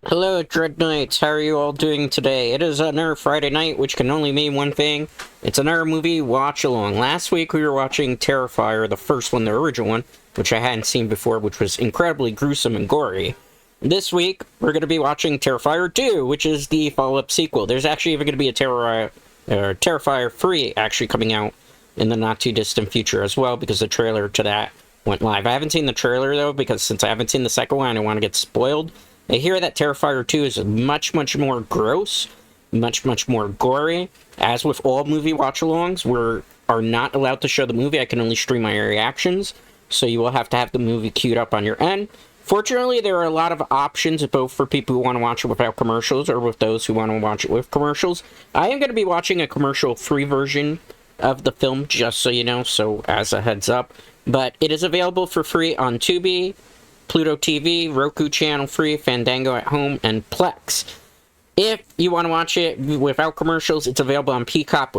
Hello, Dread Knights. How are you all doing today? It is another Friday night, which can only mean one thing. It's another movie watch-along. Last week we were watching Terrifier, the first one, the original one, which I hadn't seen before, which was incredibly gruesome and gory. This week, we're going to be watching Terrifier 2, which is the follow-up sequel. There's actually even going to be a Terrifier 3 actually coming out in the not-too-distant future as well, because the trailer to that went live. I haven't seen the trailer, though, because since I haven't seen the second one, I don't want to get spoiled. I hear that Terrifier 2 is much more gross, much more gory. As with all movie watch-alongs, we are not allowed to show the movie. I can only stream my reactions, so you will have to have the movie queued up on your end. Fortunately, there are a lot of options, both for people who want to watch it without commercials or with those who want to watch it with commercials. I am going to be watching a commercial-free version of the film, just so you know, so as a heads up. But it is available for free on Tubi, Pluto TV, Roku channel free, Fandango at Home, and Plex. If you want to watch it without commercials, it's available on Peacock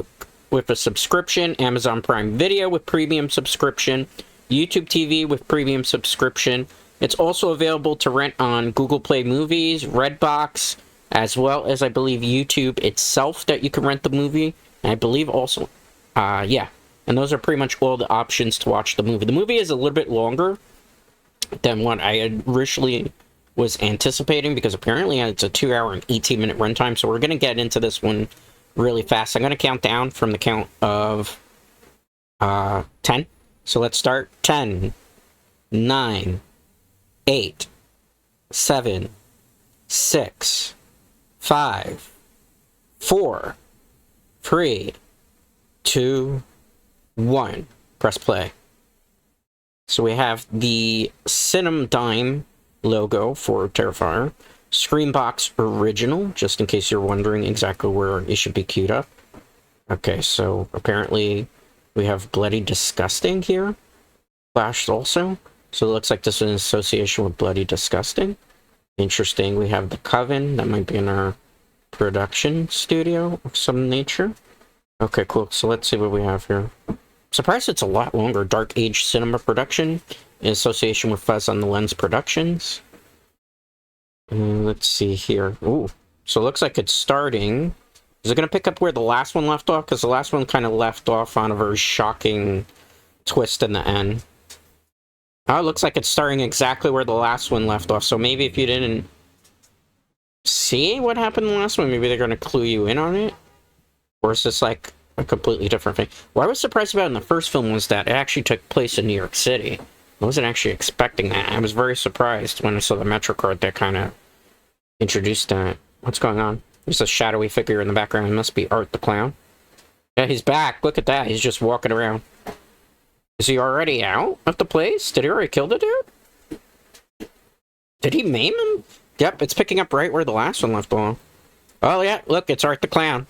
with a subscription, Amazon Prime Video with premium subscription, YouTube TV with premium subscription. It's also available to rent on Google Play Movies, Redbox, as well as, I believe, YouTube itself that you can rent the movie. And I believe also, yeah. And those are pretty much all the options to watch the movie. The movie is a little bit longer than what I originally was anticipating, because apparently it's a 2-hour and 18-minute runtime, so we're going to get into this one really fast. I'm going to count down from the count of 10. So let's start. 10, 9, 8, 7, 6, 5, 4, 3, 2, 1. Press play. So we have the Cinnamdime logo for Terrifier. Screenbox Original, just in case you're wondering exactly where it should be queued up. Okay, so apparently we have Bloody Disgusting here. Flashed also. So it looks like this is in association with Bloody Disgusting. Interesting. We have the Coven. That might be in our production studio of some nature. Okay, cool. So let's see what we have here. Surprised it's a lot longer. Dark Age Cinema Production in association with Fuzz on the Lens Productions. Let's see here. Ooh, so it looks like it's starting. Is it going to pick up where the last one left off? Because the last one kind of left off on a very shocking twist in the end. Oh, it looks like it's starting exactly where the last one left off. So maybe if you didn't see what happened in the last one, maybe they're going to clue you in on it? Or is this like a completely different thing? What I was surprised about in the first film was that it actually took place in New York City. I wasn't actually expecting that. I was very surprised when I saw the Metro card that kind of introduced that. What's going on? There's a shadowy figure in the background. It must be Art the Clown. Yeah, he's back. Look at that. He's just walking around. Is he already out of the place? Did he already kill the dude? Did he maim him? Yep, it's picking up right where the last one left off. Oh yeah, look, it's Art the Clown.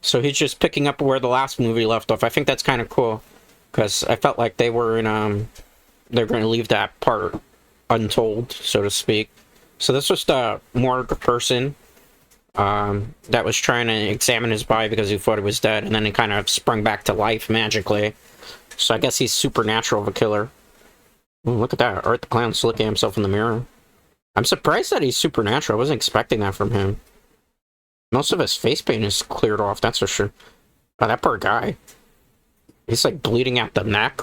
So he's just picking up where the last movie left off. I think that's kind of cool, because I felt like they were in, they're going to leave that part untold, so to speak. So this was the morgue person that was trying to examine his body because he thought he was dead, and then he kind of sprung back to life magically. So I guess he's supernatural of a killer. Ooh, look at that. Art the Clown's looking at himself in the mirror. I'm surprised that he's supernatural. I wasn't expecting that from him. Most of his face paint is cleared off, that's for sure. Oh, that poor guy. He's like bleeding out the neck.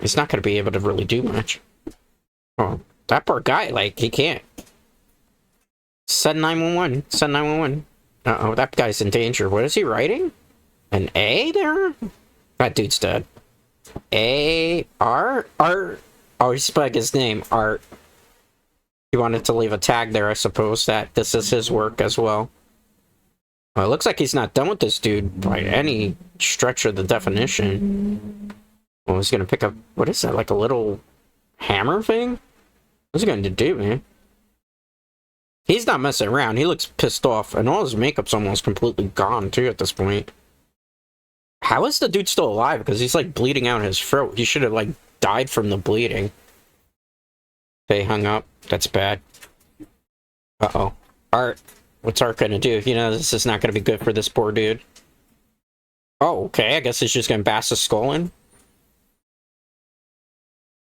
He's not going to be able to really do much. Oh, that poor guy, like, he can't. Send 911. Send 911. Uh-oh, that guy's in danger. What is he writing? An A there? That dude's dead. A... Art? Art? Oh, he spelled his name, Art. He wanted to leave a tag there, I suppose, that this is his work as well. Well, it looks like he's not done with this dude by any stretch of the definition. Well, he's gonna pick up... What is that, like a little hammer thing? What's he going to do, man? He's not messing around. He looks pissed off, and all his makeup's almost completely gone, too, at this point. How is the dude still alive? Because he's, like, bleeding out his throat. He should have, like, died from the bleeding. They hung up. That's bad. Uh-oh. Art. What's Art gonna do? You know, this is not gonna be good for this poor dude. Oh, okay. I guess he's just gonna bash his skull in.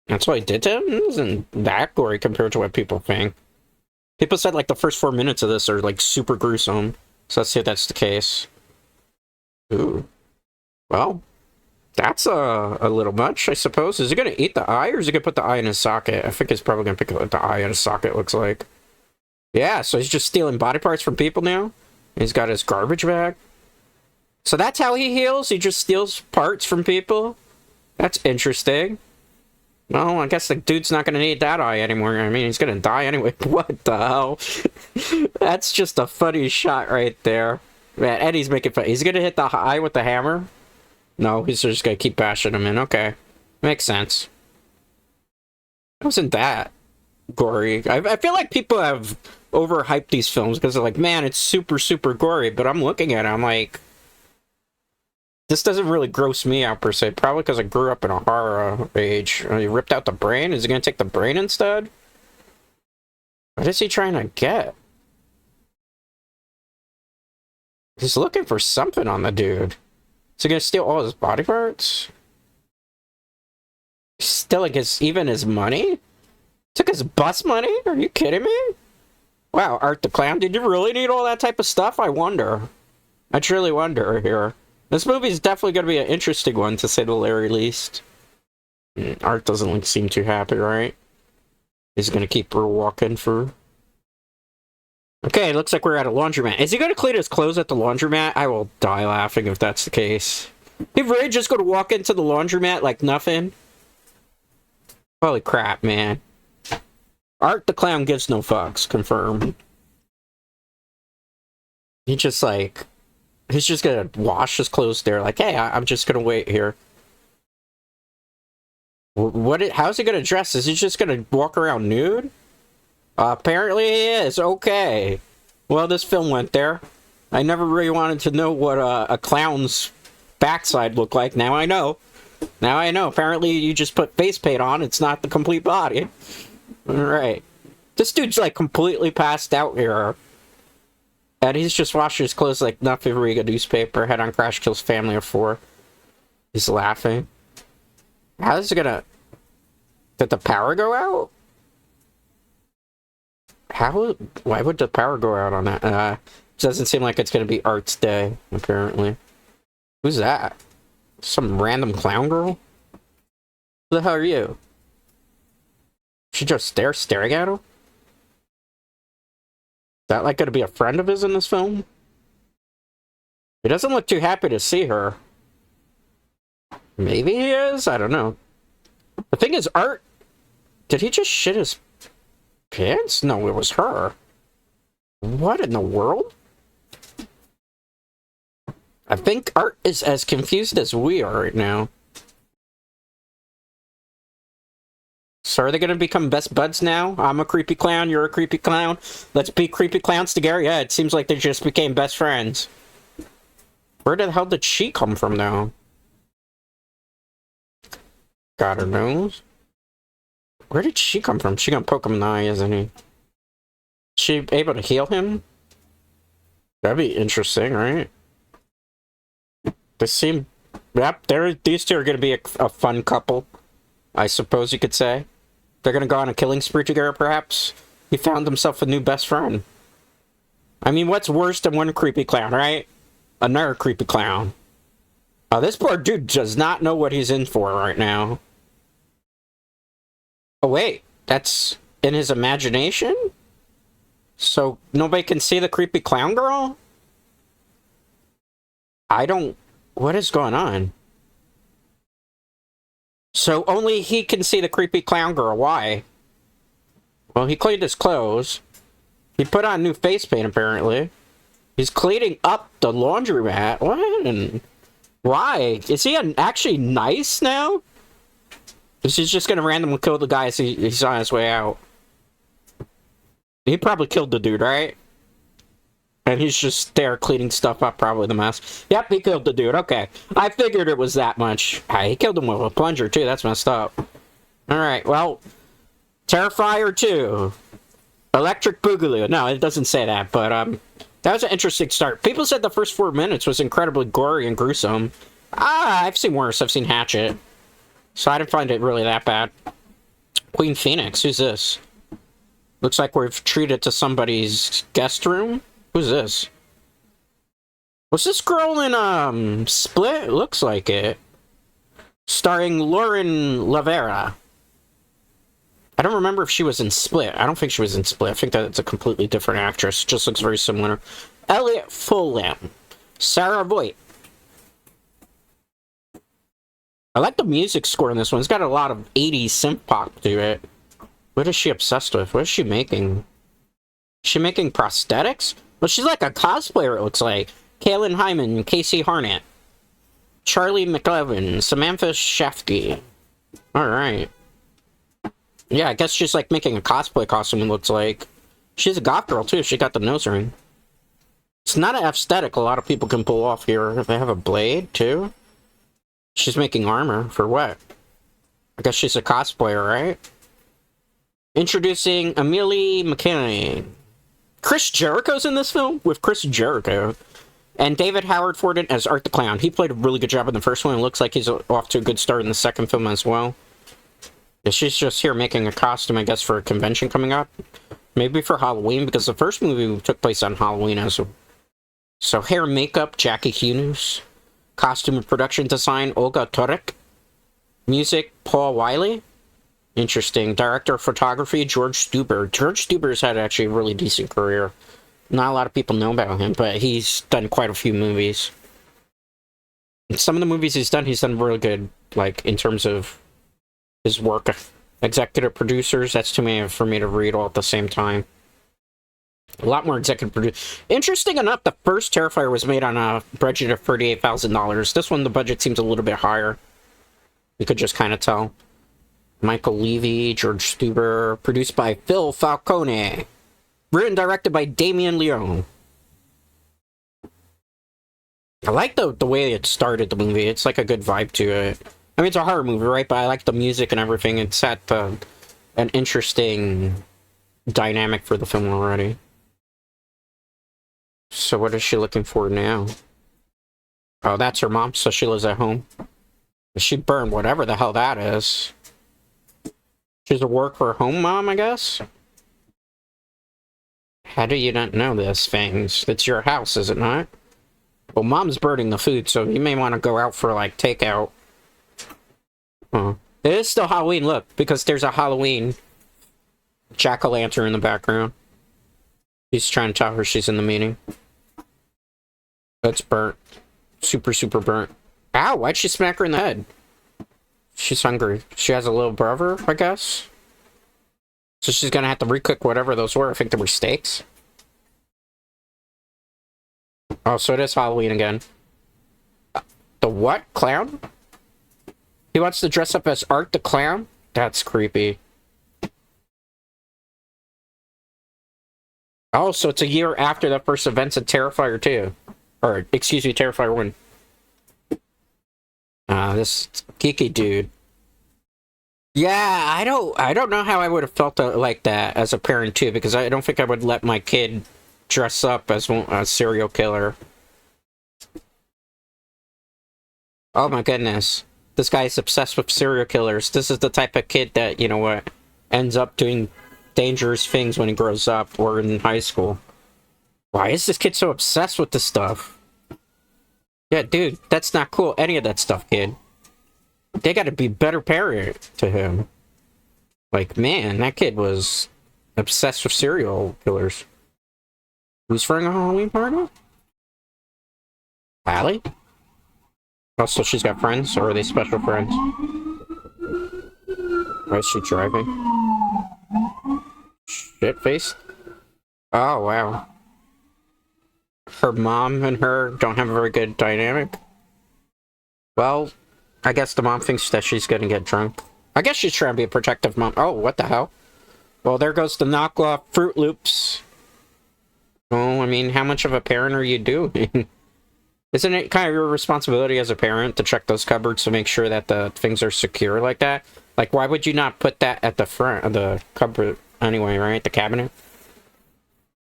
That's what he did to him? It isn't that gory compared to what people think. People said, like, the first 4 minutes of this are, like, super gruesome. So let's see if that's the case. Ooh. Well, that's a little much, I suppose. Is he gonna eat the eye, or is he gonna put the eye in his socket? I think he's probably gonna pick up the eye in his socket, looks like. Yeah, so he's just stealing body parts from people now. He's got his garbage bag. So that's how he heals? He just steals parts from people? That's interesting. Well, I guess the dude's not gonna need that eye anymore. I mean, he's gonna die anyway. What the hell? That's just a funny shot right there. Man, Eddie's making fun. He's gonna hit the eye with the hammer? No, he's just gonna keep bashing him in. Okay. Makes sense. It wasn't that gory. I feel like people have overhyped these films because they're like, man, it's super, super gory. But I'm looking at it, I'm like, this doesn't really gross me out per se. Probably because I grew up in a horror age. He ripped out the brain? Is he gonna take the brain instead? What is he trying to get? He's looking for something on the dude. Is he gonna steal all his body parts? Stealing even his money? Took his bus money? Are you kidding me? Wow, Art the Clown, did you really need all that type of stuff? I wonder. I truly wonder here. This movie's definitely gonna be an interesting one, to say the very least. Art doesn't seem too happy, right? He's gonna keep her walking for... Okay, looks like we're at a laundromat. Is he gonna clean his clothes at the laundromat? I will die laughing if that's the case. He really just gonna walk into the laundromat like nothing? Holy crap, man. Art the Clown gives no fucks, confirmed. He just like... He's just gonna wash his clothes there, like, hey, I'm just gonna wait here. How's he gonna dress? Is he just gonna walk around nude? Apparently he is. Okay. Well, this film went there. I never really wanted to know what a clown's backside looked like. Now I know. Now I know. Apparently you just put face paint on. It's not the complete body. Alright. This dude's like completely passed out here. And he's just washing his clothes like nothing, reading a newspaper. Head on crash, kills family of 4. He's laughing. How is it gonna... Did the power go out? Why would the power go out on that? It doesn't seem like it's gonna be Art's day, apparently. Who's that? Some random clown girl? Who the hell are you? She just staring at him? Is that like gonna be a friend of his in this film? He doesn't look too happy to see her. Maybe he is? I don't know. The thing is, Art... Did he just shit his pants? No, it was her. What in the world? I think Art is as confused as we are right now. So are they gonna become best buds now? I'm a creepy clown, you're a creepy clown. Let's be creepy clowns together? Yeah, it seems like they just became best friends. Where the hell did she come from now? Got her nose. Where did she come from? She gonna poke him in the eye, isn't he? She able to heal him? That'd be interesting, right? They seem... Yep, these two are gonna be a fun couple, I suppose you could say. They're gonna go on a killing spree together, perhaps? He found himself a new best friend. I mean, what's worse than one creepy clown, right? Another creepy clown. Oh, this poor dude does not know what he's in for right now. Oh, wait. That's in his imagination? So nobody can see the creepy clown girl? I don't... What is going on? So only he can see the creepy clown girl. Why? Well, he cleaned his clothes. He put on new face paint, apparently. He's cleaning up the laundromat. What? And why? Is he actually nice now? Is he just gonna randomly kill the guy as he's on his way out? He probably killed the dude, right? And he's just there cleaning stuff up, probably the mess. Yep, he killed the dude. Okay. I figured it was that much. He killed him with a plunger, too. That's messed up. Alright, well... Terrifier 2. Electric Boogaloo. No, it doesn't say that, but, that was an interesting start. People said the first 4 minutes was incredibly gory and gruesome. I've seen worse. I've seen Hatchet. So I didn't find it really that bad. Queen Phoenix. Who's this? Looks like we've treated to somebody's guest room. Who's this? Was this girl in, Split? Looks like it. Starring Lauren Lavera. I don't remember if she was in Split. I don't think she was in Split. I think that's a completely different actress. Just looks very similar. Elliot Fulham. Sarah Voigt. I like the music score in this one. It's got a lot of 80s synth pop to it. What is she obsessed with? What is she making? Is she making prosthetics? Well, she's like a cosplayer, it looks like. Kaylin Hyman, Casey Harnett, Charlie McLevin, Samantha Shafke. Alright. Yeah, I guess she's like making a cosplay costume, it looks like. She's a goth girl, too. She got the nose ring. It's not an aesthetic a lot of people can pull off here. They have a blade, too. She's making armor. For what? I guess she's a cosplayer, right? Introducing Amelie McKinney. Chris Jericho's in this film? With Chris Jericho. And David Howard Forden as Art the Clown. He played a really good job in the first one. It looks like he's off to a good start in the second film as well. Yeah, she's just here making a costume, I guess, for a convention coming up. Maybe for Halloween, because the first movie took place on Halloween as well. So hair and makeup, Jackie Hughes. Costume and production design, Olga Torek. Music, Paul Wiley. Interesting. Director of photography, George Stuber. George Stuber's had actually a really decent career. Not a lot of people know about him, but he's done quite a few movies. And some of the movies he's done really good, like, in terms of his work. Executive producers, that's too many for me to read all at the same time. A lot more executive producers. Interesting enough, the first Terrifier was made on a budget of $38,000. This one, the budget seems a little bit higher. You could just kind of tell. Michael Levy, George Stuber, produced by Phil Falcone. Written and directed by Damien Leone. I like the way it started, the movie. It's like a good vibe to it. I mean, it's a horror movie, right? But I like the music and everything. It's at an interesting dynamic for the film already. So what is she looking for now? Oh, that's her mom, so she lives at home. She burned whatever the hell that is. She's a work-for-home mom, I guess? How do you not know this, Fangs? It's your house, is it not? Well, Mom's burning the food, so you may want to go out for, like, takeout. Huh. It is still Halloween, look, because there's a Halloween jack-o'-lantern in the background. He's trying to tell her she's in the meeting. That's burnt. Super, super burnt. Ow, why'd she smack her in the head? She's hungry. She has a little brother, I guess? So she's gonna have to recook whatever those were. I think they were steaks. Oh, so it is Halloween again. The what? Clown? He wants to dress up as Art the Clown? That's creepy. Oh, so it's a year after the first events of Terrifier 2. Or, excuse me, Terrifier 1. This geeky dude. Yeah, I don't know how I would have felt like that as a parent too, because I don't think I would let my kid dress up as a serial killer. Oh my goodness. This guy's obsessed with serial killers. This is the type of kid that, you know what, ends up doing dangerous things when he grows up or in high school. Why is this kid so obsessed with this stuff? Yeah, dude, that's not cool. Any of that stuff, kid. They gotta be better parent to him. Like, man, that kid was obsessed with serial killers. Who's throwing a Halloween party? Allie? Oh, so she's got friends? Or are they special friends? Why is she driving? Shit-faced? Oh, wow. Her mom and her don't have a very good dynamic. Well, I guess the mom thinks that she's gonna get drunk. I guess she's trying to be a protective mom. Oh, what the hell? Well, there goes the knockoff Fruit Loops. Oh, I mean, how much of a parent are you doing? Isn't it kind of your responsibility as a parent to check those cupboards to make sure that the things are secure like that? Like, why would you not put that at the front of the cupboard anyway, right? The cabinet?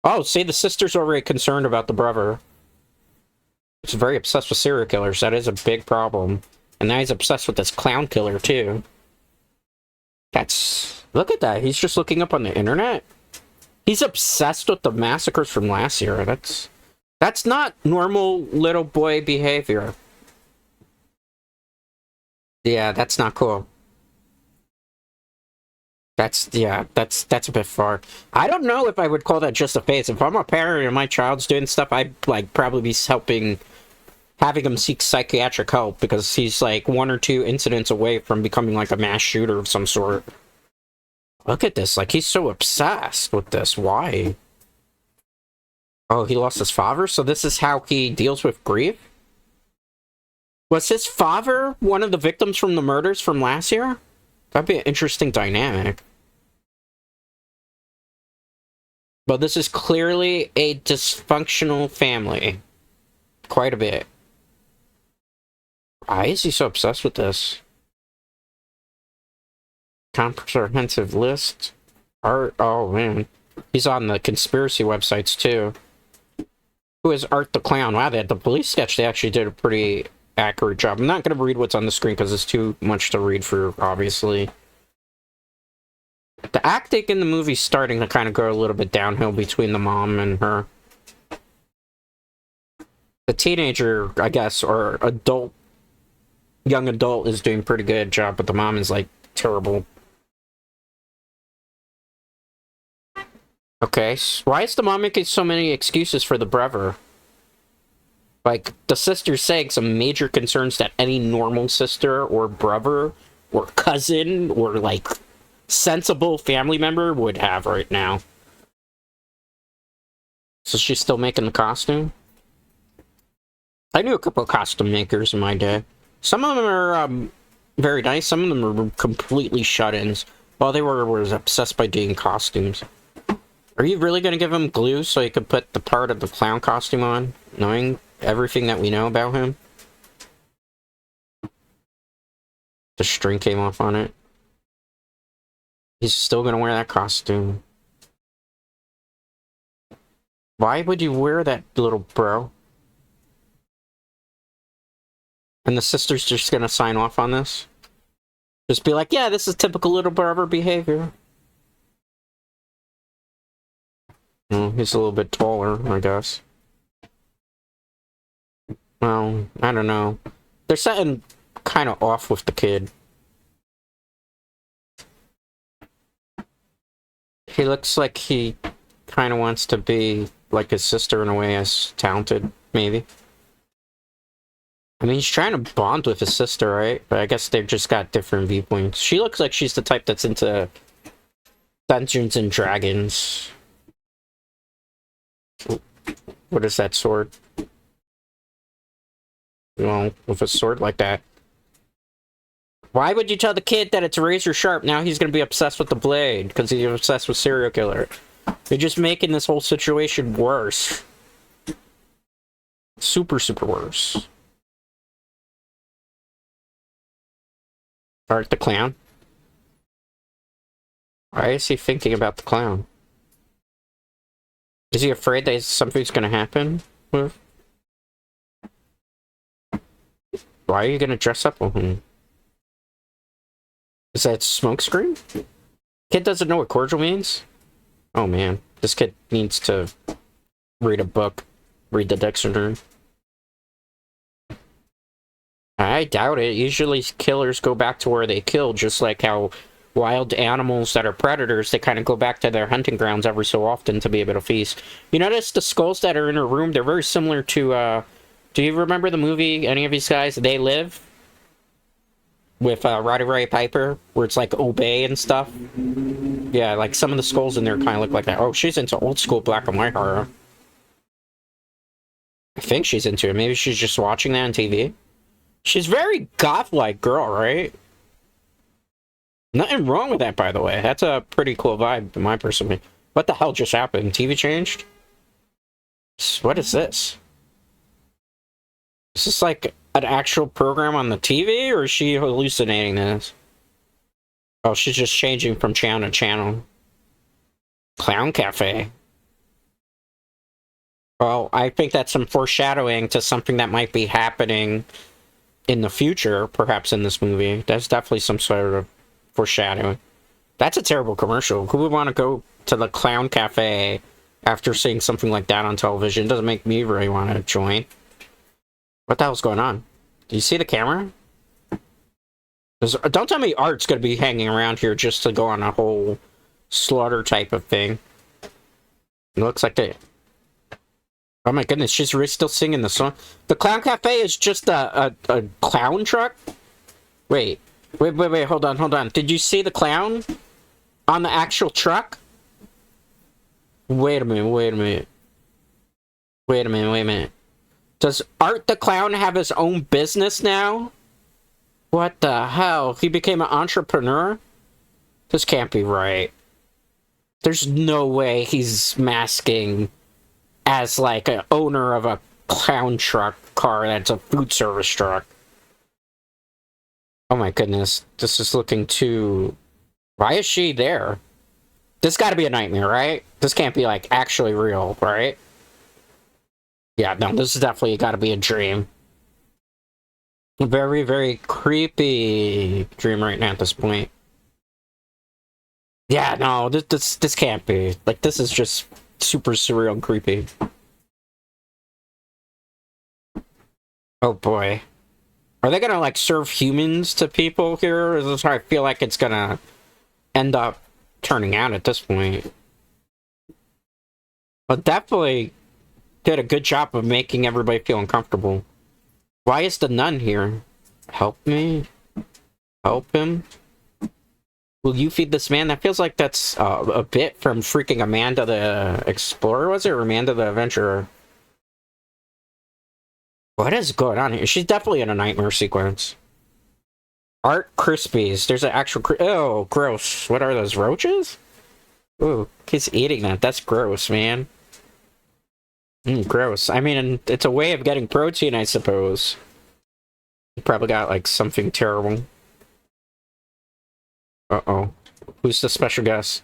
Oh, see, the sister's already concerned about the brother. He's very obsessed with serial killers. That is a big problem. And now he's obsessed with this clown killer, too. That's... Look at that. He's just looking up on the internet. He's obsessed with the massacres from last year. That's not normal little boy behavior. Yeah, that's not cool. That's a bit far. I don't know if I would call that just a phase. If I'm a parent and my child's doing stuff, I'd like probably be having him seek psychiatric help because he's like one or two incidents away from becoming like a mass shooter of some sort. Look at this, like he's so obsessed with this. Why? Oh, he lost his father, so this is how he deals with grief? Was his father one of the victims from the murders from last year? That'd be an interesting dynamic. But this is clearly a dysfunctional family. Quite a bit. Why is he so obsessed with this? Comprehensive list. Art. Oh, man. He's on the conspiracy websites, too. Who is Art the Clown? Wow, the police sketch, they actually did a pretty accurate job. I'm not going to read what's on the screen because it's too much to read for, obviously. The acting in the movie's starting to kind of go a little bit downhill between the mom and her. The teenager, I guess, or young adult is doing a pretty good job, but the mom is, like, terrible. Okay, why is the mom making so many excuses for the brother? Like, the sister's saying some major concerns that any normal sister or brother or cousin or, like, sensible family member would have right now. So she's still making the costume? I knew a couple of costume makers in my day. Some of them are very nice, some of them are completely shut-ins, while they were obsessed by doing costumes. Are you really going to give him glue so he could put the part of the clown costume on, knowing everything that we know about him? The string came off on it. He's still going to wear that costume. Why would you wear that, little bro? And the sister's just going to sign off on this? Just be like, yeah, this is typical little brother behavior. He's a little bit taller, I guess. Well, I don't know. They're setting kind of off with the kid. He looks like he kind of wants to be like his sister in a way, as talented, maybe. I mean, he's trying to bond with his sister, right? But I guess they've just got different viewpoints. She looks like she's the type that's into Dungeons and Dragons. What is that sword? Well, with a sword like that. Why would you tell the kid that it's razor sharp? Now he's going to be obsessed with the blade because he's obsessed with serial killer. You're just making this whole situation worse. Super, super worse. Art the Clown? Why is he thinking about the clown? Is he afraid that something's gonna happen with? Why are you gonna dress up with him? Is that smokescreen? Kid doesn't know what cordial means? Oh man, this kid needs to read a book, read the dictionary. I doubt it. Usually killers go back to where they killed, just like how wild animals that are predators, they kind of go back to their hunting grounds every so often to be able to feast. You notice the skulls that are in her room, they're very similar to, do you remember the movie, any of these guys, They Live? With Roddy Ray Piper, where it's like obey and stuff. Yeah, like some of the skulls in there kind of look like that. Oh, she's into old school black and white horror. I think she's into it. Maybe she's just watching that on TV. She's very goth-like girl, right? Nothing wrong with that, by the way. That's a pretty cool vibe, in my personal opinion. What the hell just happened? TV changed? What is this? Is this like an actual program on the TV, or is she hallucinating this? Oh, she's just changing from channel to channel. Clown Cafe. Well, I think that's some foreshadowing to something that might be happening in the future, perhaps in this movie. That's definitely some sort of foreshadowing. That's a terrible commercial. Who would want to go to the clown cafe after seeing something like that on television? It doesn't make me really want to join. What the hell's going on? Do you see the camera? Don't tell me Art's gonna be hanging around here just to go on a whole slaughter type of thing. It looks like they... Oh my goodness, she's really still singing the song. The Clown Cafe is just a clown truck? Wait, hold on. Did you see the clown on the actual truck? Wait a minute. Does Art the Clown have his own business now? What the hell? He became an entrepreneur? This can't be right. There's no way he's masking as, like, an owner of a clown truck car that's a food service truck. Oh my goodness. This is looking too... Why is she there? This gotta be a nightmare, right? This can't be, like, actually real, right? Yeah, no, this is definitely gotta be a dream. Very, very creepy dream right now at this point. Yeah, no, this can't be. Like, this is just super surreal and creepy. Oh boy. Are they gonna, like, serve humans to people here? Or is this how I feel like it's gonna end up turning out at this point? But definitely did a good job of making everybody feel uncomfortable. Why is the nun here? Help me? Help him? Will you feed this man? That feels like that's a bit from freaking Amanda the Explorer, was it? Or Amanda the Adventurer? What is going on here? She's definitely in a nightmare sequence. Art Krispies. There's an actual... Oh, gross. What are those, roaches? Ooh, he's eating that. That's gross, man. Gross. I mean, it's a way of getting protein, I suppose. You probably got, like, something terrible. Uh-oh. Who's the special guest?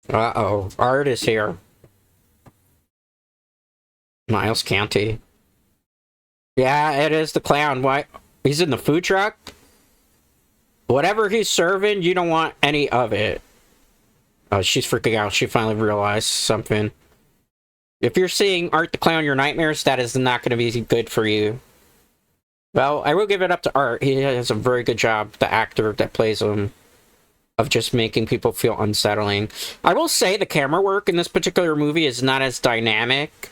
Uh-oh. Art is here. Miles Canty. Yeah, it is the clown. Why? He's in the food truck? Whatever he's serving, you don't want any of it. Oh, she's freaking out. She finally realized something. If you're seeing Art the Clown in your nightmares, that is not going to be good for you. Well, I will give it up to Art. He has a very good job, the actor that plays him, of just making people feel unsettling. I will say the camera work in this particular movie is not as dynamic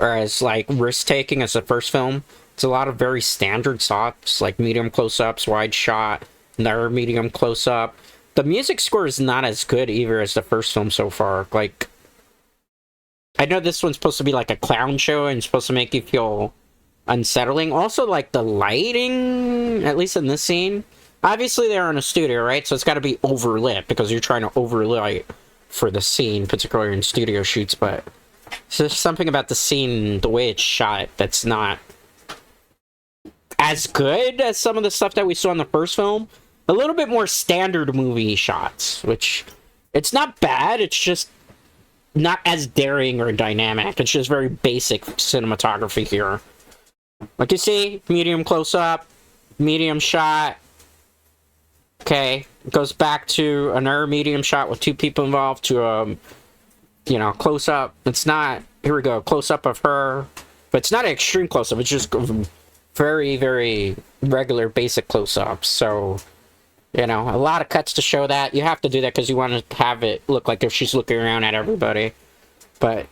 or as, like, risk-taking as the first film. It's a lot of very standard shots, like medium close-ups, wide shot, another medium close-up. The music score is not as good either as the first film so far. Like, I know this one's supposed to be like a clown show and supposed to make you feel unsettling. Also, like, the lighting, at least in this scene, obviously they're in a studio, right? So it's got to be overlit because you're trying to overlight for the scene, particularly in studio shoots. But there's something about the scene, the way it's shot, that's not as good as some of the stuff that we saw in the first film. A little bit more standard movie shots, which it's not bad. It's just not as daring or dynamic. It's just very basic cinematography here. Like you see, medium close-up, medium shot. Okay, it goes back to another medium shot with two people involved to, you know, close-up. It's not, here we go, close-up of her. But it's not an extreme close-up. It's just very, very regular, basic close-ups. So, you know, a lot of cuts to show that. You have to do that because you want to have it look like if she's looking around at everybody. But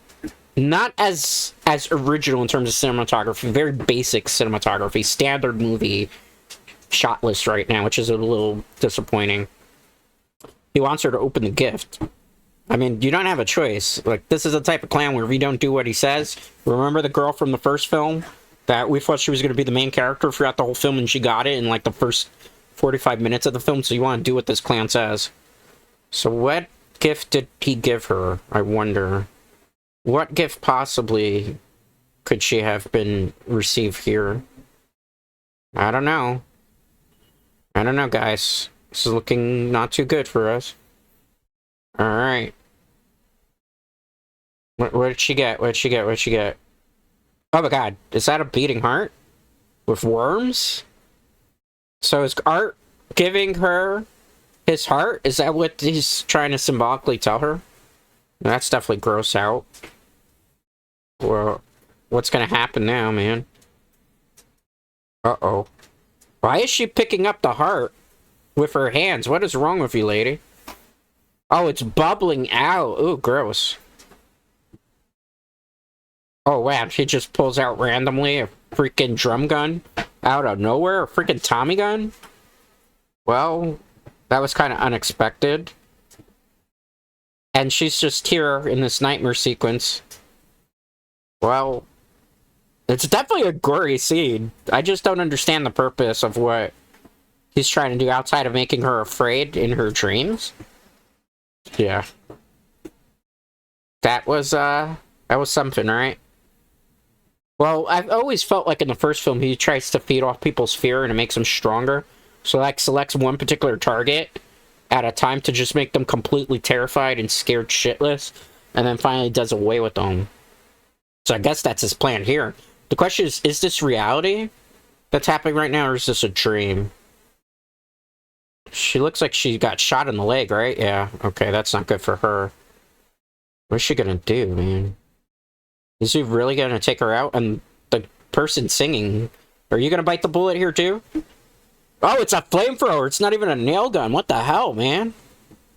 not as original in terms of cinematography. Very basic cinematography. Standard movie shot list right now, which is a little disappointing. He wants her to open the gift. I mean, you don't have a choice. Like, this is the type of clown where if you don't do what he says... Remember the girl from the first film? That we thought she was going to be the main character throughout the whole film, and she got it in, like, the first 45 minutes of the film, so you want to do what this clown says. So what gift did he give her, I wonder? What gift possibly could she have been received here? I don't know. I don't know, guys. This is looking not too good for us. Alright. What did she get? What did she get? What did she get? Oh my god, is that a beating heart? With worms? So is Art giving her His heart? Is that what he's trying to symbolically tell her? That's definitely gross out. Well, what's gonna happen now, man? Uh-oh. Why is she picking up the heart with her hands? What is wrong with you, lady? Oh, it's bubbling out. Ooh, gross. Oh, wow. She just pulls out randomly a freaking drum gun out of nowhere? A freaking Tommy gun? Well, that was kind of unexpected. And she's just here in this nightmare sequence. Well, it's definitely a gory scene. I just don't understand the purpose of what he's trying to do outside of making her afraid in her dreams. Yeah. That was something, right? Well, I've always felt like in the first film, he tries to feed off people's fear and it makes them stronger. So, like, selects one particular target at a time to just make them completely terrified and scared shitless, and then finally does away with them. So I guess that's his plan here. The question is this reality that's happening right now, or is this a dream? She looks like she got shot in the leg, right? Yeah, okay, that's not good for her. What's she gonna do, man? Is he really gonna take her out? And the person singing, are you gonna bite the bullet here too? Oh, it's a flamethrower. It's not even a nail gun. What the hell, man?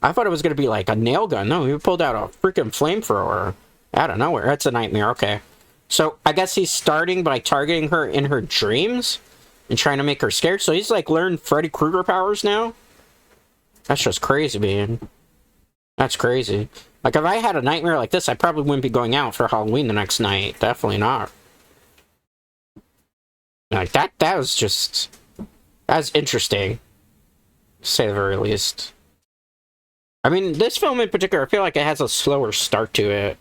I thought it was going to be like a nail gun. No, he pulled out a freaking flamethrower out of nowhere. That's a nightmare. Okay. So I guess he's starting by targeting her in her dreams and trying to make her scared. So he's like learned Freddy Krueger powers now? That's just crazy, man. That's crazy. Like, if I had a nightmare like this, I probably wouldn't be going out for Halloween the next night. Definitely not. Like, that was just... That's interesting, to say the very least. I mean, this film in particular, I feel like it has a slower start to it,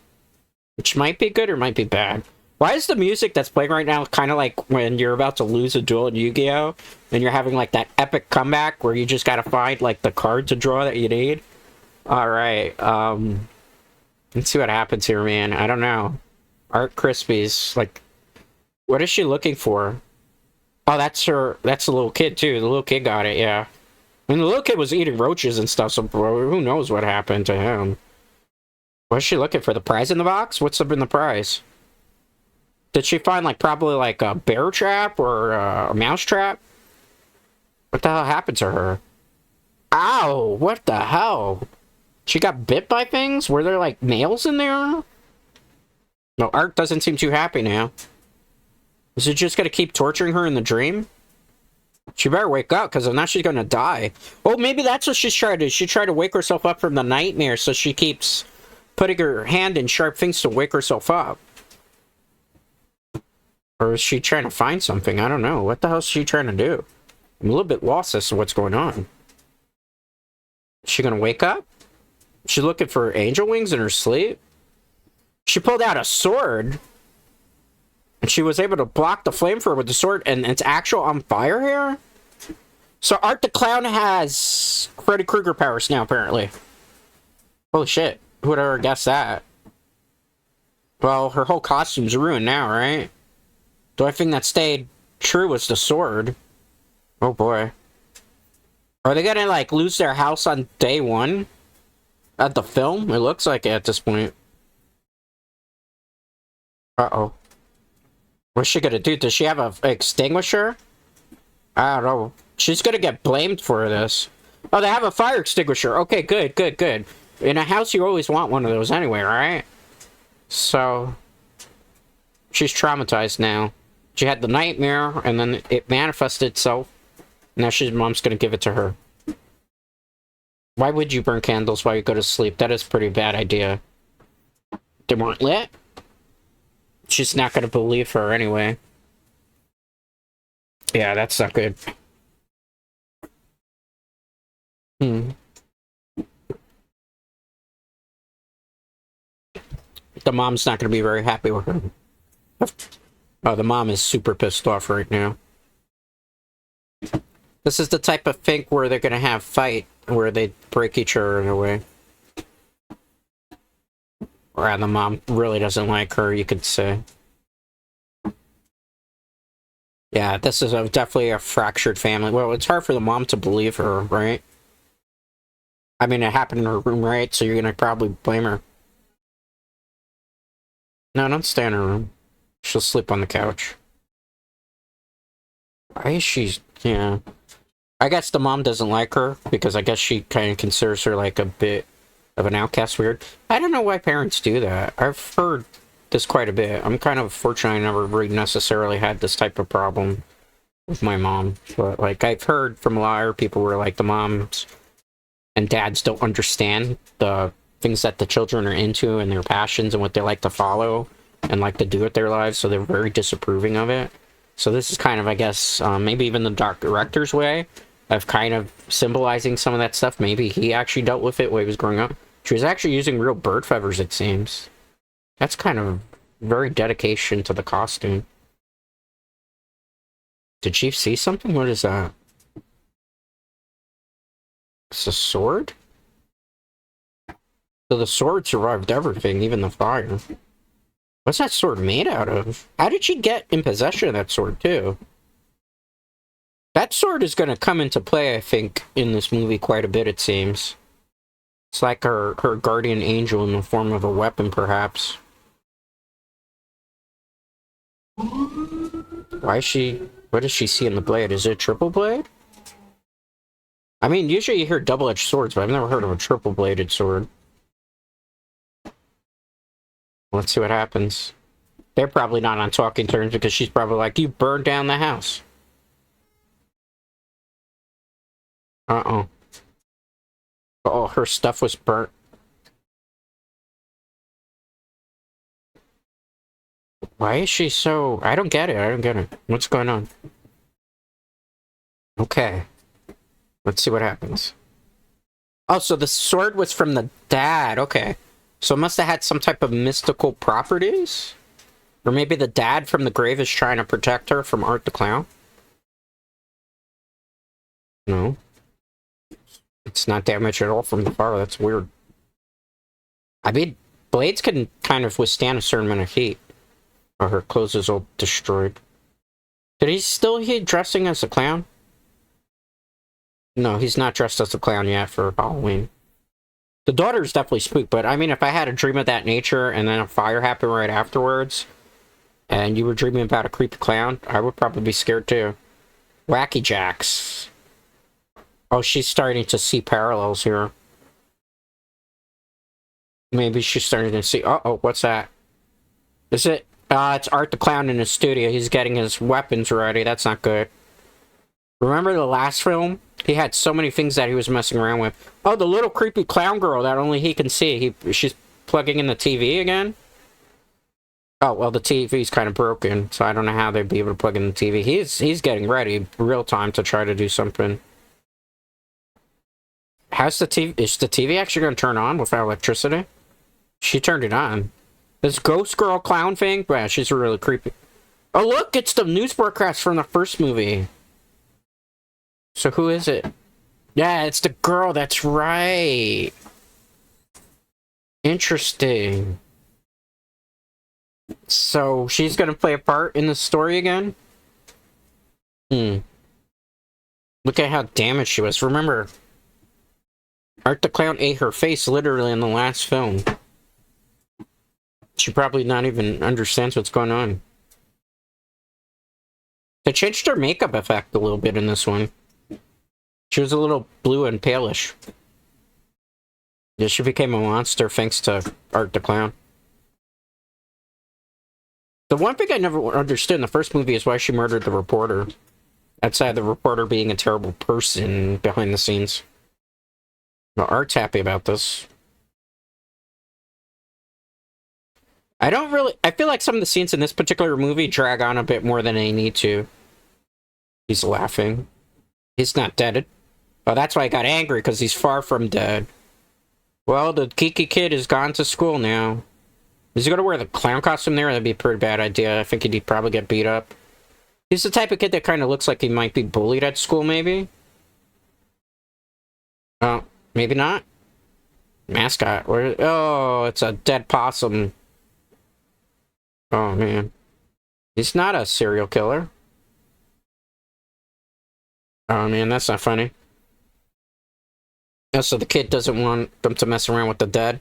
which might be good or might be bad. Why is the music that's playing right now kind of like when you're about to lose a duel in Yu-Gi-Oh! And you're having like that epic comeback where you just gotta find like the card to draw that you need? Alright, let's see what happens here, man. I don't know. Art Crispies, like, what is she looking for? Oh, that's her. That's the little kid, too. The little kid got it, yeah. I mean, the little kid was eating roaches and stuff, so who knows what happened to him. What's she looking for? The prize in the box? What's up in the prize? Did she find, like, probably, like, a bear trap or a mouse trap? What the hell happened to her? Ow! What the hell? She got bit by things? Were there, like, nails in there? No, Art doesn't seem too happy now. Is it just gonna keep torturing her in the dream? She better wake up, because if not, she's gonna die. Oh, maybe that's what she's trying to do. She tried to wake herself up from the nightmare, so she keeps putting her hand in sharp things to wake herself up. Or is she trying to find something? I don't know. What the hell is she trying to do? I'm a little bit lost as to what's going on. Is she gonna wake up? She's looking for angel wings in her sleep? She pulled out a sword. And she was able to block the flamethrower with the sword, and it's actual on fire here? So Art the Clown has Freddy Krueger powers now, apparently. Holy shit. Who would ever guess that? Well, her whole costume's ruined now, right? The only thing that stayed true was the sword. Oh boy. Are they gonna, like, lose their house on day one? At the film? It looks like it at this point. Uh-oh. What's she gonna do? Does she have an extinguisher? I don't know. She's gonna get blamed for this. Oh, they have a fire extinguisher. Okay, good, good, good. In a house, you always want one of those anyway, right? So, she's traumatized now. She had the nightmare, and then it manifested itself. Now mom's gonna give it to her. Why would you burn candles while you go to sleep? That is a pretty bad idea. They weren't lit? She's not gonna believe her anyway. Yeah, that's not good. The mom's not gonna be very happy with her. Oh, the mom is super pissed off right now. This is the type of thing where they're gonna have fight, where they break each other in a way. Or the mom really doesn't like her, you could say. Yeah, this is definitely a fractured family. Well, it's hard for the mom to believe her, right? I mean, it happened in her room, right? So you're gonna probably blame her. No, don't stay in her room. She'll sleep on the couch. Why is she... Yeah. I guess the mom doesn't like her, because I guess she kind of considers her like a bit of an outcast weird. I don't know why parents do that. I've heard this quite a bit. I'm kind of fortunate I never really necessarily had this type of problem with my mom. But, like, I've heard from a lot of people where, like, the moms and dads don't understand the things that the children are into and their passions and what they like to follow and like to do with their lives, so they're very disapproving of it. So this is kind of, I guess, maybe even the director's way of kind of symbolizing some of that stuff. Maybe he actually dealt with it while he was growing up. She was actually using real bird feathers, it seems. That's kind of very dedication to the costume. Did she see something? What is that? It's a sword? So the sword survived everything, even the fire. What's that sword made out of? How did she get in possession of that sword, too? That sword is going to come into play, I think, in this movie quite a bit, it seems. It's like her guardian angel in the form of a weapon, perhaps. Why is she... What does she see in the blade? Is it a triple blade? I mean, usually you hear double-edged swords, but I've never heard of a triple-bladed sword. Let's see what happens. They're probably not on talking terms because she's probably like, you burned down the house. Uh-oh. Oh, her stuff was burnt. Why is she so... I don't get it. I don't get it. What's going on? Okay. Let's see what happens. Oh, so the sword was from the dad. Okay. So it must have had some type of mystical properties? Or maybe the dad from the grave is trying to protect her from Art the Clown? No. It's not damaged at all from the fire. That's weird. I mean, blades can kind of withstand a certain amount of heat. Oh, her clothes is all destroyed. Did he still he dressing as a clown? No, he's not dressed as a clown yet for Halloween. The daughter's definitely spooked, but I mean, if I had a dream of that nature and then a fire happened right afterwards, and you were dreaming about a creepy clown, I would probably be scared too. Wacky Jacks. Oh, she's starting to see parallels here. Maybe she's starting to see... Uh-oh, what's that? Is it... it's Art the Clown in his studio. He's getting his weapons ready. That's not good. Remember the last film? He had so many things that he was messing around with. Oh, the little creepy clown girl that only he can see. She's plugging in the TV again? Oh, well, the TV's kind of broken, so I don't know how they'd be able to plug in the TV. He's getting ready real time to try to do something. How's the TV? Is the TV actually going to turn on without electricity? She turned it on. This ghost girl clown thing? Yeah, she's really creepy. Oh, look! It's the news broadcast from the first movie. So who is it? Yeah, it's the girl. That's right. Interesting. So she's going to play a part in the story again? Look at how damaged she was. Remember, Art the Clown ate her face literally in the last film. She probably not even understands what's going on. They changed her makeup effect a little bit in this one. She was a little blue and palish. Yeah, she became a monster thanks to Art the Clown. The one thing I never understood in the first movie is why she murdered the reporter. Outside the reporter being a terrible person behind the scenes. Well, Art's happy about this. I feel like some of the scenes in this particular movie drag on a bit more than they need to. He's laughing. He's not dead. Oh, that's why I got angry, because he's far from dead. Well, the Kiki kid has gone to school now. Is he going to wear the clown costume there? That'd be a pretty bad idea. I think he'd probably get beat up. He's the type of kid that kind of looks like he might be bullied at school, maybe? Oh, maybe not? Mascot. Oh, it's a dead possum. Oh, man. He's not a serial killer. Oh, man, that's not funny. Oh, so the kid doesn't want them to mess around with the dead?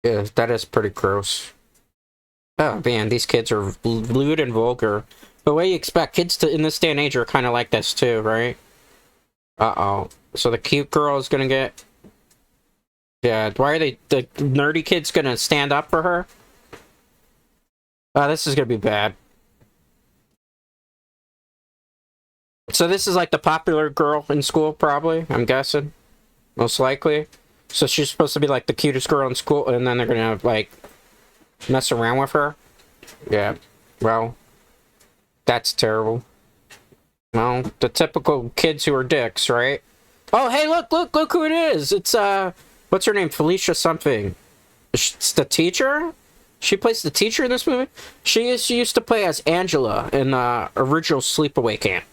Yeah, that is pretty gross. Oh man, these kids are lewd and vulgar. But what do you expect? Kids in this day and age are kind of like this too, right? Uh-oh. So the cute girl is gonna get... Yeah, why are they... The nerdy kid's gonna stand up for her? Oh, this is gonna be bad. So this is like the popular girl in school, probably, I'm guessing. Most likely. So she's supposed to be like the cutest girl in school, and then they're gonna, like, mess around with her? Yeah. Well, that's terrible. Well, the typical kids who are dicks, right? Oh, hey, look who it is! It's, what's her name? Felicia something. It's the teacher? She plays the teacher in this movie? She used to play as Angela in the original Sleepaway Camp.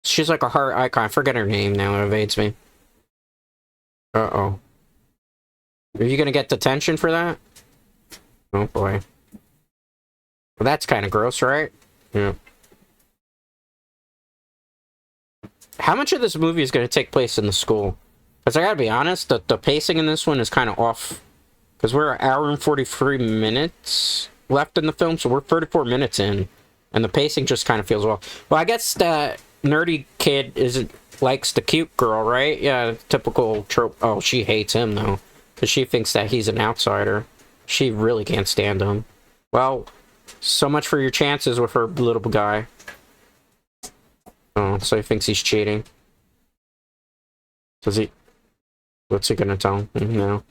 She's like a heart icon. I forget her name now. It evades me. Uh-oh. Are you gonna get detention for that? Oh, boy. Well, that's kind of gross, right? Yeah. How much of this movie is going to take place in the school? Because I gotta be honest, the pacing in this one is kind of off. Because we're an hour and 43 minutes left in the film, so we're 34 minutes in. And the pacing just kind of feels off. Well, I guess that nerdy kid likes the cute girl, right? Yeah, typical trope. Oh, she hates him, though. Because she thinks that he's an outsider. She really can't stand him. Well, so much for your chances with her little guy. Oh, so he thinks he's cheating. Does he... What's he gonna tell him? No.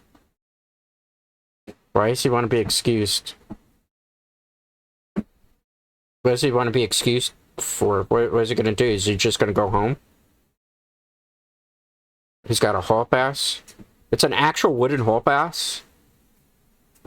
Why does he want to be excused? What does he want to be excused for? What is he gonna do? Is he just gonna go home? He's got a hall pass? It's an actual wooden hall pass?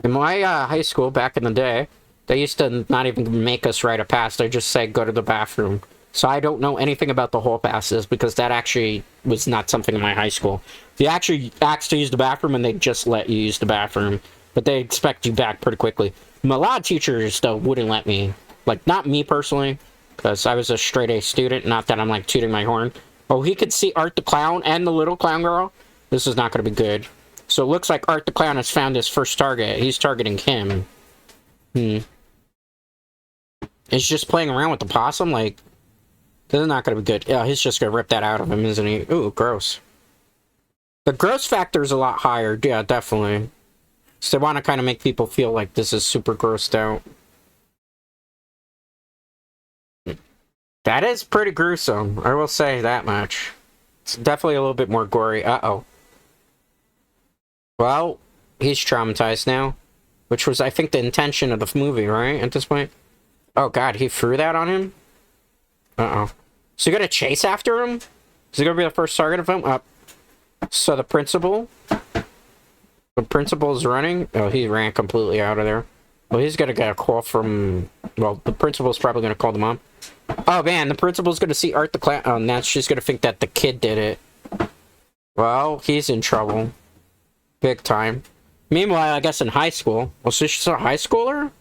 In my high school back in the day, they used to not even make us write a pass. They just say, go to the bathroom. So I don't know anything about the hall passes because that actually was not something in my high school. You actually asked to use the bathroom and they just let you use the bathroom. But they expect you back pretty quickly. A lot of teachers, though, wouldn't let me. Like, not me personally, because I was a straight A student. Not that I'm, like, tooting my horn. Oh, he could see Art the Clown and the little clown girl? This is not going to be good. So it looks like Art the Clown has found his first target. He's targeting him. He's just playing around with the possum? Like, this is not going to be good. Yeah, he's just going to rip that out of him, isn't he? Ooh, gross. The gross factor is a lot higher. Yeah, definitely. So they want to kind of make people feel like this is super grossed out. That is pretty gruesome. I will say that much. It's definitely a little bit more gory. Uh-oh. Well, he's traumatized now. Which was, I think, the intention of the movie, right? At this point. Oh, God. He threw that on him? Uh-oh. So you're gonna chase after him? Is he gonna be the first target of him? Up. So the principal... The principal's running? Oh, he ran completely out of there. Well, he's gonna get a call from... Well, the principal's probably gonna call the mom. Oh, man, the principal's gonna see Art the Clown. Oh, now she's gonna think that the kid did it. Well, he's in trouble. Big time. Meanwhile, I guess in high school... Well, so she's a high schooler?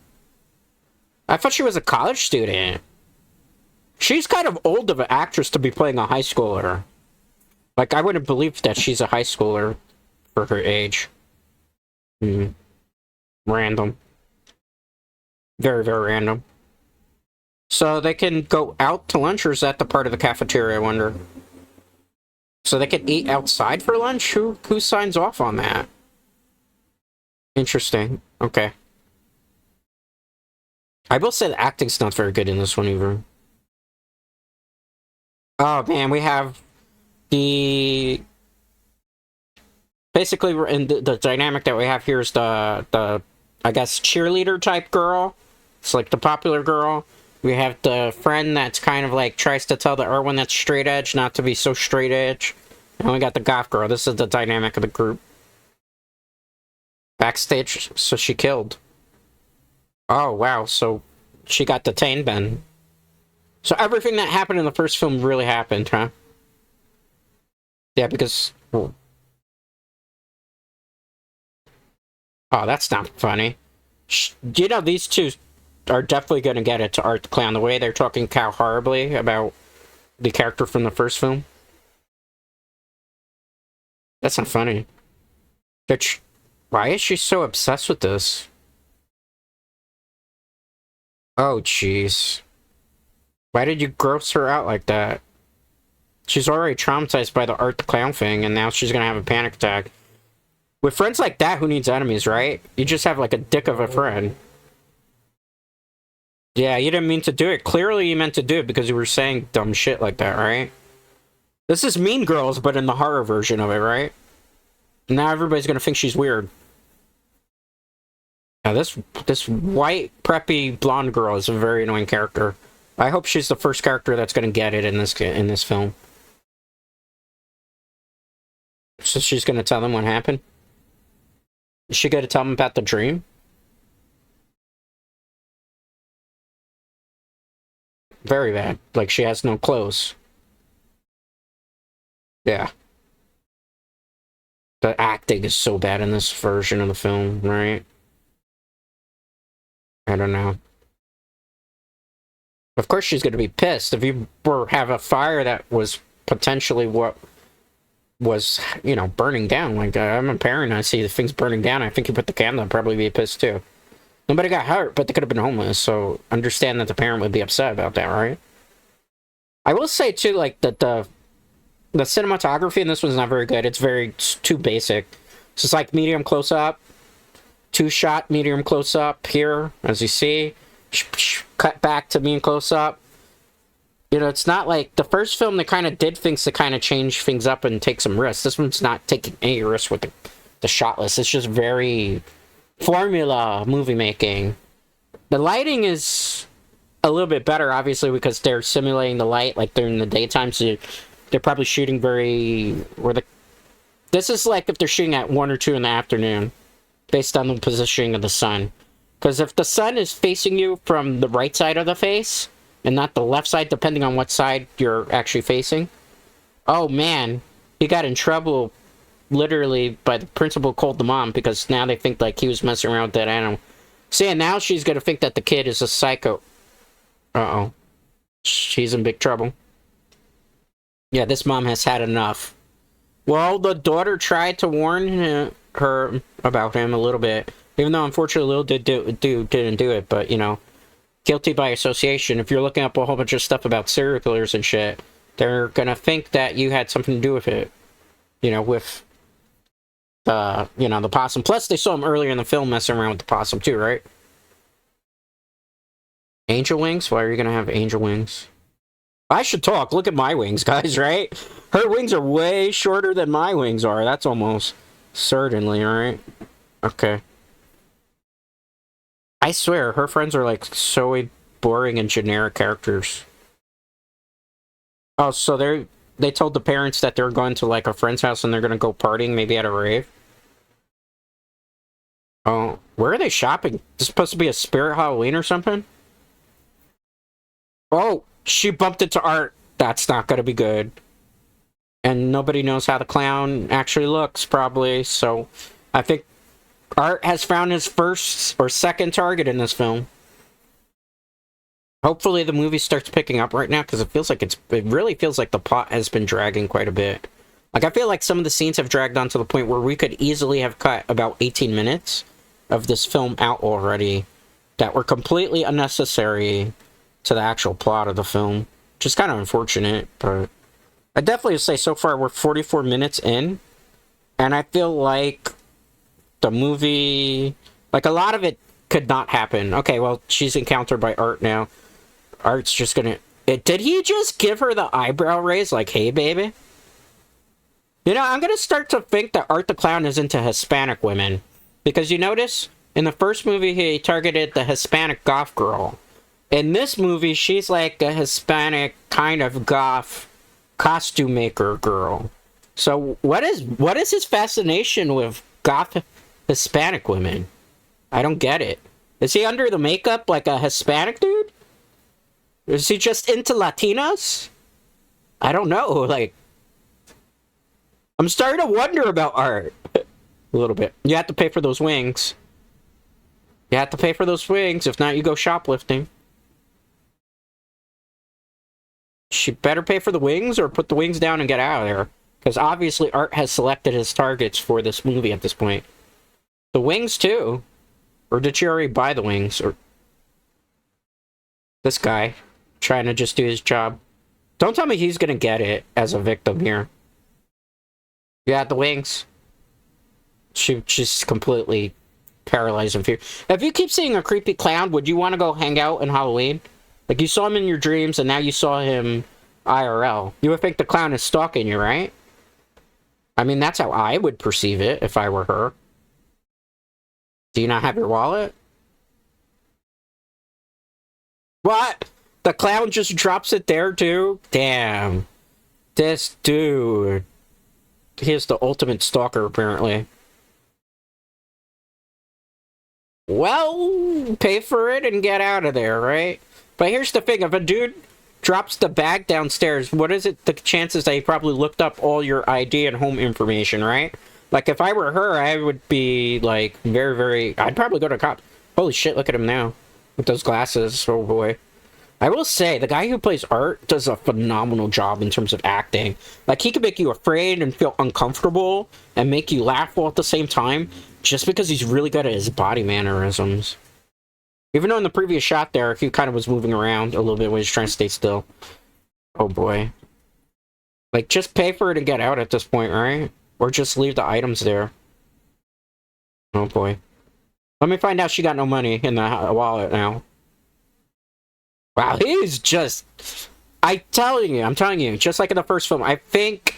I thought she was a college student. She's kind of old of an actress to be playing a high schooler. Like, I wouldn't believe that she's a high schooler for her age. Random. Very, very random. So they can go out to lunch, or is that the part of the cafeteria, I wonder? So they can eat outside for lunch? Who signs off on that? Interesting. Okay. I will say the acting's not very good in this one either. Oh man, we have the... Basically, we're in the dynamic that we have here is the I guess, cheerleader type girl. It's like the popular girl. We have the friend that's kind of like tries to tell the Erwin that's straight edge not to be so straight edge. And we got the goth girl. This is the dynamic of the group. Backstage, so she killed. Oh, wow, so she got detained then. So everything that happened in the first film really happened, huh? Yeah, because... Oh, that's not funny. You know, these two are definitely going to get it to Art the Clown. The way they're talking cow horribly about the character from the first film. That's not funny. Bitch, why is she so obsessed with this? Oh, jeez. Why did you gross her out like that? She's already traumatized by the Art the Clown thing, and now she's gonna have a panic attack. With friends like that, who needs enemies, right? You just have, like, a dick of a friend. Yeah, you didn't mean to do it. Clearly you meant to do it because you were saying dumb shit like that, right? This is Mean Girls, but in the horror version of it, right? Now everybody's gonna think she's weird. Now this white, preppy, blonde girl is a very annoying character. I hope she's the first character that's gonna get it in this film. So she's gonna tell them what happened? Is she gonna tell them about the dream? Very bad. Like, she has no clothes. Yeah. The acting is so bad in this version of the film, right? I don't know. Of course she's gonna be pissed. If you have a fire that was potentially what was, you know, burning down. Like, I'm a parent, I see the things burning down, I think you put the candle, I'd probably be pissed too. Nobody got hurt, but they could have been homeless, so understand that the parent would be upset about that, right? I will say, too, like, that the cinematography in this one's not very good. It's too basic. It's just like medium close-up, two-shot medium close-up here, as you see. Cut back to medium close-up. You know, it's not like the first film that kind of did things to kind of change things up and take some risks. This one's not taking any risks with the shot list. It's just very formula movie making. The lighting is a little bit better, obviously, because they're simulating the light like during the daytime, so they're probably shooting this is like if they're shooting at 1 or 2 in the afternoon, based on the positioning of the sun. Because if the sun is facing you from the right side of the face, and not the left side, depending on what side you're actually facing, oh man, he got in trouble, literally, by the principal called the mom, because now they think like he was messing around with that animal. See, and now she's gonna think that the kid is a psycho. Uh-oh. She's in big trouble. Yeah, this mom has had enough. Well, the daughter tried to warn her about him a little bit, even though unfortunately Lil didn't do it, but, you know, guilty by association. If you're looking up a whole bunch of stuff about serial killers and shit, they're gonna think that you had something to do with it. You know, with the possum. Plus, they saw him earlier in the film messing around with the possum too, right? Angel wings? Why are you gonna have angel wings? I should talk. Look at my wings, guys, right? Her wings are way shorter than my wings are. That's almost certainly, right? Okay. I swear, her friends are like so boring and generic characters. Oh, so they told the parents that they're going to like a friend's house and they're gonna go partying, maybe at a rave. Oh, where are they shopping? This is supposed to be a spirit Halloween or something? Oh, she bumped into Art. That's not gonna be good. And nobody knows how the clown actually looks, probably, so I think Art has found his first or second target in this film. Hopefully the movie starts picking up right now, because it really feels like the plot has been dragging quite a bit. Like, I feel like some of the scenes have dragged on to the point where we could easily have cut about 18 minutes of this film out already that were completely unnecessary to the actual plot of the film. Which is kind of unfortunate, but I definitely say so far we're 44 minutes in, and I feel like the movie, like, a lot of it could not happen. Okay, well, she's encountered by Art now. Art's just gonna... Did he just give her the eyebrow raise, like, hey, baby? You know, I'm gonna start to think that Art the Clown is into Hispanic women. Because you notice, in the first movie, he targeted the Hispanic goth girl. In this movie, she's like a Hispanic kind of goth costume maker girl. So, what is his fascination with goth Hispanic women? I don't get it. Is he under the makeup like a Hispanic dude? Is he just into Latinas? I don't know, like... I'm starting to wonder about Art. A little bit. You have to pay for those wings. You have to pay for those wings, if not you go shoplifting. She better pay for the wings or put the wings down and get out of there. Because obviously Art has selected his targets for this movie at this point. The wings, too. Or did she already buy the wings? Or this guy trying to just do his job. Don't tell me he's gonna get it as a victim here. Yeah, the wings. She's completely paralyzed in fear. If you keep seeing a creepy clown, would you want to go hang out in Halloween? Like, you saw him in your dreams, and now you saw him IRL. You would think the clown is stalking you, right? I mean, that's how I would perceive it if I were her. Do you not have your wallet? What? The clown just drops it there, too? Damn. This dude. He's the ultimate stalker, apparently. Well, pay for it and get out of there, right? But here's the thing. If a dude drops the bag downstairs, what is it, the chances that he probably looked up all your ID and home information, right? Like, if I were her, I would be, like, very, very... I'd probably go to cops. Holy shit, look at him now. With those glasses. Oh, boy. I will say, the guy who plays Art does a phenomenal job in terms of acting. Like, he can make you afraid and feel uncomfortable and make you laugh all at the same time just because he's really good at his body mannerisms. Even though in the previous shot there, he kind of was moving around a little bit when he was trying to stay still. Oh, boy. Like, just pay for it and get out at this point, right? Or just leave the items there. Oh, boy. Let me find out she got no money in the wallet now. Wow, he's just... I'm telling you, just like in the first film, I think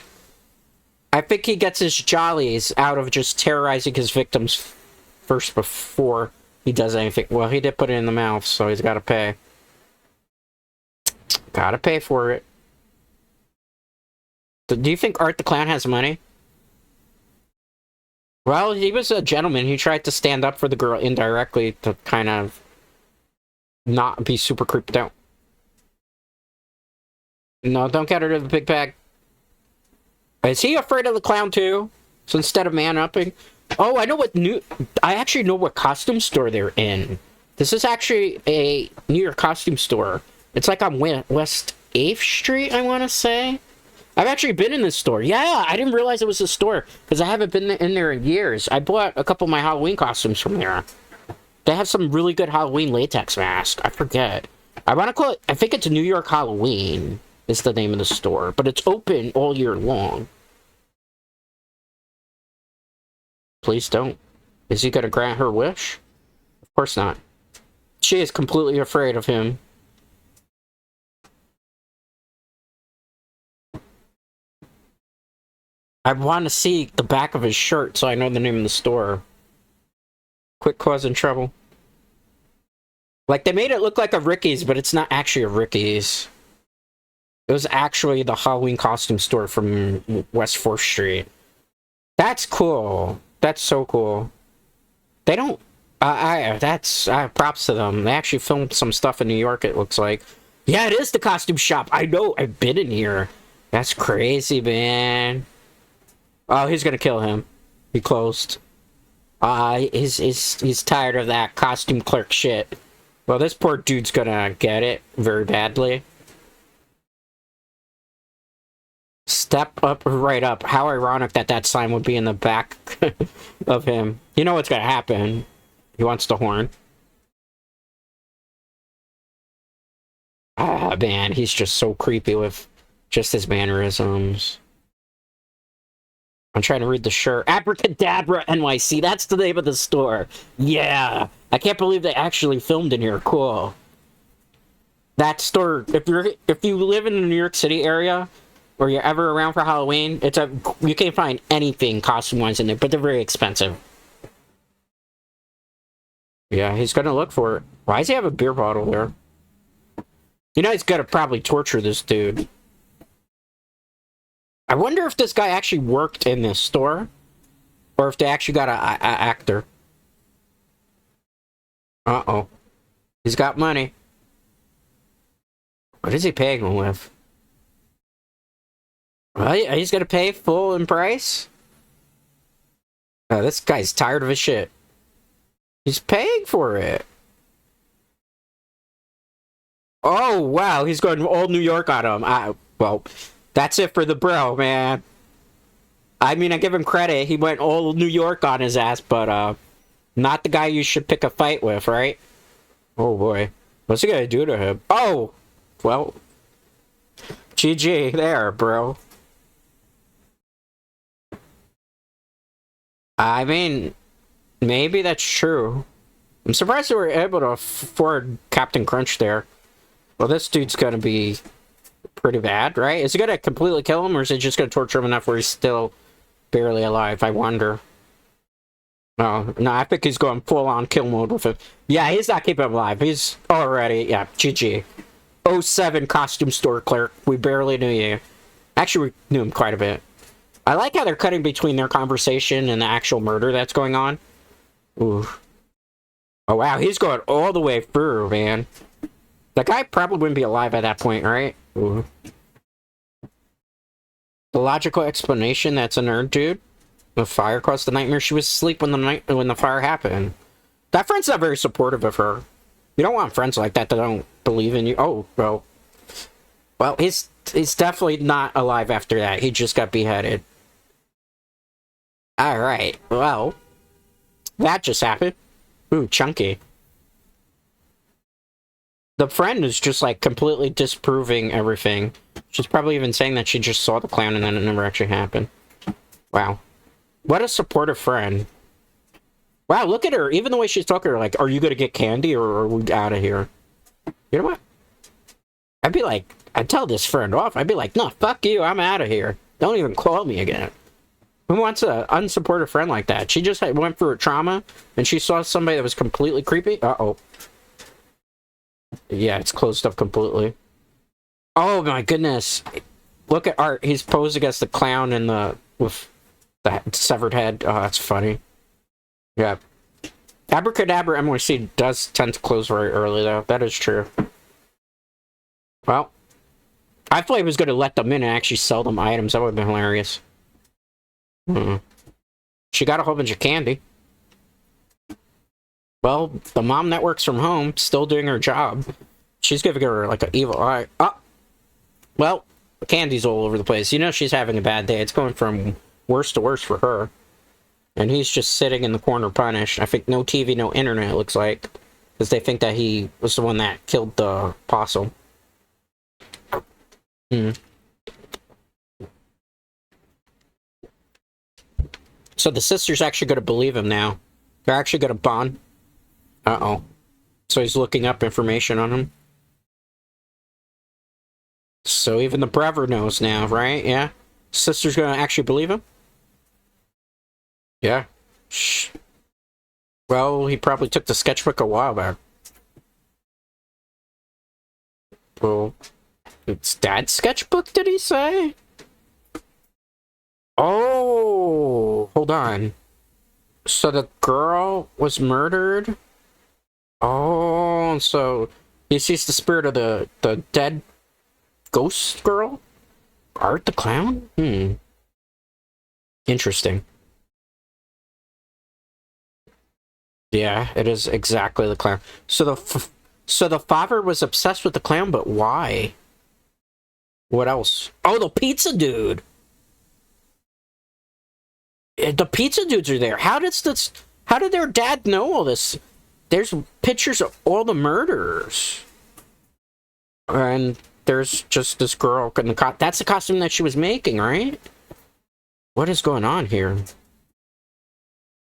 he gets his jollies out of just terrorizing his victims first before he does anything. Well, he did put it in the mouth, so he's gotta pay. Gotta pay for it. Do you think Art the Clown has money? Well, he was a gentleman. He tried to stand up for the girl indirectly to kind of not be super creeped out. No, don't get her to the big bag. Is he afraid of the clown too? So instead of man-upping... Oh, I actually know what costume store they're in. This is actually a New York costume store. It's like on West 8th Street, I want to say. I've actually been in this store. Yeah, I didn't realize it was a store, because I haven't been in there in years. I bought a couple of my Halloween costumes from there. They have some really good Halloween latex masks. I forget. I want to call it... I think it's New York Halloween is the name of the store, but it's open all year long. Please don't. Is he going to grant her wish? Of course not. She is completely afraid of him. I want to see the back of his shirt so I know the name of the store. Quit causing trouble. Like, they made it look like a Ricky's, but it's not actually a Ricky's. It was actually the Halloween costume store from West 4th Street. That's cool. That's so cool. They don't... that's... props to them. They actually filmed some stuff in New York, it looks like. Yeah, it is the costume shop. I know. I've been in here. That's crazy, man. Oh, he's gonna kill him. He closed. He's tired of that costume clerk shit. Well, this poor dude's gonna get it very badly. Step up, right up. How ironic that that sign would be in the back of him. You know what's gonna happen. He wants the horn. Ah, man, he's just so creepy with just his mannerisms. I'm trying to read the shirt. Abracadabra NYC. That's the name of the store. Yeah. I can't believe they actually filmed in here. Cool. That store, if you live in the New York City area, or you're ever around for Halloween, you can't find anything costume-wise in there, but they're very expensive. Yeah, he's gonna look for it. Why does he have a beer bottle there? You know he's gonna probably torture this dude. I wonder if this guy actually worked in this store, or if they actually got a actor. Uh-oh. He's got money. What is he paying him with? Well, he's gonna pay full in price? This guy's tired of his shit. He's paying for it. Oh, wow, he's going all New York on him. Well, that's it for the bro, man. I mean, I give him credit. He went all New York on his ass, but, not the guy you should pick a fight with, right? Oh, boy. What's he gonna do to him? Oh! Well, GG there, bro. I mean, maybe that's true. I'm surprised they were able to afford Captain Crunch there. Well, this dude's gonna be pretty bad, right? Is he gonna completely kill him, or is he just gonna torture him enough where he's still barely alive? I wonder. No, I think he's going full-on kill mode with him. Yeah, he's not keeping him alive. He's already, yeah, GG. '07 costume store clerk. We barely knew you. Actually, we knew him quite a bit. I like how they're cutting between their conversation and the actual murder that's going on. Ooh. Oh, wow, he's going all the way through, man. That guy probably wouldn't be alive at that point, right? Ooh. The logical explanation, that's a nerd dude. The fire caused the nightmare. She was asleep when the fire happened. That friend's not very supportive of her. You don't want friends like that don't believe in you. Oh, bro. Well, he's definitely not alive after that. He just got beheaded. Alright, well. That just happened. Ooh, chunky. The friend is just, like, completely disproving everything. She's probably even saying that she just saw the clown and then it never actually happened. Wow. What a supportive friend. Wow, look at her. Even the way she's talking, like, are you gonna get candy or are we out of here? You know what? I'd be like, I'd tell this friend off. I'd be like, no, fuck you. I'm out of here. Don't even call me again. Who wants an unsupportive friend like that? She just went through a trauma and she saw somebody that was completely creepy. Uh-oh. Yeah, it's closed up completely. Oh my goodness. Look at Art. He's posed against the clown and with the severed head. Oh, that's funny. Yeah. Abracadabra MYC does tend to close very early, though. That is true. Well, I thought he was going to let them in and actually sell them items. That would have been hilarious. She got a whole bunch of candy. Well, the mom that works from home, still doing her job. She's giving her, like, an evil eye. Oh! Well, the candy's all over the place. You know she's having a bad day. It's going from worse to worse for her. And he's just sitting in the corner punished. I think no TV, no internet, it looks like. Because they think that he was the one that killed the possum. So the sister's actually going to believe him now. They're actually going to bond. Uh-oh. So he's looking up information on him. So even the brother knows now, right? Yeah? Sister's going to actually believe him? Yeah. Shh. Well, he probably took the sketchbook a while back. Well, it's Dad's sketchbook, did he say? Oh, hold on. So the girl was murdered? Oh, so he sees the spirit of the dead ghost girl? Art the clown? Interesting. Yeah, it is exactly the clown. So the father was obsessed with the clown, but why? What else? Oh, the pizza dude! The pizza dudes are there. How did their dad know all this? There's pictures of all the murderers. And there's just this girl in the that's the costume that she was making, right? What is going on here?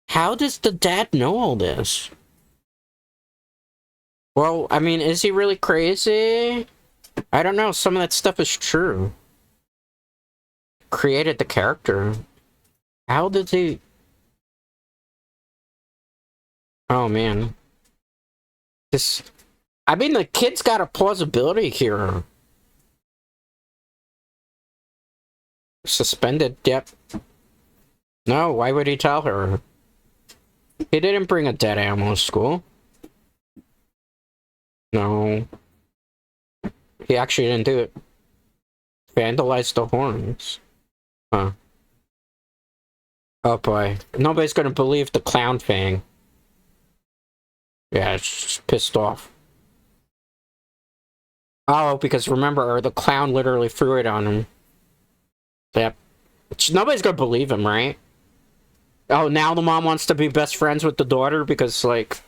How does the dad know all this? Well, I mean, is he really crazy? I don't know. Some of that stuff is true. Created the character. How did he... Oh, man. This... I mean, the kid's got a plausibility here. Suspended, yep. No, why would he tell her? He didn't bring a dead animal to school. No. He actually didn't do it. Vandalized the horns. Huh. Oh boy. Nobody's gonna believe the clown thing. Yeah, it's just pissed off. Oh, because remember, the clown literally threw it on him. Yep. Nobody's gonna believe him, right? Oh, now the mom wants to be best friends with the daughter because, like...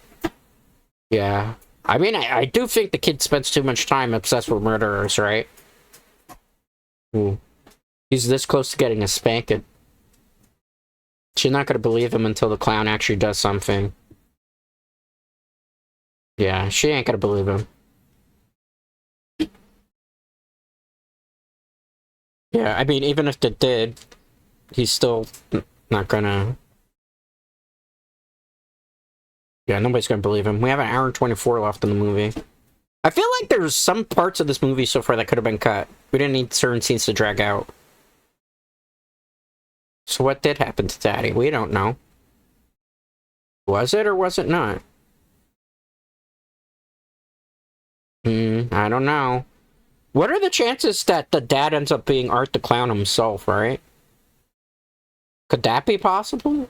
Yeah. I mean, I do think the kid spends too much time obsessed with murderers, right? Ooh. He's this close to getting a spanking. She's not gonna believe him until the clown actually does something. Yeah, she ain't gonna believe him. Yeah, I mean, even if they did, he's still not gonna... Yeah, nobody's gonna believe him. We have an hour and 24 left in the movie. I feel like there's some parts of this movie so far that could have been cut. We didn't need certain scenes to drag out. So what did happen to Daddy? We don't know. Was it or was it not? I don't know. What are the chances that the dad ends up being Art the Clown himself, right? Could that be possible?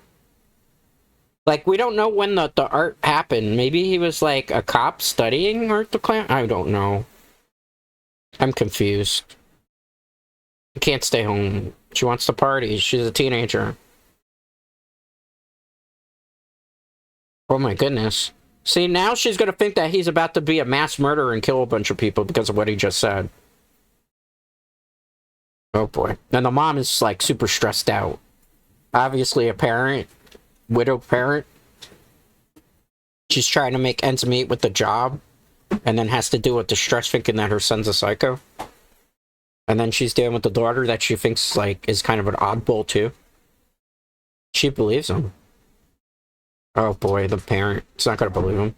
Like, we don't know when the art happened. Maybe he was, like, a cop studying Art the Clown? I don't know. I'm confused. She can't stay home. She wants to party. She's a teenager. Oh my goodness. See, now she's gonna think that he's about to be a mass murderer and kill a bunch of people because of what he just said. Oh boy. And the mom is, like, super stressed out. Obviously a parent. Widow parent. She's trying to make ends meet with the job. And then has to deal with the stress thinking that her son's a psycho. And then she's dealing with the daughter that she thinks, like, is kind of an oddball too. She believes him. Oh boy, the parent. It's not gonna believe him.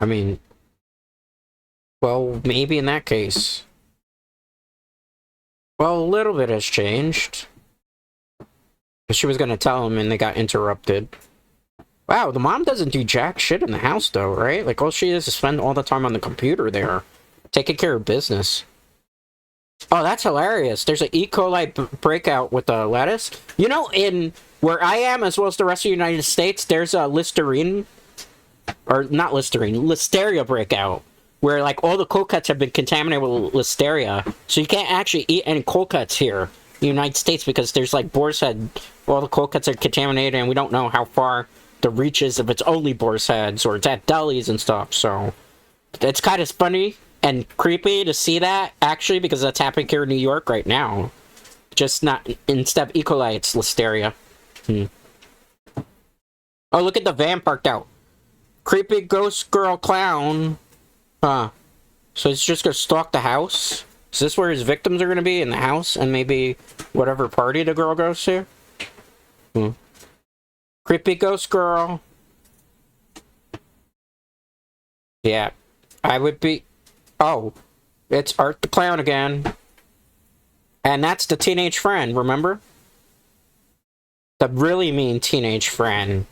I mean... Well, maybe in that case. Well, a little bit has changed. She was gonna tell him and they got interrupted. Wow, the mom doesn't do jack shit in the house though, right? Like, all she is spend all the time on the computer there. Taking care of business. Oh, that's hilarious. There's an E. coli breakout with the lettuce. You know, in where I am, as well as the rest of the United States, there's a Listerine, or not Listerine, Listeria breakout, where, like, all the cold cuts have been contaminated with Listeria. So you can't actually eat any cold cuts here in the United States because there's, like, Boar's Head. All the cold cuts are contaminated, and we don't know how far the reach is if it's only Boar's Heads, or it's at delis and stuff, so... It's kind of funny and creepy to see that, actually, because that's happening here in New York right now. Just not, instead of E. coli, it's Listeria. Oh, look at the van parked out. Creepy ghost girl clown. Huh. So he's just gonna stalk the house? Is this where his victims are gonna be? In the house? And maybe whatever party the girl goes to? Creepy ghost girl. Yeah. I would be... Oh. It's Art the Clown again. And that's the teenage friend, remember? The really mean teenage friend.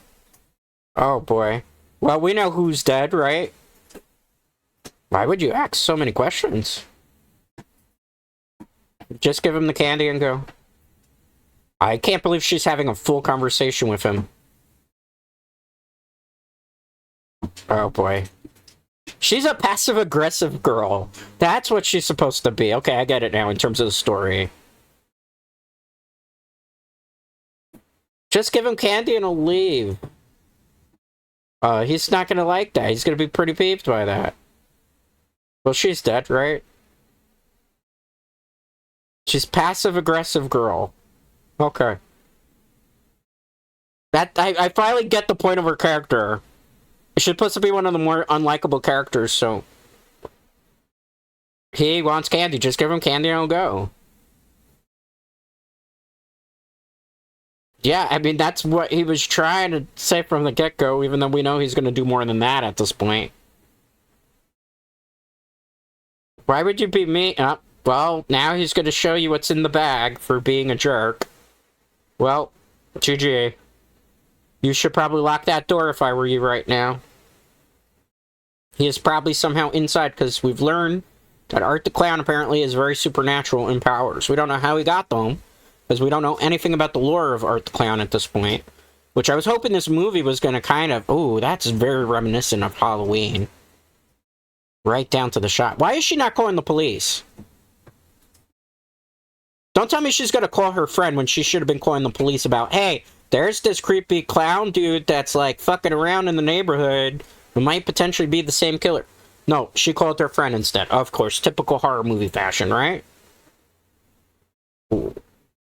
Oh boy. Well, we know who's dead, right? Why would you ask so many questions? Just give him the candy and go. I can't believe she's having a full conversation with him. Oh boy. She's a passive-aggressive girl. That's what she's supposed to be. Okay, I get it now in terms of the story. Just give him candy and he'll leave. He's not gonna like that. He's gonna be pretty peeved by that. Well, she's dead, right? She's passive-aggressive girl. Okay. I finally get the point of her character. She's supposed to be one of the more unlikable characters, so... He wants candy. Just give him candy and he'll go. Yeah, I mean, that's what he was trying to say from the get-go, even though we know he's going to do more than that at this point. Why would you be mean? Well, now he's going to show you what's in the bag for being a jerk. Well, GG. You should probably lock that door if I were you right now. He is probably somehow inside, because we've learned that Art the Clown apparently is very supernatural in powers. We don't know how he got them, because we don't know anything about the lore of Art the Clown at this point. Which I was hoping this movie was going to kind of... Ooh, that's very reminiscent of Halloween. Right down to the shot. Why is she not calling the police? Don't tell me she's gonna call her friend when she should have been calling the police about, hey, there's this creepy clown dude that's, like, fucking around in the neighborhood who might potentially be the same killer. No, she called her friend instead. Of course, typical horror movie fashion, right? Ooh.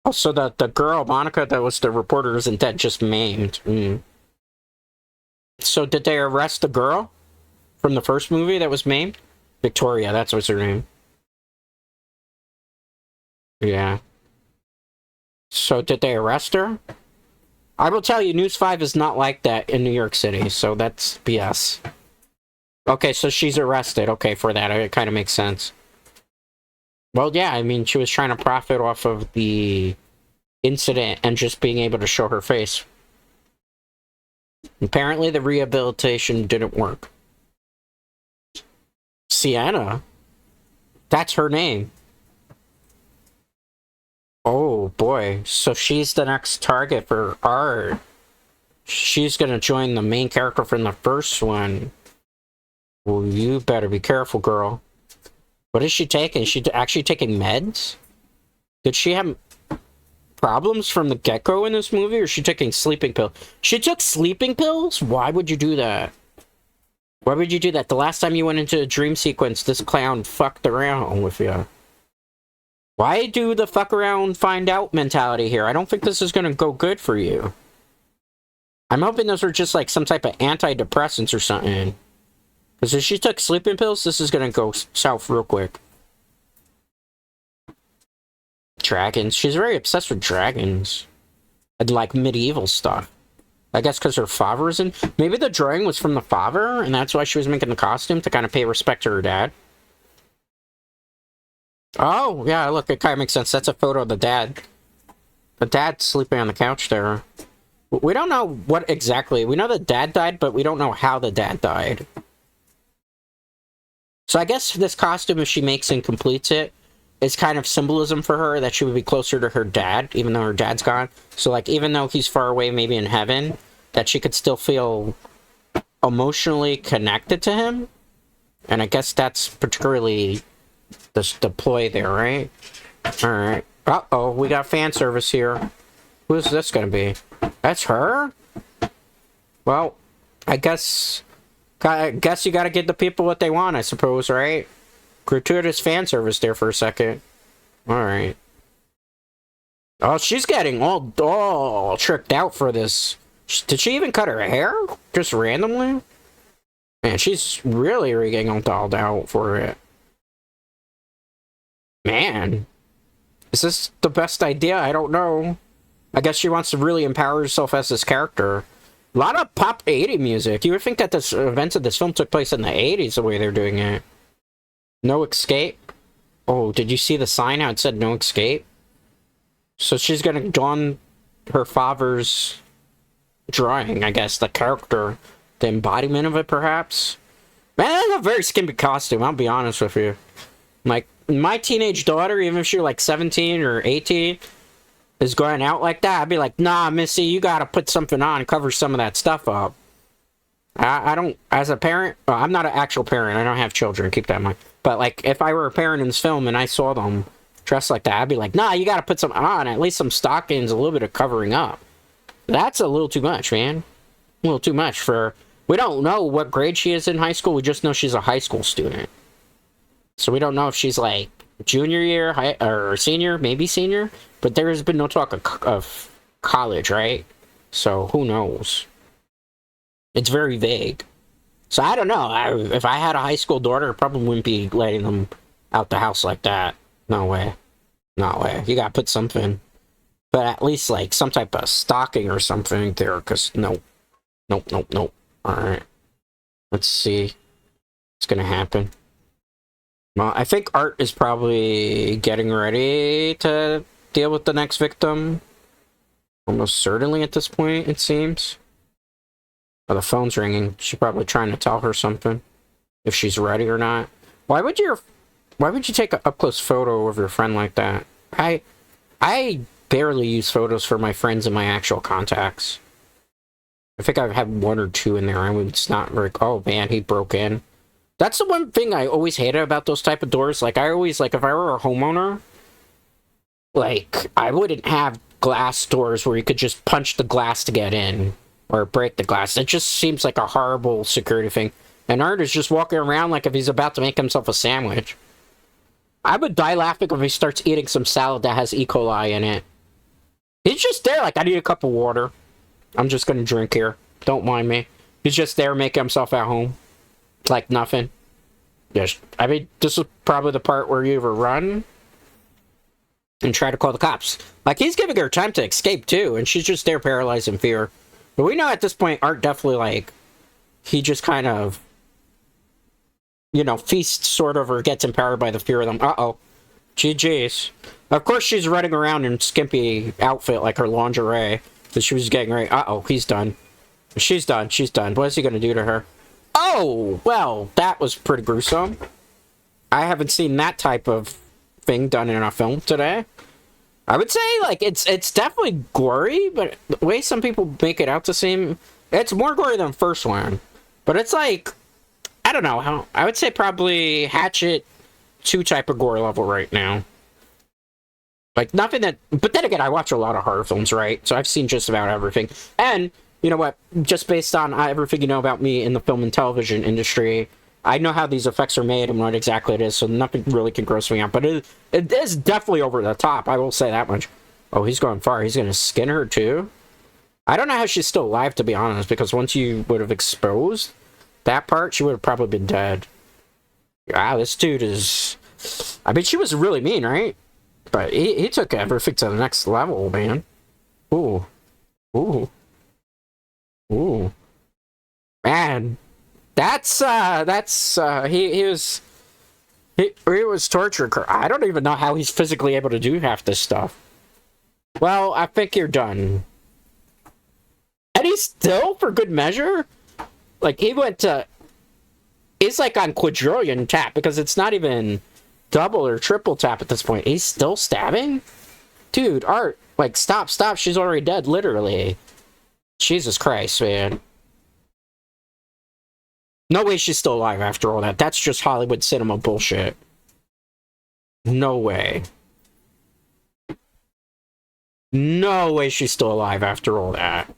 Oh, so the girl, Monica, that was the reporter, isn't dead, just maimed. So did they arrest the girl from the first movie that was maimed? Victoria, that's what's her name. Yeah. So did they arrest her? I will tell you, News 5 is not like that in New York City, so that's BS. Okay, so she's arrested. Okay, for that, it kind of makes sense. Well, yeah, I mean, she was trying to profit off of the incident and just being able to show her face. Apparently, the rehabilitation didn't work. Sienna? That's her name. Oh, boy. So she's the next target for art. She's gonna join the main character from the first one. Well, you better be careful, girl. What is she taking? Is she actually taking meds? Did she have problems from the get-go in this movie, or is she taking sleeping pills? She took sleeping pills? Why would you do that? Why would you do that? The last time you went into a dream sequence, this clown fucked around with you. Why do the fuck around, find out mentality here? I don't think this is gonna go good for you. I'm hoping those are just like some type of antidepressants or something. Because if she took sleeping pills, this is gonna go south real quick. Dragons. She's very obsessed with dragons. And like medieval stuff. I guess because her father is in... Maybe the drawing was from the father, and that's why she was making the costume, to kind of pay respect to her dad. Oh, yeah, look, it kind of makes sense. That's a photo of the dad. The dad's sleeping on the couch there. We don't know what exactly... We know the dad died, but we don't know how the dad died. So I guess this costume, if she makes and completes it, is kind of symbolism for her that she would be closer to her dad, even though her dad's gone. So, like, even though he's far away, maybe in heaven, that she could still feel emotionally connected to him. And I guess that's particularly the ploy there, right? Alright. Uh-oh, we got fan service here. Who's this gonna be? That's her? Well, I guess you gotta give the people what they want, I suppose, right? Gratuitous fan service there for a second. Alright. Oh, she's getting all tricked out for this. Did she even cut her hair? Just randomly? Man, she's really getting all dolled out for it. Man. Is this the best idea? I don't know. I guess she wants to really empower herself as this character. A lot of pop 80 music. You would think that the events of this film took place in the 80s, the way they're doing it. No escape? Oh, did you see the sign how it said no escape? So she's gonna don her father's drawing, I guess, the character, the embodiment of it, perhaps? Man, that's a very skimpy costume, I'll be honest with you. Like, my teenage daughter, even if she's like 17 or 18, is going out like that, I'd be like, nah, Missy, you gotta put something on, cover some of that stuff up. I don't, as a parent, well, I'm not an actual parent, I don't have children, keep that in mind. But, like, if I were a parent in this film and I saw them dressed like that, I'd be like, nah, you gotta put something on, at least some stockings, a little bit of covering up. That's a little too much, man. A little too much for... We don't know what grade she is in high school, we just know she's a high school student. So we don't know if she's, like, junior year, or senior, maybe senior, but there has been no talk of college, right? So, who knows? It's very vague. So, I don't know. If I had a high school daughter, I probably wouldn't be letting them out the house like that. No way. No way. You gotta put something. But at least, like, some type of stocking or something there, because nope. Nope. Alright. Let's see what's gonna happen. Well, I think Art is probably getting ready to deal with the next victim. Almost certainly at this point, it seems. Oh, the phone's ringing. She's probably trying to tell her something. If she's ready or not. Why would you take an up-close photo of your friend like that? I barely use photos for my friends and my actual contacts. I think I've had one or two in there. It's not like, oh man, he broke in. That's the one thing I always hated about those type of doors. Like, I always, like, if I were a homeowner, Like, I wouldn't have glass doors where you could just punch the glass to get in or break the glass. It just seems like a horrible security thing. And Art is just walking around like if he's about to make himself a sandwich. I would die laughing if he starts eating some salad that has E. coli in it. He's just there like, I need a cup of water. I'm just gonna drink here. Don't mind me. He's just there making himself at home. Like nothing. Yes, I mean, this is probably the part where you either run and try to call the cops. Like, he's giving her time to escape, too, and she's just there paralyzed in fear. But we know at this point, Art definitely, like, he just kind of, you know, feasts sort of or gets empowered by the fear of them. Uh-oh. GG's. Of course, she's running around in skimpy outfit like her lingerie. So she was getting ready. Uh-oh, he's done. She's done. She's done. What is he going to do to her? Oh, well, that was pretty gruesome. I haven't seen that type of thing done in a film today. I would say, like, it's definitely gory, but the way some people make it out to seem, it's more gory than the first one. But it's like, I don't know, how I would say probably Hatchet 2 type of gore level right now. Like, nothing that, but then again, I watch a lot of horror films, right? So I've seen just about everything. And, you know what, just based on everything you know about me in the film and television industry, I know how these effects are made and what exactly it is, so nothing really can gross me out. But it is definitely over the top, I will say that much. Oh, he's going far. He's going to skin her, too? I don't know how she's still alive, to be honest, because once you would have exposed that part, she would have probably been dead. Wow, this dude is... I mean, she was really mean, right? But he took everything to the next level, man. Ooh. Ooh. Ooh. Man. He was torturing her. I don't even know how he's physically able to do half this stuff. Well, I think you're done. And he's still, for good measure, like, he went to... He's, like, on quadrillion tap, because it's not even double or triple tap at this point. He's still stabbing? Dude, Art, like, stop, she's already dead, literally. Jesus Christ, man. No way she's still alive after all that. That's just Hollywood cinema bullshit. No way. No way she's still alive after all that.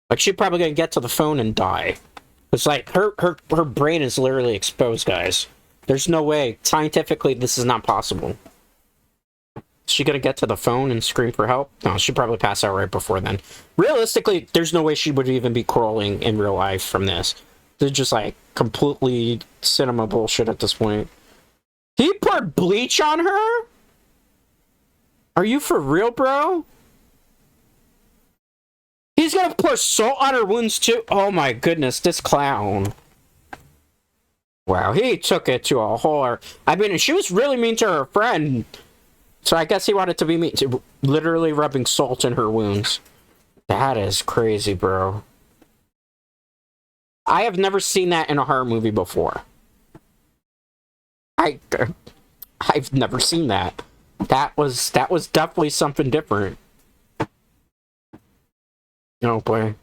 Like, she's probably gonna get to the phone and die. It's like, her brain is literally exposed, guys. There's no way. Scientifically, this is not possible. Is she gonna get to the phone and scream for help? No, she'd probably pass out right before then. Realistically, there's no way she would even be crawling in real life from this. They're just, like, completely cinema bullshit at this point. He poured bleach on her? Are you for real, bro? He's gonna pour salt on her wounds, too? Oh my goodness, this clown. Wow, he took it to a whole... I mean, she was really mean to her friend. So I guess he wanted to be mean to... Literally rubbing salt in her wounds. That is crazy, bro. I have never seen that in a horror movie before. I've never seen that. That was definitely something different. Oh boy.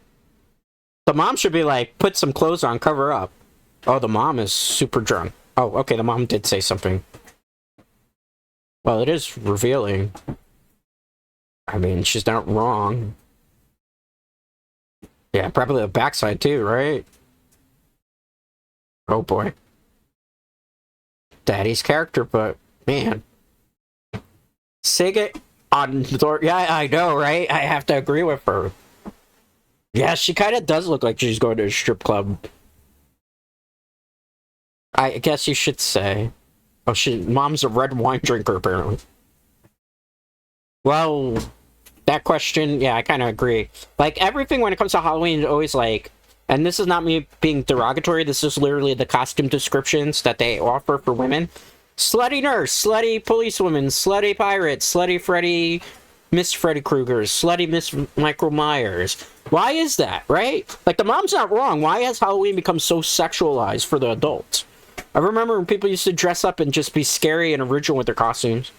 The mom should be like, put some clothes on, cover up. Oh, the mom is super drunk. Oh, okay, the mom did say something. Well, it is revealing. I mean, she's not wrong. Yeah, probably the backside too, right? Oh boy. Daddy's character, but man. Sig on the door. Yeah, I know, right? I have to agree with her. Yeah, she kind of does look like she's going to a strip club. I guess you should say. Oh, mom's a red wine drinker, apparently. Well, that question, yeah, I kind of agree. Like, everything when it comes to Halloween is always like, and this is not me being derogatory, this is literally the costume descriptions that they offer for women. Slutty nurse, slutty policewoman, slutty pirate, slutty Freddy, Miss Freddy Krueger, slutty Miss Michael Myers. Why is that, right? Like, the mom's not wrong. Why has Halloween become so sexualized for the adults? I remember when people used to dress up and just be scary and original with their costumes.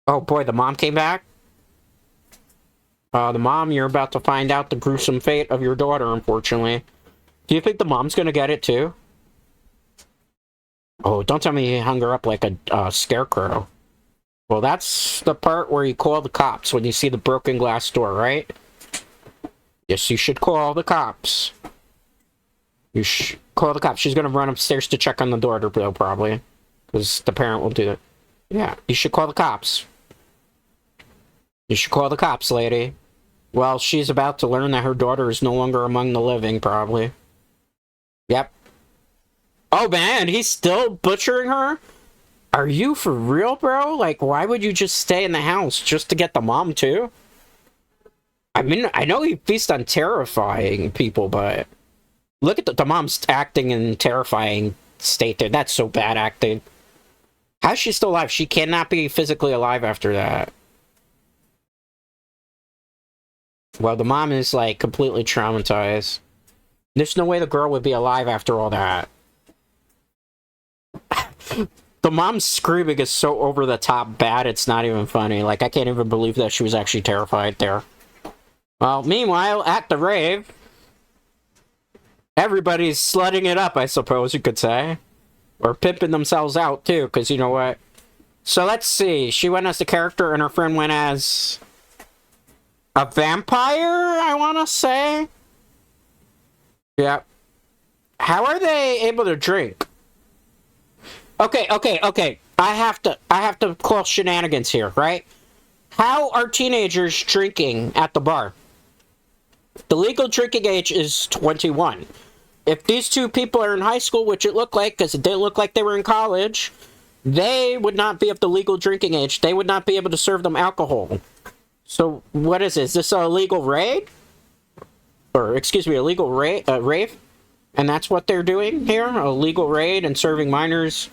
Oh boy, the mom came back? The mom, you're about to find out the gruesome fate of your daughter, unfortunately. Do you think the mom's gonna get it, too? Oh, don't tell me he hung her up like a scarecrow. Well, that's the part where you call the cops when you see the broken glass door, right? Yes, you should call the cops. You should call the cops. She's gonna run upstairs to check on the door, though, probably. Because the parent will do it. Yeah, you should call the cops. You should call the cops, lady. Well, she's about to learn that her daughter is no longer among the living, probably. Yep. Oh, man, he's still butchering her? Are you for real, bro? Like, why would you just stay in the house just to get the mom, too? I mean, I know he feasts on terrifying people, but... Look at the mom's acting in terrifying state there. That's so bad acting. How's she still alive? She cannot be physically alive after that. Well, the mom is, like, completely traumatized. There's no way the girl would be alive after all that. The mom's screaming is so over-the-top bad, it's not even funny. Like, I can't even believe that she was actually terrified there. Well, meanwhile, at the rave, everybody's slutting it up, I suppose you could say. Or pimping themselves out, too, because you know what? So, let's see. She went as the character, and her friend went as... a vampire, I want to say? Yep. How are they able to drink? Okay. I have to call shenanigans here, right? How are teenagers drinking at the bar? The legal drinking age is 21. If these two people are in high school, which it looked like, because it didn't look like they were in college, they would not be of the legal drinking age. They would not be able to serve them alcohol. So, what is this? Is this a legal raid? Or, excuse me, a legal rave? And that's what they're doing here? A legal raid and serving minors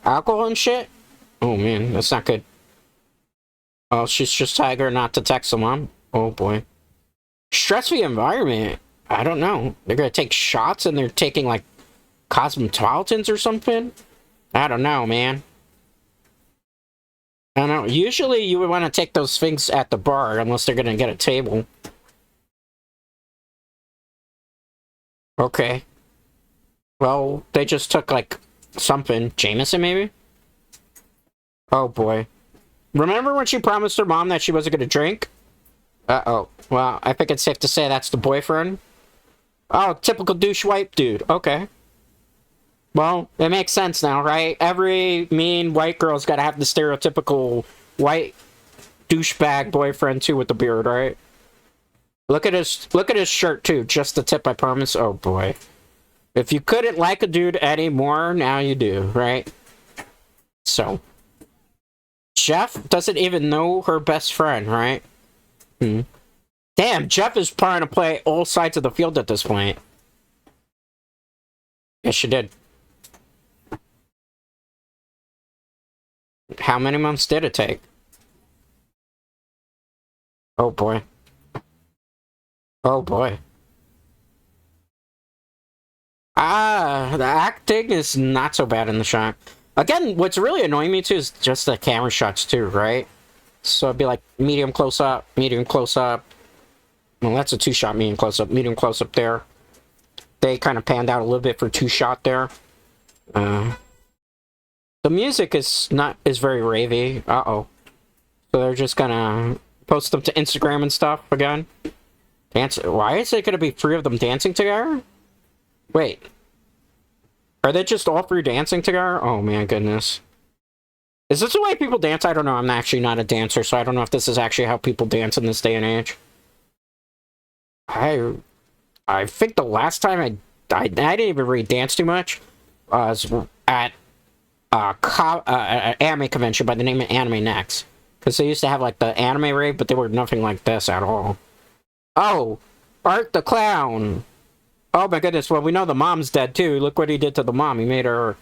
alcohol and shit? Oh, man, that's not good. Oh, she's just telling her not to text the mom? Oh, boy. Stressful environment? I don't know. They're gonna take shots and they're taking, like, cosmopolitans or something? I don't know, man. I don't know. Usually you would want to take those things at the bar unless they're going to get a table. Okay. Well, they just took, like, something. Jameson, maybe? Oh, boy. Remember when she promised her mom that she wasn't going to drink? Uh-oh. Well, I think it's safe to say that's the boyfriend. Oh, typical douche white dude. Okay. Well, it makes sense now, right? Every mean white girl's gotta have the stereotypical white douchebag boyfriend too with the beard, right? Look at his shirt too. Just the tip, I promise. Oh boy. If you couldn't like a dude anymore, now you do, right? So. Jeff doesn't even know her best friend, right? Damn, Jeff is trying to play all sides of the field at this point. Yes, she did. How many months did it take? Oh boy. Oh boy. The acting is not so bad in the shot. Again, what's really annoying me too is just the camera shots too, right? So it'd be like medium close up, medium close up. Well, that's a 2-shot medium close up there. They kind of panned out a little bit for 2-shot there. The music is very ravey. Uh-oh. So they're just gonna post them to Instagram and stuff again. Dance. Why is it gonna be 3 of them dancing together? Wait. Are they just all 3 dancing together? Oh man, goodness. Is this the way people dance? I don't know. I'm actually not a dancer, so I don't know if this is actually how people dance in this day and age. I think the last time I didn't even really dance too much. Was at an anime convention by the name of Anime Next. Because they used to have, like, the anime rave, but they were nothing like this at all. Oh! Art the Clown! Oh my goodness, well, we know the mom's dead, too. Look what he did to the mom. He made her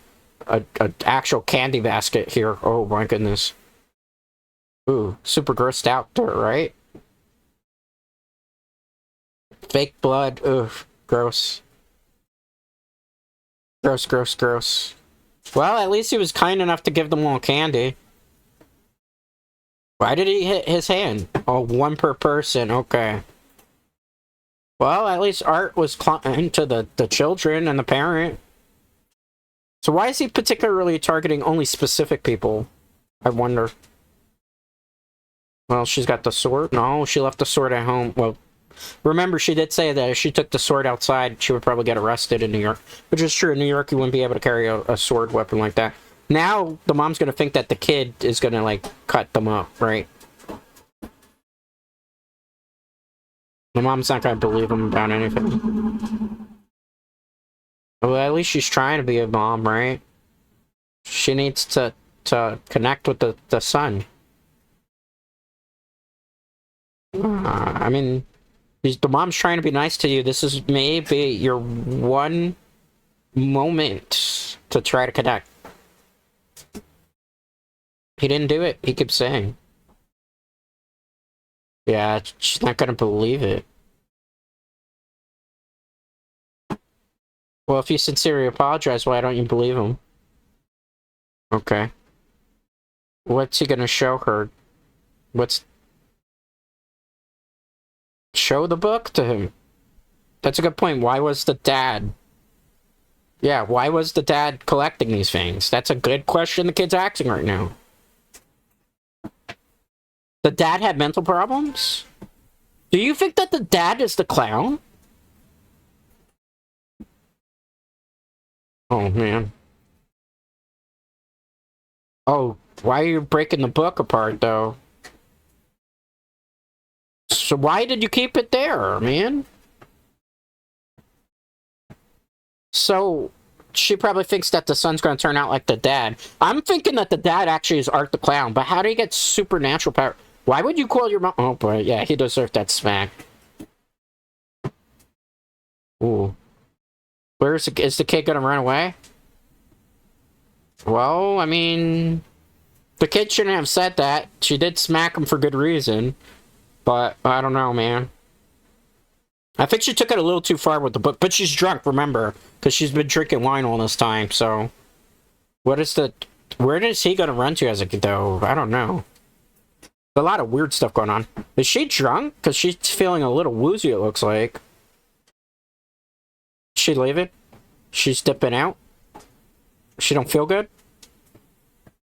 an actual candy basket here. Oh my goodness. Ooh, super grossed out there, right? Fake blood. Ugh, gross. Gross. Well, at least he was kind enough to give them all candy. Why did he hit his hand? Oh, 1 per person. Okay. Well, at least Art was kind to the children and the parent. So why is he particularly targeting only specific people? I wonder. Well, she's got the sword. No, she left the sword at home. Well, remember, she did say that if she took the sword outside, she would probably get arrested in New York. Which is true. In New York, you wouldn't be able to carry a sword weapon like that. Now, the mom's gonna think that the kid is gonna, like, cut them up, right? The mom's not gonna believe him about anything. Well, at least she's trying to be a mom, right? She needs to connect with the son. I mean, the mom's trying to be nice to you. This is maybe your one moment to try to connect. He didn't do it. He keeps saying. Yeah, she's not gonna believe it. Well, if you sincerely apologize, why don't you believe him? Okay. What's he gonna show her? Show the book to him. That's a good point. Why was the dad... Yeah, why was the dad collecting these things? That's a good question the kid's asking right now. The dad had mental problems? Do you think that the dad is the clown? Oh, man. Oh, why are you breaking the book apart, though? So why did you keep it there, man? So, she probably thinks that the son's gonna turn out like the dad. I'm thinking that the dad actually is Art the Clown, but how do you get supernatural power? Why would you call your mom? Oh, boy, yeah, he deserved that smack. Ooh. Is the kid gonna run away? Well, I mean... The kid shouldn't have said that. She did smack him for good reason. But, I don't know, man. I think she took it a little too far with the book. But she's drunk, remember. Because she's been drinking wine all this time, so... Where is he gonna run to as a kid, though? I don't know. There's a lot of weird stuff going on. Is she drunk? Because she's feeling a little woozy, it looks like. Is she leaving? She's dipping out? She don't feel good?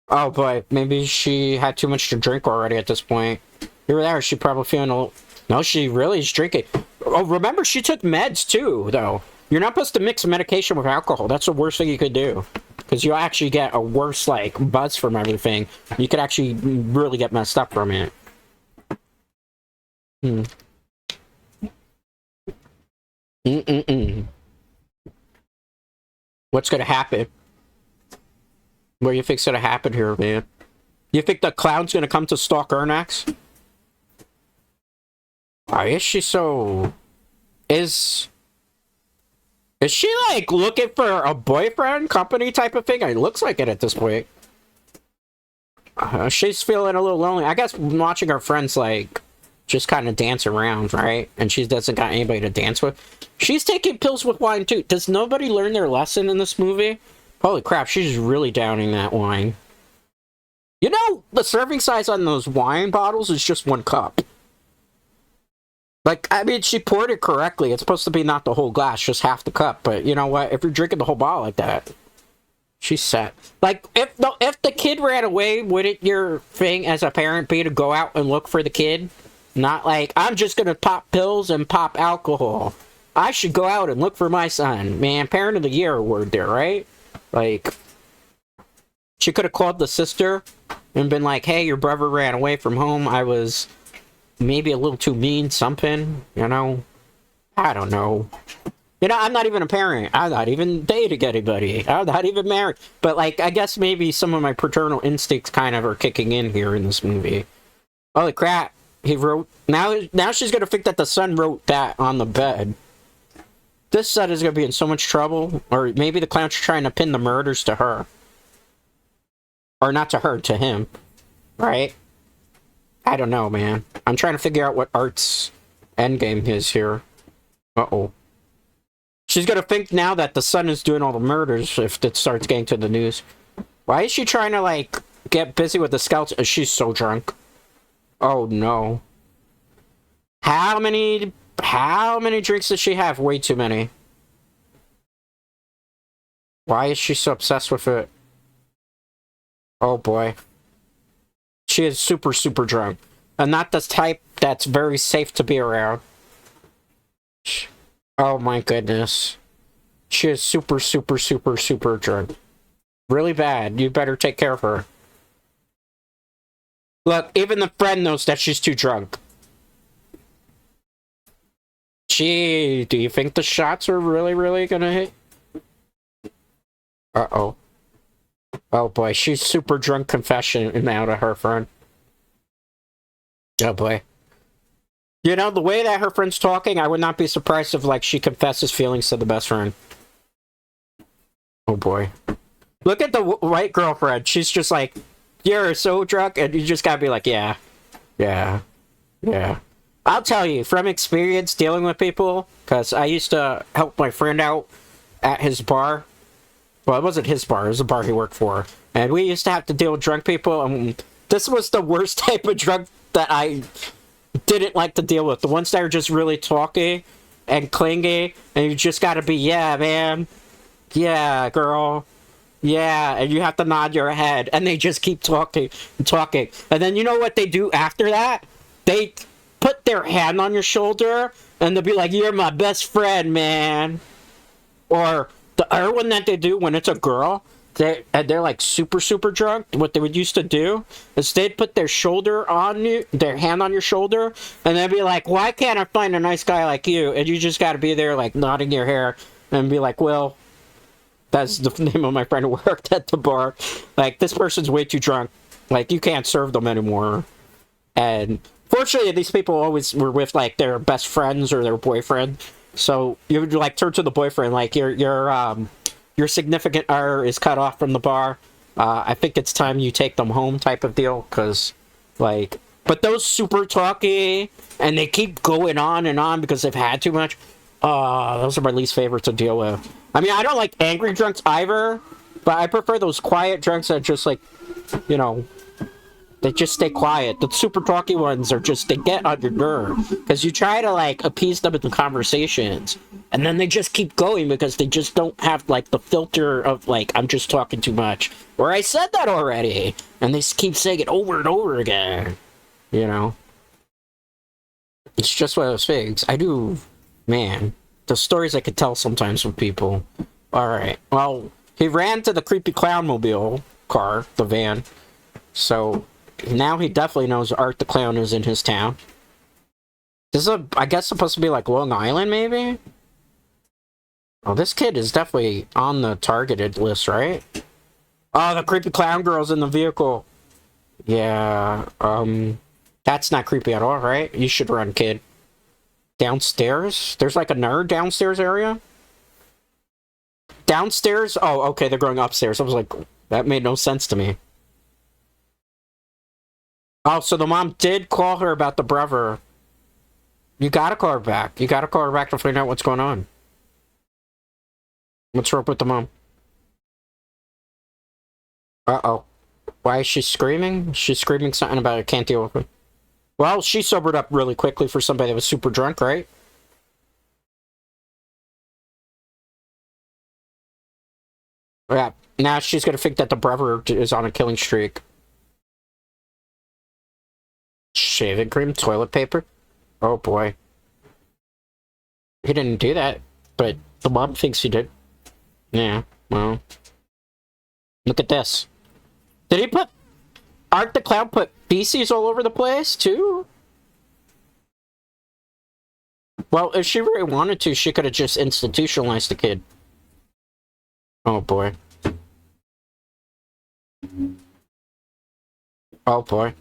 Oh boy, maybe she had too much to drink already at this point. Here or there, she probably feeling a little... No, she really is drinking. Oh, remember, she took meds too, though. You're not supposed to mix medication with alcohol. That's the worst thing you could do. Because you'll actually get a worse, like, buzz from everything. You could actually really get messed up from it. What's gonna happen? What do you think's gonna happen here, man? You think the clown's gonna come to stalk her next? Why is she so... Is she, like, looking for a boyfriend, company type of thing? It looks like it at this point. She's feeling a little lonely. I guess watching her friends, like, just kind of dance around, right? And she doesn't got anybody to dance with. She's taking pills with wine, too. Does nobody learn their lesson in this movie? Holy crap, she's really downing that wine. You know, the serving size on those wine bottles is just 1 cup. Like, I mean, she poured it correctly. It's supposed to be not the whole glass, just half the cup. But you know what? If you're drinking the whole bottle like that, she's set. Like, if the kid ran away, wouldn't your thing as a parent be to go out and look for the kid? Not like, I'm just gonna pop pills and pop alcohol. I should go out and look for my son. Man, Parent of the Year award there, right? Like, she could have called the sister and been like, hey, your brother ran away from home. I was... maybe a little too mean, something, you know? I don't know. You know, I'm not even a parent. I'm not even dating anybody. I'm not even married. But, like, I guess maybe some of my paternal instincts kind of are kicking in here in this movie. Holy crap. He wrote... Now she's gonna think that the son wrote that on the bed. This son is gonna be in so much trouble. Or maybe the clown's trying to pin the murders to her. Or not to her, to him. Right? I don't know, man. I'm trying to figure out what Art's endgame is here. Uh-oh. She's gonna think now that the son is doing all the murders if it starts getting to the news. Why is she trying to, like, get busy with the scouts? She's so drunk. Oh, no. How many drinks does she have? Way too many. Why is she so obsessed with it? Oh, boy. She is super, super drunk. and not the type that's very safe to be around. Oh my goodness. She is super, super, super, super drunk. Really bad. You better take care of her. Look, even the friend knows that she's too drunk. Gee, do you think the shots are really, really gonna hit? Uh-oh. Oh boy, she's super drunk confession now to her friend. Oh boy. You know, the way that her friend's talking, I would not be surprised if, like, she confesses feelings to the best friend. Oh boy. Look at the white girlfriend. She's just like, you're so drunk, and you just gotta be like, yeah. Yeah. Yeah. I'll tell you, from experience dealing with people, because I used to help my friend out at his bar. Well, it wasn't his bar, it was a bar he worked for. And we used to have to deal with drunk people, and this was the worst type of drunk that I didn't like to deal with. The ones that are just really talky and clingy, and you just gotta be, yeah, man. Yeah, girl. Yeah, and you have to nod your head, and they just keep talking and talking. And then you know what they do after that? They put their hand on your shoulder, and they'll be like, you're my best friend, man. Or the other one that they do when it's a girl, they're like super, super drunk. What they would used to do is they'd put their shoulder on you, their hand on your shoulder, and they'd be like, why can't I find a nice guy like you? And you just gotta be there, like, nodding your hair, and be like, well, that's the name of my friend who worked at the bar. Like, this person's way too drunk. Like, you can't serve them anymore. And fortunately, these people always were with, like, their best friends or their boyfriend. So you would, like, turn to the boyfriend, like, your significant other is cut off from the bar. I think it's time you take them home type of deal, because, like... But those super talky, and they keep going on and on because they've had too much. Those are my least favorite to deal with. I mean, I don't like angry drunks either, but I prefer those quiet drunks that just, like, you know, they just stay quiet. The super talky ones are just, they get on your nerve. Because you try to, like, appease them in the conversations, and then they just keep going because they just don't have, like, the filter of, like, I'm just talking too much. Or I said that already! And they keep saying it over and over again. You know? It's just one of those things. I do... Man, the stories I could tell sometimes with people. Alright, well, he ran to the creepy clown mobile car, the van. So, now he definitely knows Art the Clown is in his town. This is, I guess, supposed to be like Long Island, maybe? Oh, this kid is definitely on the targeted list, right? Oh, the creepy clown girl's in the vehicle. Yeah, that's not creepy at all, right? You should run, kid. Downstairs? There's like a nerd downstairs area? Downstairs? Oh, okay, they're going upstairs. I was like, that made no sense to me. Oh, so the mom did call her about the brother. You gotta call her back. You gotta call her back to find out what's going on. What's up with the mom? Uh-oh. Why is she screaming? She's screaming something about I can't deal with it. Well, she sobered up really quickly for somebody that was super drunk, right? Yeah, now she's gonna think that the brother is on a killing streak. Shaving cream, toilet paper? Oh boy. He didn't do that, but the mom thinks he did. Yeah, well. Look at this. Did he put... Art the Clown put feces all over the place, too? Well, if she really wanted to, she could have just institutionalized the kid. Oh, boy. Oh, boy.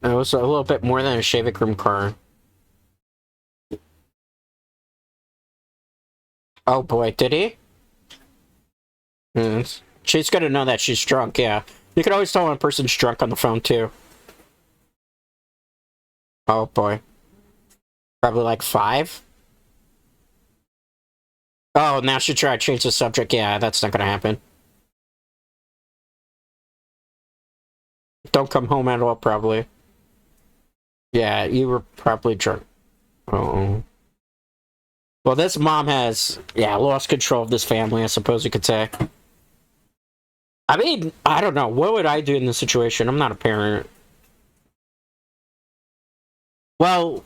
It was a little bit more than a shaving cream car. Oh, boy, did he? She's gonna know that she's drunk, yeah. You can always tell when a person's drunk on the phone, too. Oh, boy. Probably like 5? Oh, now she tried to change the subject. Yeah, that's not gonna happen. Don't come home at all, probably. Yeah, you were probably drunk. Uh-oh. Well, this mom has, yeah, lost control of this family, I suppose you could say. I mean, I don't know. What would I do in this situation? I'm not a parent. Well,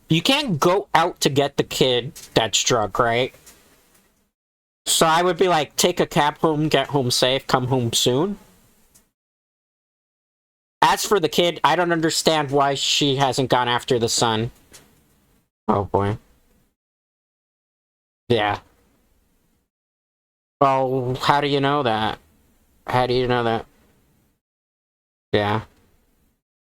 you can't go out to get the kid that's drunk, right? So I would be like, take a cab home, get home safe, come home soon. As for the kid, I don't understand why she hasn't gone after the son. Oh boy. Yeah. Well, how do you know that? How do you know that? Yeah.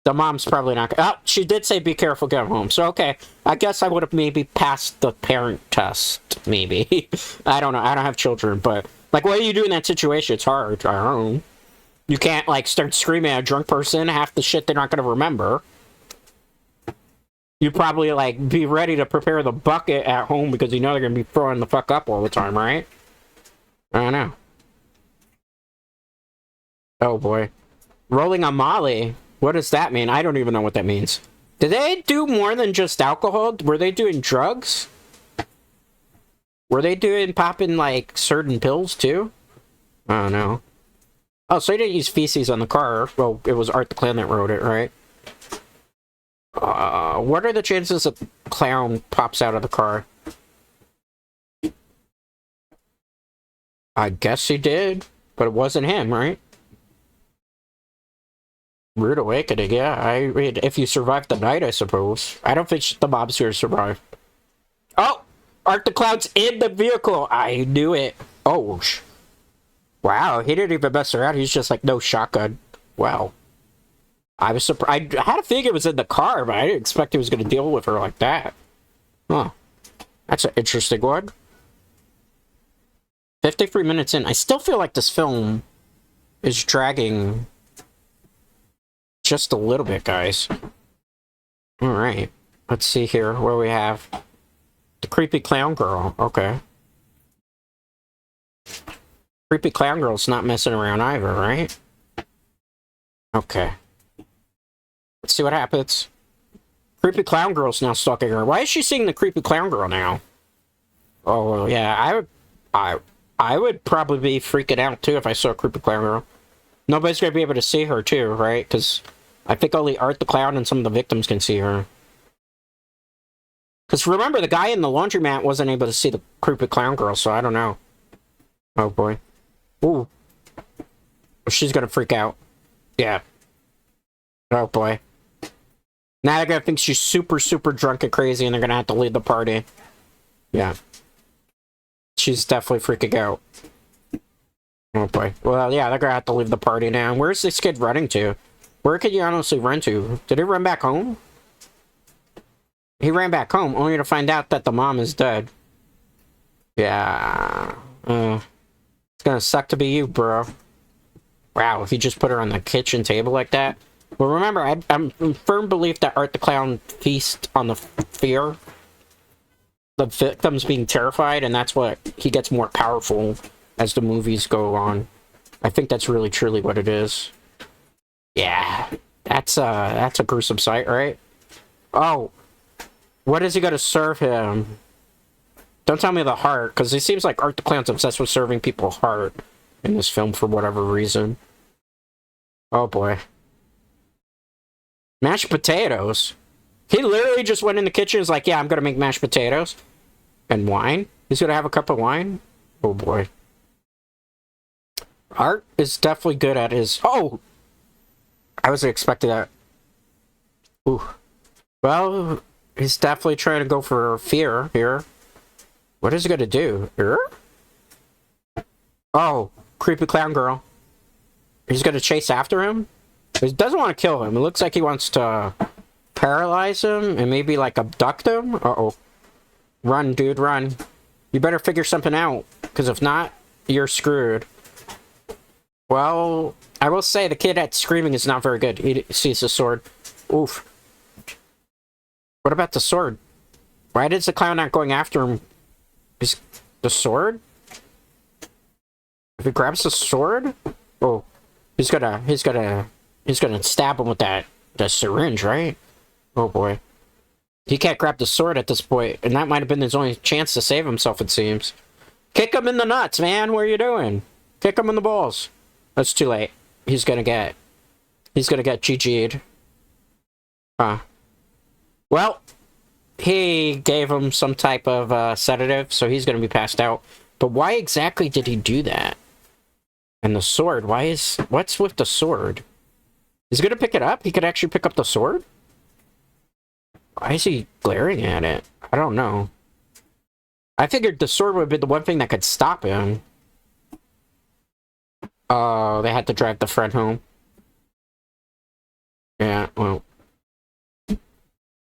The mom's probably not. Oh, she did say be careful, get home. So okay, I guess I would have maybe passed the parent test. Maybe I don't know. I don't have children, but like, what do you do in that situation? It's hard. I don't know. You can't like start screaming at a drunk person. Half the shit they're not gonna remember. You probably like be ready to prepare the bucket at home because you know they're gonna be throwing the fuck up all the time, right? I don't know. Oh boy, rolling on Molly. What does that mean? I don't even know what that means. Did they do more than just alcohol? Were they doing drugs? Were they doing popping like certain pills too? I don't know. Oh, so he didn't use feces on the car. Well, it was Art the Clown that wrote it, right? What are the chances a clown pops out of the car? I guess he did, but it wasn't him, right? Rude awakening, yeah. I mean, if you survive the night, I suppose. I don't think the mob's here to survive. Oh! Art the Clown's in the vehicle! I knew it. Oh, wow, he didn't even mess around. He's just like, no shotgun. Wow. I was surprised. I had a feeling it was in the car, but I didn't expect he was going to deal with her like that. Huh. That's an interesting one. 53 minutes in. I still feel like this film is dragging just a little bit, guys. Alright. Let's see here. What do we have? The creepy clown girl. Okay. Creepy clown girl's not messing around either, right? Okay. Let's see what happens. Creepy clown girl's now stalking her. Why is she seeing the creepy clown girl now? Oh, yeah, I would probably be freaking out, too, if I saw a creepy clown girl. Nobody's gonna be able to see her, too, right? Because I think only Art the Clown and some of the victims can see her. Because remember, the guy in the laundromat wasn't able to see the creepy clown girl, so I don't know. Oh, boy. Ooh. She's gonna freak out. Yeah. Oh, boy. Now they're gonna think she's super, super drunk and crazy, and they're gonna have to leave the party. Yeah. She's definitely freaking out. Oh, boy. Well, yeah, they're gonna have to leave the party now. Where's this kid running to? Where could you honestly run to? Did he run back home? He ran back home, only to find out that the mom is dead. Yeah. It's gonna suck to be you, bro. Wow, if you just put her on the kitchen table like that. Well, remember, I'm in firm belief that Art the Clown feasts on the fear. The victims being terrified, and that's what he gets more powerful as the movies go on. I think that's really, truly what it is. Yeah. That's a gruesome sight, right? Oh. What is he gonna serve him? Don't tell me the heart, because it seems like Art the Clown's obsessed with serving people heart in this film for whatever reason. Oh boy. Mashed potatoes? He literally just went in the kitchen and was like, yeah, I'm gonna make mashed potatoes. And wine? He's gonna have a cup of wine? Oh boy. Art is definitely good at his... Oh! I wasn't expecting that. Ooh. Well, he's definitely trying to go for fear here. What is he gonna do? Oh, creepy clown girl. He's gonna chase after him? He doesn't want to kill him. It looks like he wants to paralyze him and maybe like abduct him. Uh-oh. Run, dude, run. You better figure something out, because if not, you're screwed. Well, I will say the kid that's screaming is not very good. He sees the sword. Oof. What about the sword? Why is the clown not going after him? Is the sword? If he grabs the sword? Oh, he's gonna stab him with the syringe, right? Oh boy. He can't grab the sword at this point, and that might have been his only chance to save himself, it seems. Kick him in the nuts, man! What are you doing? Kick him in the balls. That's too late. He's gonna get GG'd. Well, he gave him some type of sedative, so he's gonna be passed out. But why exactly did he do that? And the sword, what's with the sword? He's gonna pick it up? He could actually pick up the sword? Why is he glaring at it? I don't know. I figured the sword would be the one thing that could stop him. Oh, they had to drive the friend home. Yeah, well.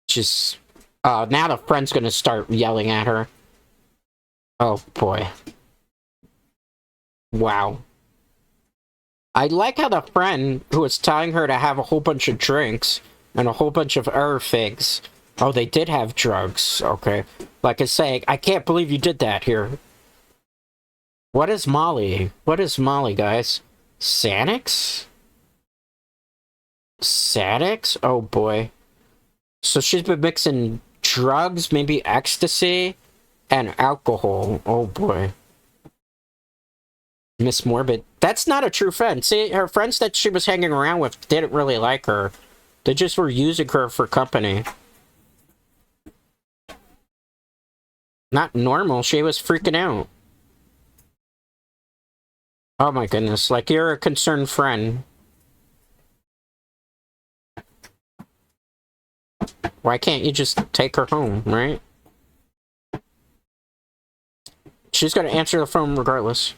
Just... now the friend's gonna start yelling at her. Oh, boy. Wow. I like how the friend who was telling her to have a whole bunch of drinks and a whole bunch of figs. Oh, they did have drugs. Okay. Like I say, I can't believe you did that here. What is Molly? What is Molly, guys? Xanax? Xanax? Oh, boy. So she's been mixing drugs, maybe ecstasy, and alcohol. Oh, boy. Miss Morbid. That's not a true friend. See, her friends that she was hanging around with didn't really like her. They just were using her for company. Not normal. She was freaking out. Oh my goodness. Like, you're a concerned friend. Why can't you just take her home, right? She's gonna answer the phone regardless.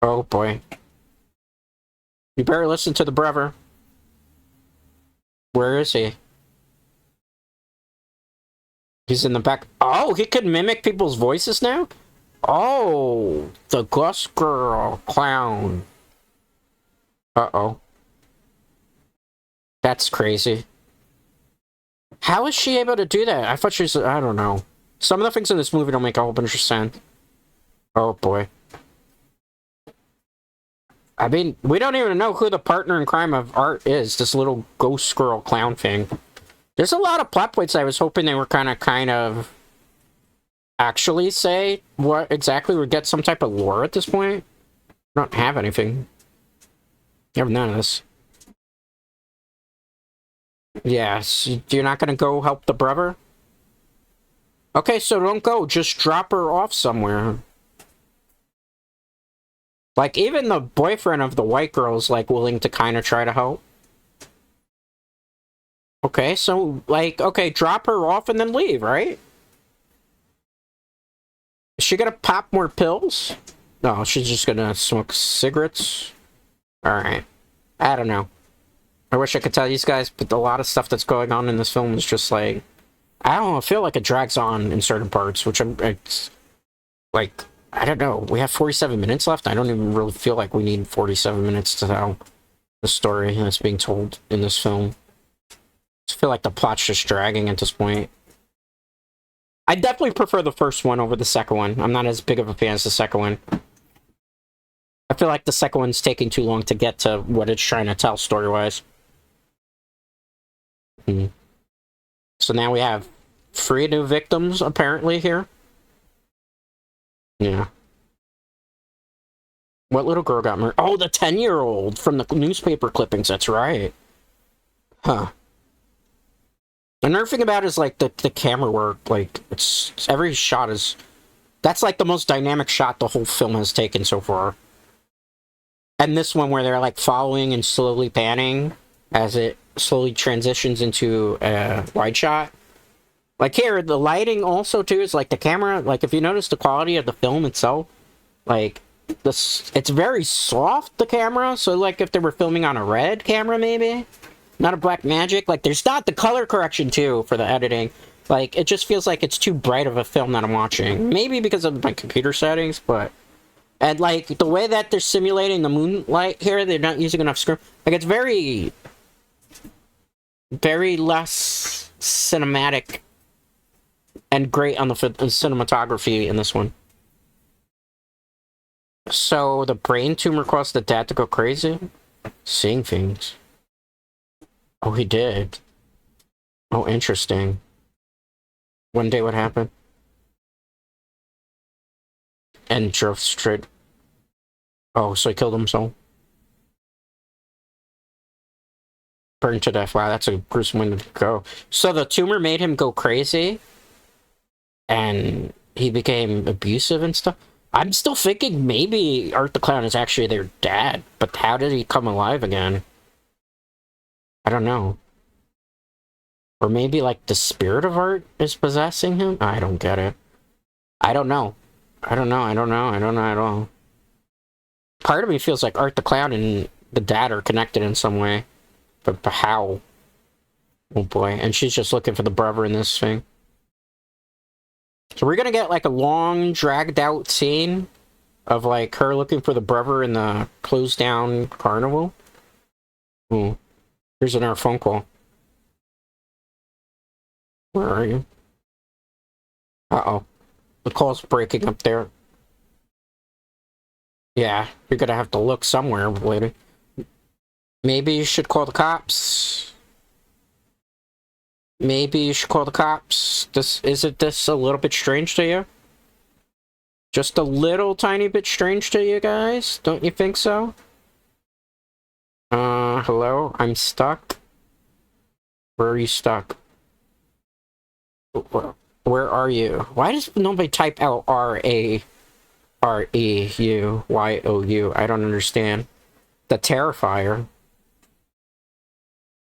Oh boy. You better listen to the brother. Where is he? He's in the back. Oh, he can mimic people's voices now? Oh, the Gus Girl clown. Uh-oh. That's crazy. How is she able to do that? I thought she was... I don't know. Some of the things in this movie don't make a whole bunch of sense. Oh, boy. I mean, we don't even know who the partner in crime of Art is. This little ghost girl clown thing. There's a lot of plot points I was hoping they were kind of actually say what exactly would get some type of lore at this point. I don't have anything. You have none of this. Yes, you're not gonna go help the brother? Okay, so don't go. Just drop her off somewhere. Like, even the boyfriend of the white girl's, like, willing to kind of try to help. Okay, so, like, okay, drop her off and then leave, right? Is she gonna pop more pills? No, she's just gonna smoke cigarettes? Alright. I don't know. I wish I could tell these guys, but a lot of stuff that's going on in this film is just, like... I don't know, I feel like it drags on in certain parts, which it's... Like... I don't know. We have 47 minutes left. I don't even really feel like we need 47 minutes to tell the story that's being told in this film. I feel like the plot's just dragging at this point. I definitely prefer the first one over the second one. I'm not as big of a fan as the second one. I feel like the second one's taking too long to get to what it's trying to tell story-wise. So now we have 3 new victims, apparently, here. Yeah. What little girl got murdered? Oh, the 10-year-old from the newspaper clippings. That's right. Huh. Another thing about it is, like, the camera work. Like, it's every shot is... That's, like, the most dynamic shot the whole film has taken so far. And this one where they're, like, following and slowly panning as it slowly transitions into a wide shot. Like, here, the lighting also, too, is, like, the camera... Like, if you notice the quality of the film itself, like, it's very soft, the camera. So, like, if they were filming on a red camera, maybe... Not a black magic. Like, there's not the color correction, too, for the editing. Like, it just feels like it's too bright of a film that I'm watching. Maybe because of my computer settings, but... And, like, the way that they're simulating the moonlight here, they're not using enough screen. Like, it's very... Very less cinematic and great on the cinematography in this one. So, the brain tumor caused the dad to go crazy? Seeing things. Oh, he did. Oh, interesting. One day what happened? And drove straight... Oh, so he killed himself. Burned to death. Wow, that's a gruesome way to go. So the tumor made him go crazy, and he became abusive and stuff. I'm still thinking maybe Art the Clown is actually their dad, but how did he come alive again? I don't know. Or maybe, like, the spirit of Art is possessing him? I don't get it. I don't know. I don't know at all. Part of me feels like Art the Clown and the dad are connected in some way. But how? Oh boy. And she's just looking for the brother in this thing. So we're gonna get, like, a long, dragged-out scene of, like, her looking for the brother in the closed-down carnival. Ooh. Here's another phone call. Where are you? Uh-oh. The call's breaking up there. Yeah, you're gonna have to look somewhere, lady. Maybe you should call the cops. Maybe you should call the cops. Isn't this a little bit strange to you? Just a little tiny bit strange to you guys? Don't you think so? Hello? I'm stuck? Where are you stuck? Where are you? Why does nobody type out R-A-R-E-U-Y-O-U? I don't understand. The Terrifier.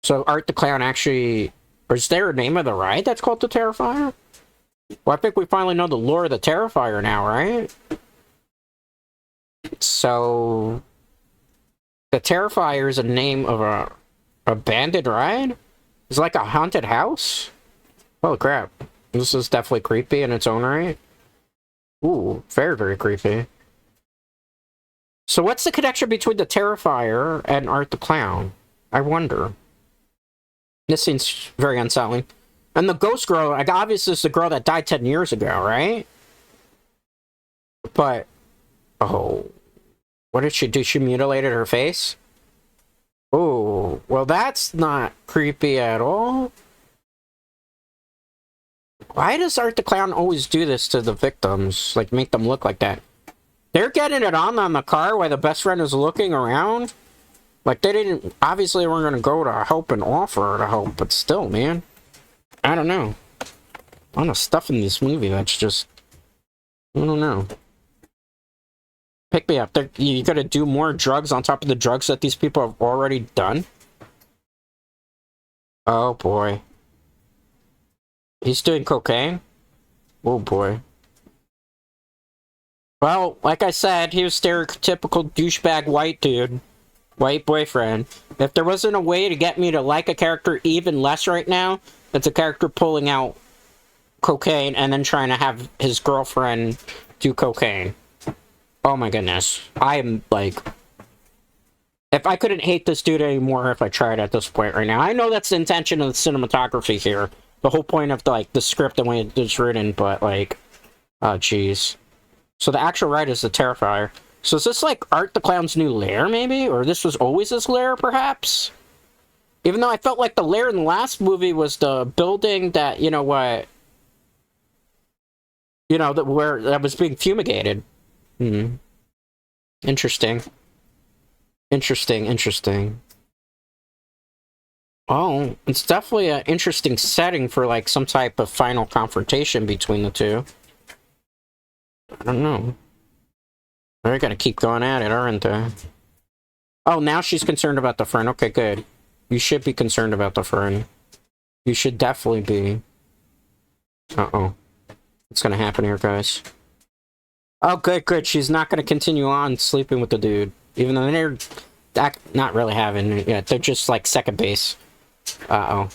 So Art the Clown actually... Or is there a name of the ride that's called the Terrifier? Well, I think we finally know the lore of the Terrifier now, right? So... The Terrifier is a name of a abandoned ride? It's like a haunted house? Holy crap. This is definitely creepy in its own right. Ooh, very, very creepy. So what's the connection between the Terrifier and Art the Clown? I wonder. This seems very unsettling. And the ghost girl, like, obviously is the girl that died 10 years ago, right? But, oh, what did she do? She mutilated her face? Oh, well, that's not creepy at all. Why does Art the Clown always do this to the victims? Like, make them look like that? They're getting it on the car while the best friend is looking around? Like, they didn't... Obviously, we're gonna go to help and offer to help, but still, man. I don't know. A lot of stuff in this movie that's just... I don't know. Pick me up. You gotta do more drugs on top of the drugs that these people have already done? Oh, boy. He's doing cocaine? Oh, boy. Well, like I said, he was stereotypical douchebag white dude. White boyfriend. If there wasn't a way to get me to like a character even less right now, it's a character pulling out cocaine and then trying to have his girlfriend do cocaine. Oh my goodness. I am, like... If I couldn't hate this dude anymore if I tried at this point right now. I know that's the intention of the cinematography here. The whole point of, like, the script and when it's written, but, like... Oh, jeez. So the actual ride is the Terrifier. So is this, like, Art the Clown's new lair, maybe? Or this was always his lair, perhaps? Even though I felt like the lair in the last movie was the building that, you know what... You know, that was being fumigated. Hmm. Interesting. Interesting. Oh, it's definitely an interesting setting for, like, some type of final confrontation between the two. I don't know. They're gonna keep going at it, aren't they? Oh, now she's concerned about the friend. Okay, good. You should be concerned about the friend. You should definitely be. Uh-oh. What's gonna happen here, guys? Oh, good. She's not gonna continue on sleeping with the dude. Even though they're not really having it yet. They're just, like, second base. Uh-oh.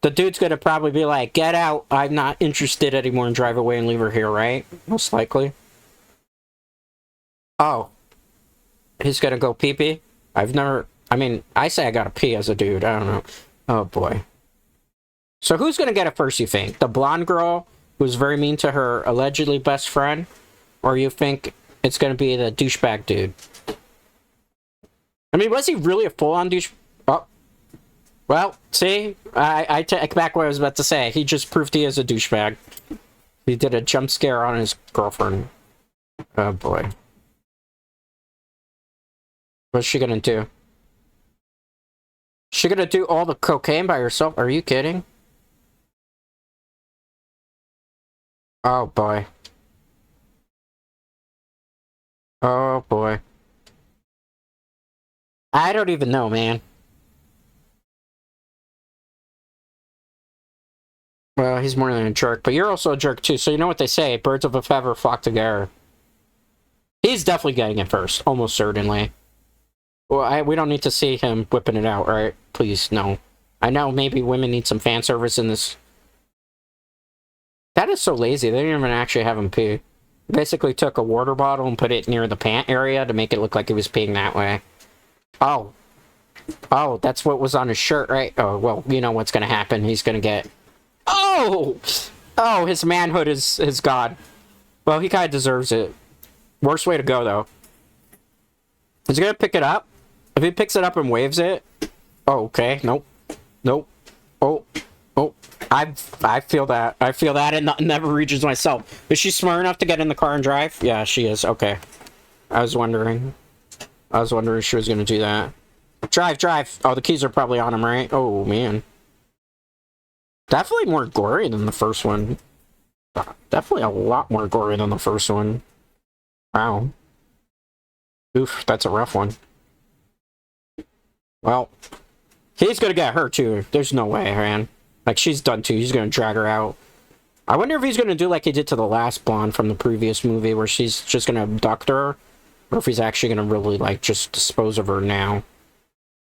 The dude's gonna probably be like, get out, I'm not interested anymore, and drive away and leave her here, right? Most likely. Oh. He's gonna go pee-pee? I mean, I say I gotta pee as a dude, I don't know. Oh, boy. So who's gonna get it first, you think? The blonde girl who's very mean to her allegedly best friend? Or you think it's gonna be the douchebag dude? I mean, was he really a full-on douche... Oh. Well, see? I take back what I was about to say. He just proved he is a douchebag. He did a jump scare on his girlfriend. Oh, boy. What's she gonna do? She gonna do all the cocaine by herself? Are you kidding? Oh boy. Oh boy. I don't even know, man. Well, he's more than a jerk, but you're also a jerk too, so you know what they say, birds of a feather flock together. He's definitely getting it first, almost certainly. Well, we don't need to see him whipping it out, right? Please, no. I know maybe women need some fan service in this. That is so lazy, they didn't even actually have him pee. Basically took a water bottle and put it near the pant area to make it look like he was peeing that way. Oh. Oh, that's what was on his shirt, right? Oh, well, you know what's gonna happen. He's gonna get... Oh! Oh, his manhood is gone. Well, he kind of deserves it. Worst way to go, though. He's gonna pick it up. If he picks it up and waves it... Oh, okay. Nope. Nope. Oh. Oh. I feel that. I feel that and never reaches myself. Is she smart enough to get in the car and drive? Yeah, she is. Okay. I was wondering if she was gonna do that. Drive, drive! Oh, the keys are probably on him, right? Oh, man. Definitely more gory than the first one. Definitely a lot more gory than the first one. Wow. Oof, that's a rough one. Well, he's gonna get hurt, too. There's no way, man. Like, she's done, too. He's gonna drag her out. I wonder if he's gonna do like he did to the last blonde from the previous movie, where she's just gonna abduct her, or if he's actually gonna really, like, just dispose of her now.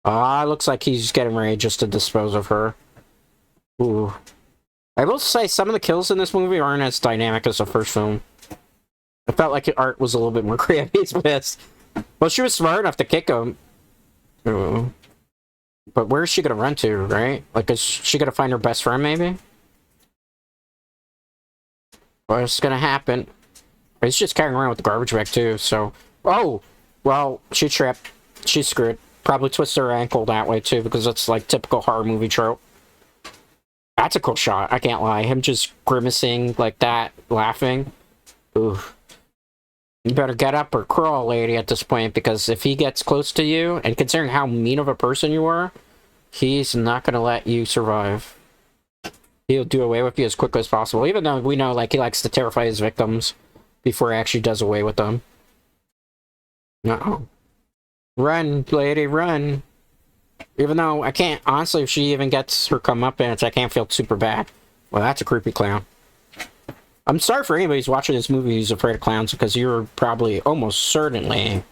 Looks like he's getting ready just to dispose of her. Ooh. I will say, some of the kills in this movie aren't as dynamic as the first film. I felt like the art was a little bit more creative. He's pissed. Well, she was smart enough to kick him. Ooh. But where's she gonna run to, right? Like, is she gonna find her best friend, maybe? What's gonna happen? He's just carrying around with the garbage bag, too, so... Oh! Well, she tripped. She's screwed. Probably twisted her ankle that way, too, because that's, like, typical horror movie trope. That's a cool shot, I can't lie. Him just grimacing like that, laughing. Ooh. You better get up or crawl, lady, at this point, because if he gets close to you, and considering how mean of a person you are, he's not gonna let you survive. He'll do away with you as quickly as possible, even though we know, like, he likes to terrify his victims before he actually does away with them. Uh-oh. Run, lady, run. Even though I can't, honestly, if she even gets her comeuppance, I can't feel super bad. Well, that's a creepy clown. I'm sorry for anybody who's watching this movie who's afraid of clowns, because you're probably almost certainly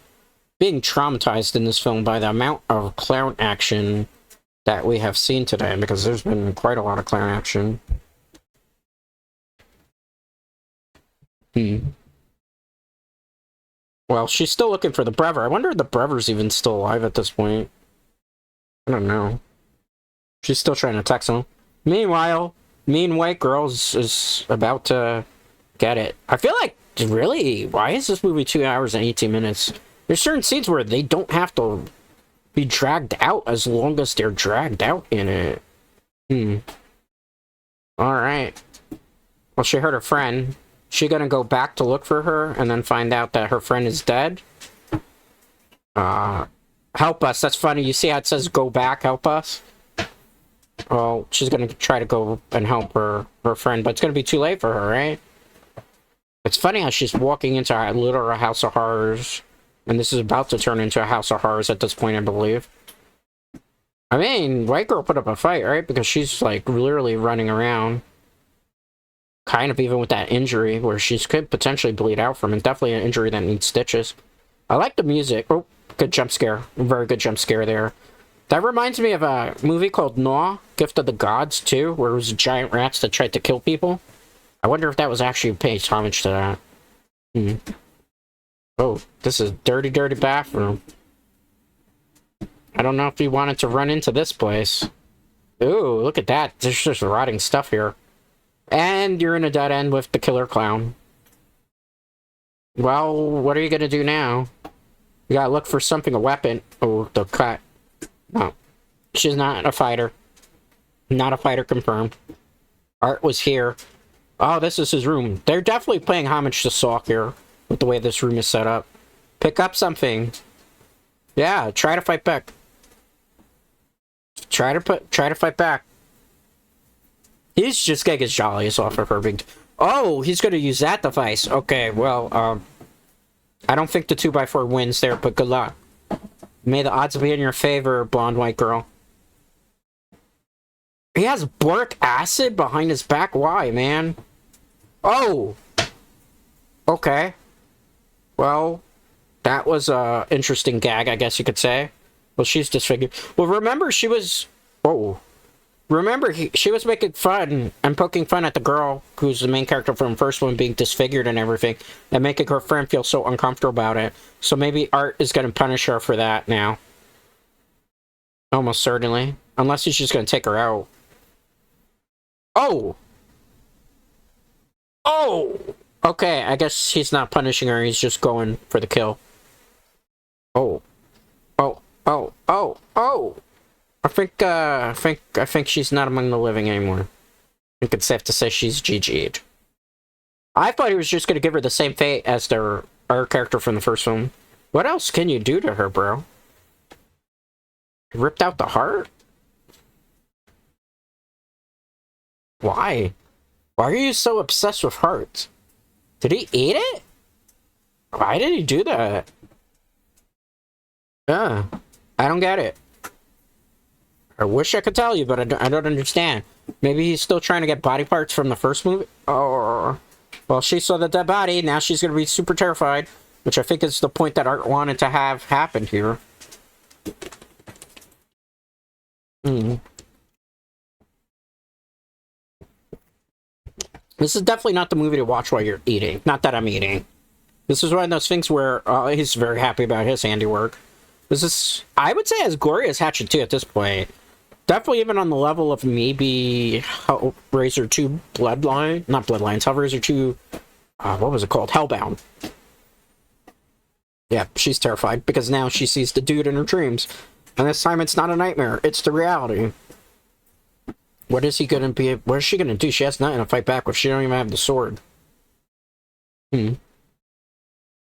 being traumatized in this film by the amount of clown action that we have seen today, because there's been quite a lot of clown action. Well, she's still looking for the brother. I wonder if the brother's even still alive at this point. I don't know. She's still trying to text him. Meanwhile, mean white girl is about to get it. I feel like, really, why is this movie 2 hours and 18 minutes? There's certain scenes where they don't have to be dragged out as long as they're dragged out in it. Alright. Well, she hurt her friend. She gonna go back to look for her and then find out that her friend is dead? Help us. That's funny. You see how it says go back, help us? Well, she's gonna try to go and help her friend, but it's gonna be too late for her, right? It's funny how she's walking into a literal house of horrors, and this is about to turn into a house of horrors at this point, I believe. I mean, white girl put up a fight, right? Because she's, like, literally running around. Kind of even with that injury, where she could potentially bleed out from it. Definitely an injury that needs stitches. I like the music. Oh, good jump scare. Very good jump scare there. That reminds me of a movie called Gnaw, Gift of the Gods, too, where it was giant rats that tried to kill people. I wonder if that was actually paid homage to that. Oh, this is a dirty, dirty bathroom. I don't know if you wanted to run into this place. Ooh, look at that. There's just rotting stuff here. And you're in a dead end with the killer clown. Well, what are you gonna do now? You gotta look for something, a weapon. Oh, the cut. No. She's not a fighter. Not a fighter confirmed. Art was here. Oh, this is his room. They're definitely paying homage to Saw here, with the way this room is set up. Pick up something. Yeah, try to fight back. Try to fight back. He's just getting his jollies off of her big... Oh, he's gonna use that device. Okay, well, I don't think the 2x4 wins there, but good luck. May the odds be in your favor, blonde white girl. He has boric acid behind his back. Why, man? Oh! Okay. Well, that was a interesting gag, I guess you could say. Well, she's disfigured. Well, remember, she was... Oh. Remember, she was making fun and poking fun at the girl who's the main character from the first one being disfigured and everything, and making her friend feel so uncomfortable about it. So maybe Art is going to punish her for that now. Almost certainly. Unless he's just going to take her out. Oh! Oh! Okay, I guess he's not punishing her, he's just going for the kill. Oh. Oh, oh, oh, oh! I think she's not among the living anymore. I think it's safe to say she's GG'd. I thought he was just gonna give her the same fate as our character from the first one. What else can you do to her, bro? Ripped out the heart? Why? Why are you so obsessed with hearts? Did he eat it? Why did he do that? I don't get it. I wish I could tell you, but I don't understand. Maybe he's still trying to get body parts from the first movie? Oh, well, she saw the dead body, now she's gonna be super terrified, which I think is the point that Art wanted to have happen here. This is definitely not the movie to watch while you're eating. Not that I'm eating. This is one of those things where he's very happy about his handiwork. This is, I would say, as gory as Hatchet 2 at this point. Definitely even on the level of maybe Hellraiser 2 Bloodline. Not Bloodlines, Hellraiser 2... what was it called? Hellbound. Yeah, she's terrified because now she sees the dude in her dreams. And this time it's not a nightmare, it's the reality. What is he gonna be? What is she gonna do? She has nothing to fight back with. She don't even have the sword.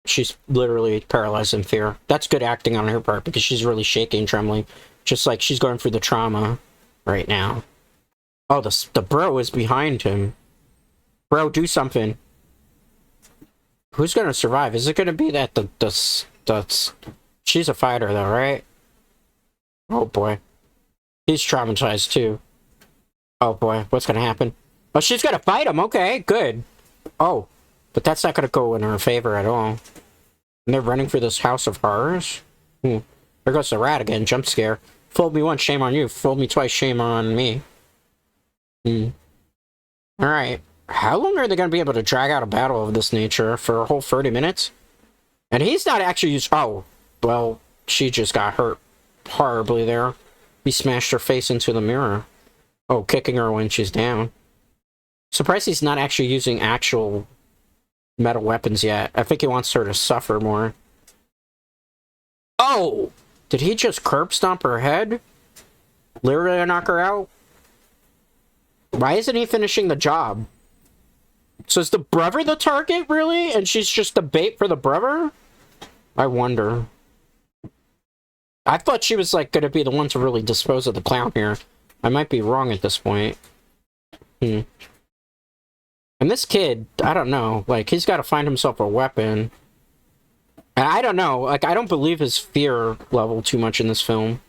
She's literally paralyzed in fear. That's good acting on her part because she's really shaking and trembling. Just like she's going through the trauma right now. Oh, the bro is behind him. Bro, do something. Who's gonna survive? Is it gonna be that she's a fighter though, right? Oh boy. He's traumatized too. Oh boy, what's gonna happen? Oh, she's gonna fight him, okay, good. Oh, but that's not gonna go in her favor at all. And they're running for this house of horrors? There goes the rat again, jump scare. Fooled me once, shame on you. Fooled me twice, shame on me. Alright. How long are they gonna be able to drag out a battle of this nature? For a whole 30 minutes? And he's not actually used... Oh, well, she just got hurt horribly there. He smashed her face into the mirror. Oh, kicking her when she's down. Surprised he's not actually using actual metal weapons yet. I think he wants her to suffer more. Oh! Did he just curb stomp her head? Literally knock her out? Why isn't he finishing the job? So is the brother the target, really? And she's just the bait for the brother? I wonder. I thought she was, like, gonna be the one to really dispose of the clown here. I might be wrong at this point. And this kid, I don't know. Like, he's got to find himself a weapon. And I don't know. Like, I don't believe his fear level too much in this film.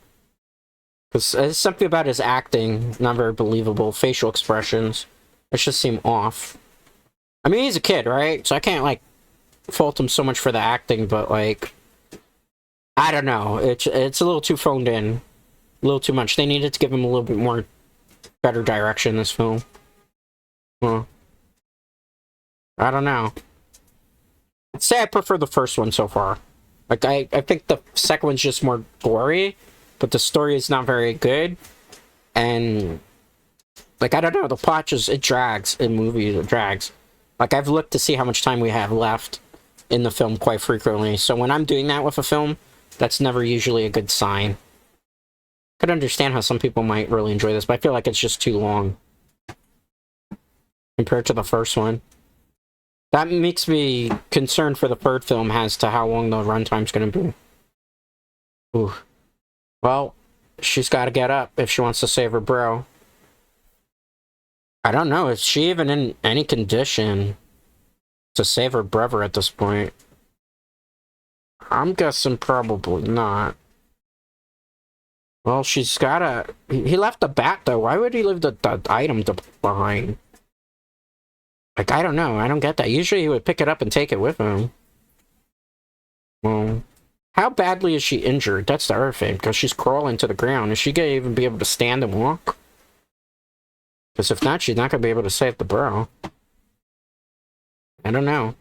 Because there's something about his acting not very believable. Facial expressions. It just seem off. I mean, he's a kid, right? So I can't, like, fault him so much for the acting, but, like... I don't know. It's a little too phoned in. A little too much. They needed to give him a little bit more... better direction in this film. Well... I don't know. I'd say I prefer the first one so far. Like, I think the second one's just more gory, but the story is not very good. And, like, I don't know, the plot just, it drags in movies, it drags. Like, I've looked to see how much time we have left in the film quite frequently. So when I'm doing that with a film, that's never usually a good sign. I could understand how some people might really enjoy this, but I feel like it's just too long. Compared to the first one. That makes me concerned for the third film as to how long the runtime's gonna be. Ooh. Well, she's got to get up if she wants to save her bro. I don't know. Is she even in any condition to save her brother at this point? I'm guessing probably not. Well, she's gotta... He left the bat, though. Why would he leave the item behind? Like, I don't know. I don't get that. Usually he would pick it up and take it with him. Well, how badly is she injured? That's the other thing, because she's crawling to the ground. Is she gonna even be able to stand and walk? Because if not, she's not gonna be able to save the bro. I don't know.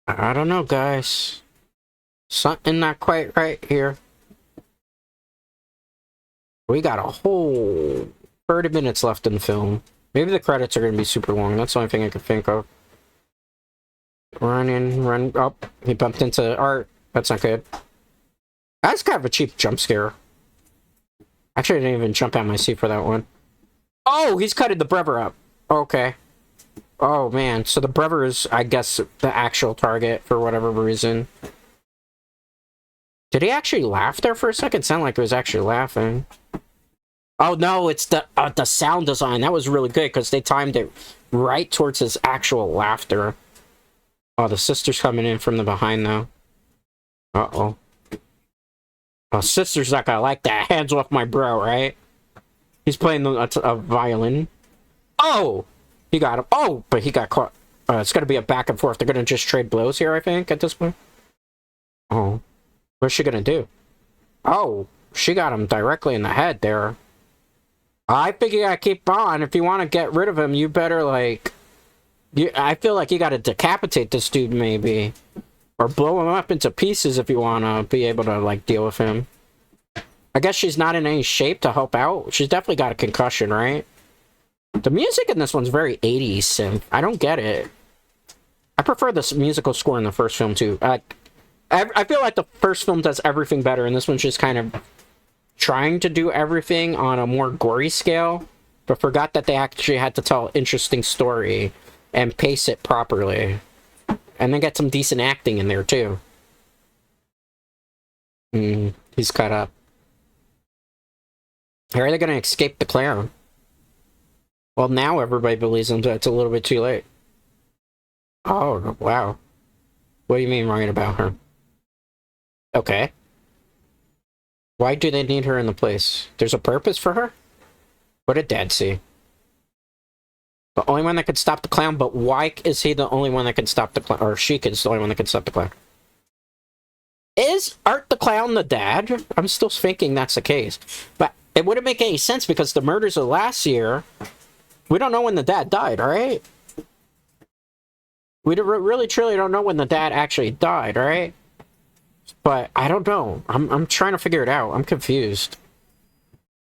I don't know, guys. Something not quite right here. We got a whole 30 minutes left in the film. Maybe the credits are going to be super long. That's the only thing I can think of. Run in, run up. He bumped into Art. That's not good. That's kind of a cheap jump scare. Actually, I didn't even jump out my seat for that one. Oh, he's cutting the brother up. Okay. Oh, man. So the brother is, I guess, the actual target for whatever reason. Did he actually laugh there for a second? It sounded like he was actually laughing. Oh, no, it's the sound design. That was really good because they timed it right towards his actual laughter. Oh, the sister's coming in from the behind, though. Uh-oh. Oh, sister's not gonna like that. Hands off my bro, right? He's playing a violin. Oh! He got him. Oh, but he got caught. It's gonna be a back and forth. They're gonna just trade blows here, I think, at this point. Oh. What's she gonna do? Oh, she got him directly in the head there. I think you gotta keep on. If you want to get rid of him, you better, like... I feel like you gotta decapitate this dude, maybe. Or blow him up into pieces if you want to be able to, like, deal with him. I guess she's not in any shape to help out. She's definitely got a concussion, right? The music in this one's very 80s synth. I don't get it. I prefer this musical score in the first film, too. I feel like the first film does everything better, and this one's just kind of trying to do everything on a more gory scale, but forgot that they actually had to tell an interesting story and pace it properly. And then get some decent acting in there, too. He's cut up. How are they going to escape the clown? Well, now everybody believes him, but it's a little bit too late. Oh, wow. What do you mean right about her? Okay. Why do they need her in the place? There's a purpose for her? What did Dad see? The only one that could stop the clown, but why is he the only one that can stop the clown? Or she is the only one that can stop the clown. Is Art the Clown the dad? I'm still thinking that's the case. But it wouldn't make any sense because the murders of last year, we don't know when the dad died, right? We really truly don't know when the dad actually died, right? But I don't know. I'm trying to figure it out. I'm confused.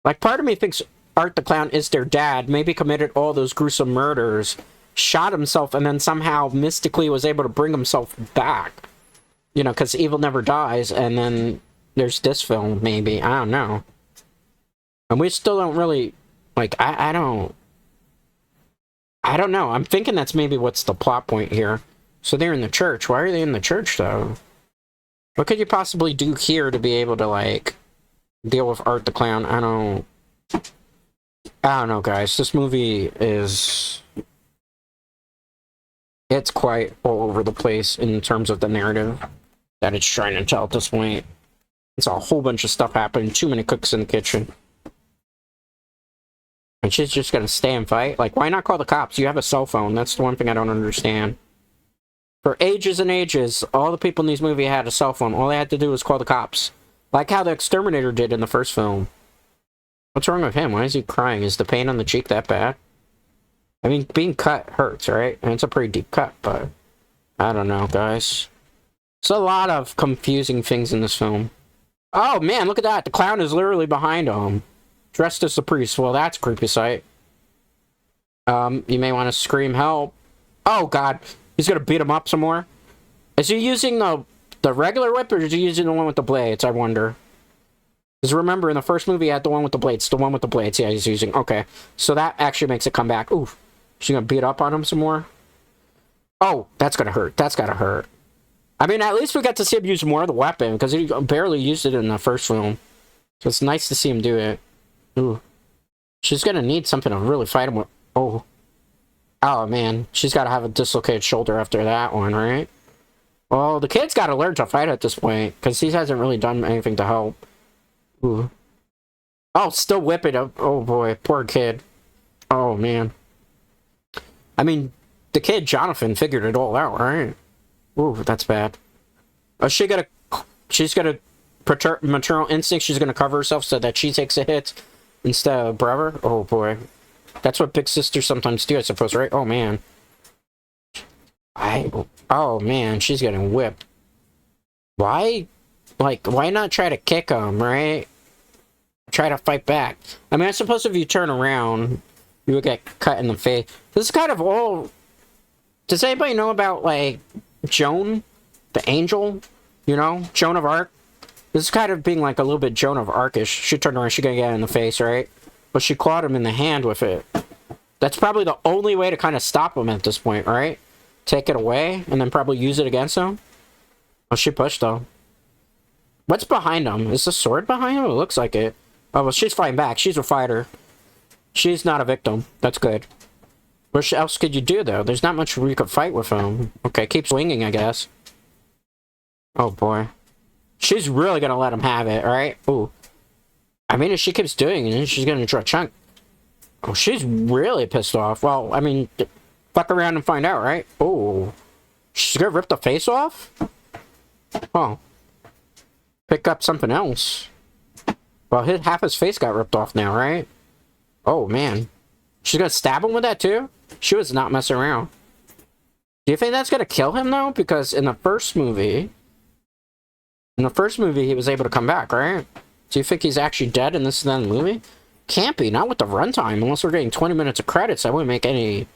Like, part of me thinks Art the Clown is their dad, maybe committed all those gruesome murders, shot himself, and then somehow mystically was able to bring himself back. You know, because evil never dies, and then there's this film, maybe. I don't know. And we still don't really... Like, I don't know. I'm thinking that's maybe what's the plot point here. So they're in the church. Why are they in the church, though? What could you possibly do here to be able to, like, deal with Art the Clown? I don't know, guys. This movie is... It's quite all over the place in terms of the narrative that it's trying to tell at this point. It's a whole bunch of stuff happening. Too many cooks in the kitchen. And she's just gonna stay and fight? Like, why not call the cops? You have a cell phone. That's the one thing I don't understand. For ages and ages, all the people in these movies had a cell phone. All they had to do was call the cops. Like how the Exterminator did in the first film. What's wrong with him? Why is he crying? Is the pain on the cheek that bad? I mean, being cut hurts, right? And it's a pretty deep cut, but... I don't know, guys. There's a lot of confusing things in this film. Oh, man, look at that. The clown is literally behind him. Dressed as the priest. Well, that's a creepy sight. You may want to scream help. Oh, God. He's gonna beat him up some more. Is he using the regular whip, or is he using the one with the blades, I wonder? Because remember, in the first movie, he had the one with the blades. The one with the blades, yeah, he's using. Okay. So that actually makes it come back. Ooh. She's gonna beat up on him some more? Oh, that's gonna hurt. That's gotta hurt. I mean, at least we got to see him use more of the weapon, because he barely used it in the first film. So it's nice to see him do it. Ooh. She's gonna need something to really fight him with. Oh. Oh, man. She's gotta have a dislocated shoulder after that one, right? Well, the kid's gotta learn to fight at this point, because he hasn't really done anything to help. Ooh. Oh, still whipping him. Oh, boy. Poor kid. Oh, man. I mean, the kid, Jonathan, figured it all out, right? Ooh, that's bad. Oh, she's got a maternal instinct. She's gonna cover herself so that she takes a hit instead of brother. Oh, boy. That's what big sisters sometimes do, I suppose, right? Oh, man. Oh, man, she's getting whipped. Why? Like, why not try to kick him, right? Try to fight back. I mean, I suppose if you turn around, you would get cut in the face. This is kind of all... Does anybody know about, like, Joan? The angel? You know? Joan of Arc? This is kind of being, like, a little bit Joan of Arc-ish. She turned around, she's gonna get in the face, right? But she clawed him in the hand with it. That's probably the only way to kind of stop him at this point, right? Take it away, and then probably use it against him. Oh, she pushed, though. What's behind him? Is the sword behind him? It looks like it. Oh, well, she's fighting back. She's a fighter. She's not a victim. That's good. What else could you do, though? There's not much we could fight with him. Okay, keep swinging, I guess. Oh, boy. She's really gonna let him have it, right? Ooh. I mean, if she keeps doing it, she's gonna draw a chunk. Oh, she's really pissed off. Well, I mean, fuck around and find out, right? Oh. She's gonna rip the face off? Oh. Pick up something else. Well, half his face got ripped off now, right? Oh, man. She's gonna stab him with that, too? She was not messing around. Do you think that's gonna kill him, though? Because in the first movie... he was able to come back, right? Do you think he's actually dead in this then movie? Can't be, not with the runtime. Unless we're getting 20 minutes of credits, that wouldn't make any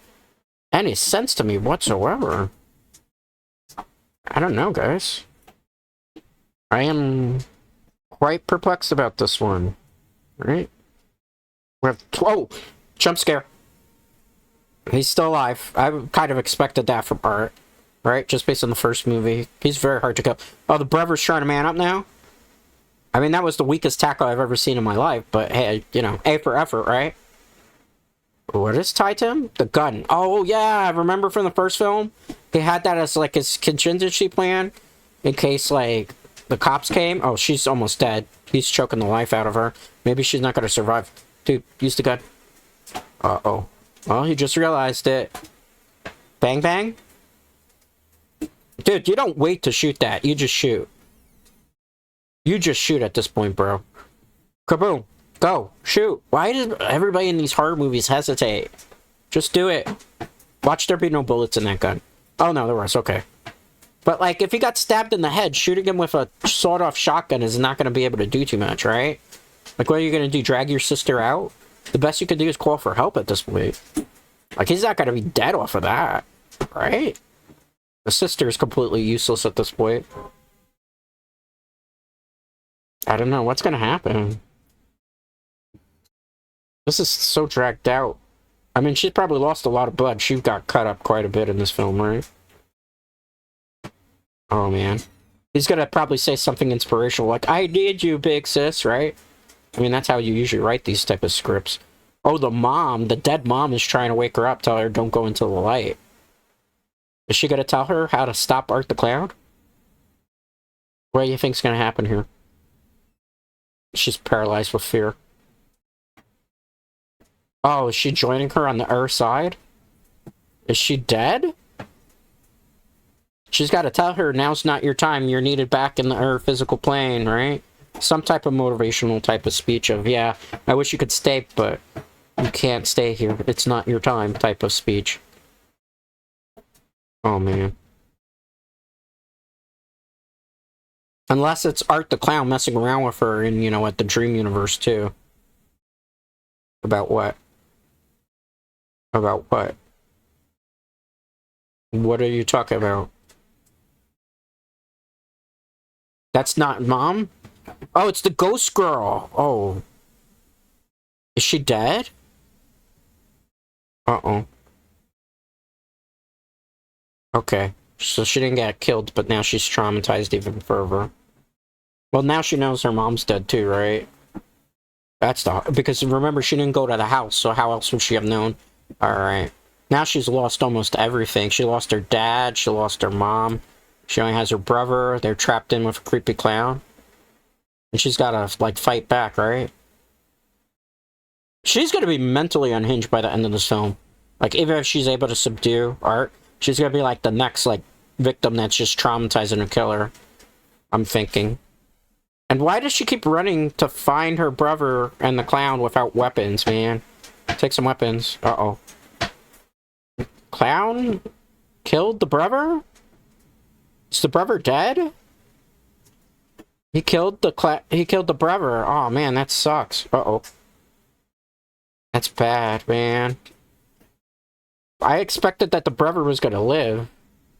sense to me whatsoever. I don't know, guys. I am quite perplexed about this one. Right? We have... Oh! Jump scare. He's still alive. I kind of expected that from Art. Right? Just based on the first movie. He's very hard to kill. Oh, the brother's trying to man up now? I mean, that was the weakest tackle I've ever seen in my life, but hey, you know, A for effort, right? What is tied to him? The gun. Oh, yeah, I remember from the first film? He had that as, like, his contingency plan in case, like, the cops came. Oh, she's almost dead. He's choking the life out of her. Maybe she's not gonna survive. Dude, use the gun. Uh-oh. Well, he just realized it. Bang, bang. Dude, you don't wait to shoot that. You just shoot. You just shoot at this point, bro. Kaboom. Go. Shoot. Why does everybody in these horror movies hesitate? Just do it. Watch there be no bullets in that gun. Oh, no, there was. Okay. But, like, if he got stabbed in the head, shooting him with a sawed-off shotgun is not going to be able to do too much, right? Like, what are you going to do? Drag your sister out? The best you can do is call for help at this point. Like, he's not going to be dead off of that, right? The sister is completely useless at this point. I don't know. What's going to happen? This is so dragged out. I mean, she's probably lost a lot of blood. She got cut up quite a bit in this film, right? Oh, man. He's going to probably say something inspirational, like, I need you, big sis, right? I mean, that's how you usually write these type of scripts. Oh, the dead mom is trying to wake her up, tell her don't go into the light. Is she going to tell her how to stop Art the Clown? What do you think's going to happen here? She's paralyzed with fear. Oh, is she joining her on the other side? Is she dead? She's got to tell her, now's not your time, you're needed back in the physical plane, right? Some type of motivational type of speech of, yeah, I wish you could stay, but you can't stay here. It's not your time type of speech. Oh, man. Unless it's Art the Clown messing around with her in, you know, at the Dream Universe, too. About what? About what? What are you talking about? That's not Mom? Oh, it's the ghost girl. Oh. Is she dead? Uh-oh. Okay. So she didn't get killed, but now she's traumatized even further. Well, now she knows her mom's dead too, right? That's the... Because remember, she didn't go to the house, so how else would she have known? Alright. Now she's lost almost everything. She lost her dad, she lost her mom. She only has her brother. They're trapped in with a creepy clown. And she's gotta, like, fight back, right? She's gonna be mentally unhinged by the end of this film. Like, even if she's able to subdue Art, she's gonna be, like, the next, like, victim that's just traumatizing a killer. I'm thinking. And why does she keep running to find her brother and the clown without weapons, man? Take some weapons. Uh-oh. Clown killed the brother? Is the brother dead? He killed the brother. Oh man, that sucks. Uh-oh. That's bad, man. I expected that the brother was gonna live.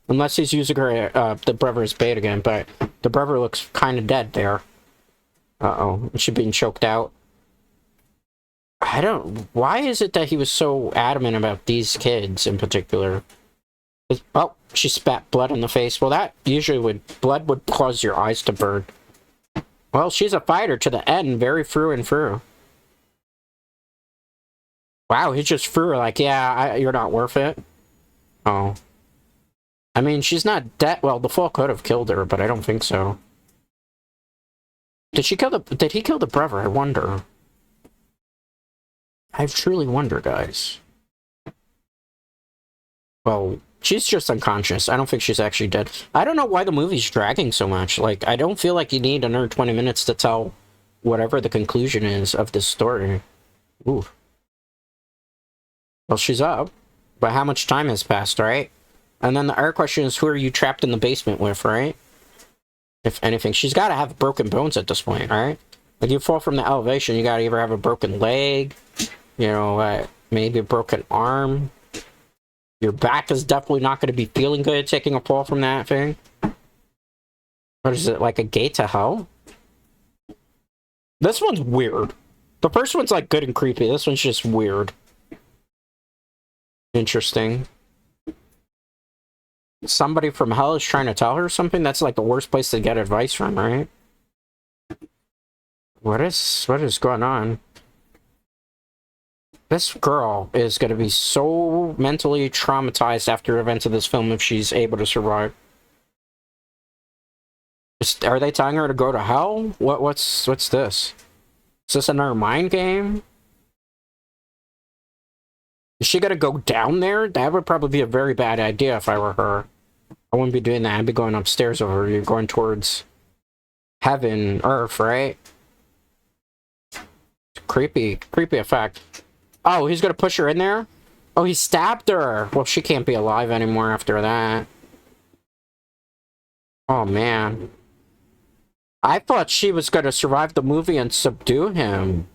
Unless he's using her, the brother as bait again, but the brother looks kind of dead there. Uh-oh. Is she being choked out? Why is it that he was so adamant about these kids in particular? Oh, she spat blood in the face. Well, that usually blood would cause your eyes to burn. Well, she's a fighter to the end, very through and through. Wow, he just threw her like, yeah, you're not worth it. Oh. I mean, she's not dead. Well, the fall could have killed her, but I don't think so. Did he kill the brother? I wonder. I truly wonder, guys. Well, she's just unconscious. I don't think she's actually dead. I don't know why the movie's dragging so much. Like, I don't feel like you need another 20 minutes to tell whatever the conclusion is of this story. Ooh. Well, she's up. But how much time has passed, right? And then the other question is, who are you trapped in the basement with, right? If anything, she's got to have broken bones at this point, right? Like, you fall from the elevation, you got to either have a broken leg, you know, maybe a broken arm. Your back is definitely not going to be feeling good taking a fall from that thing. What is it, like a gate to hell? This one's weird. The first one's, like, good and creepy. This one's just weird. Interesting. Somebody from hell is trying to tell her something? That's, like, the worst place to get advice from, right? What is going on? This girl is going to be so mentally traumatized after events of this film if she's able to survive. Are they telling her to go to hell? What's this? Is this another mind game? Is she gonna go down there? That would probably be a very bad idea if I were her. I wouldn't be doing that. I'd be going upstairs over here, going towards heaven, earth, right? Creepy effect. Oh, he's gonna push her in there? Oh, he stabbed her! Well, she can't be alive anymore after that. Oh, man. I thought she was gonna survive the movie and subdue him.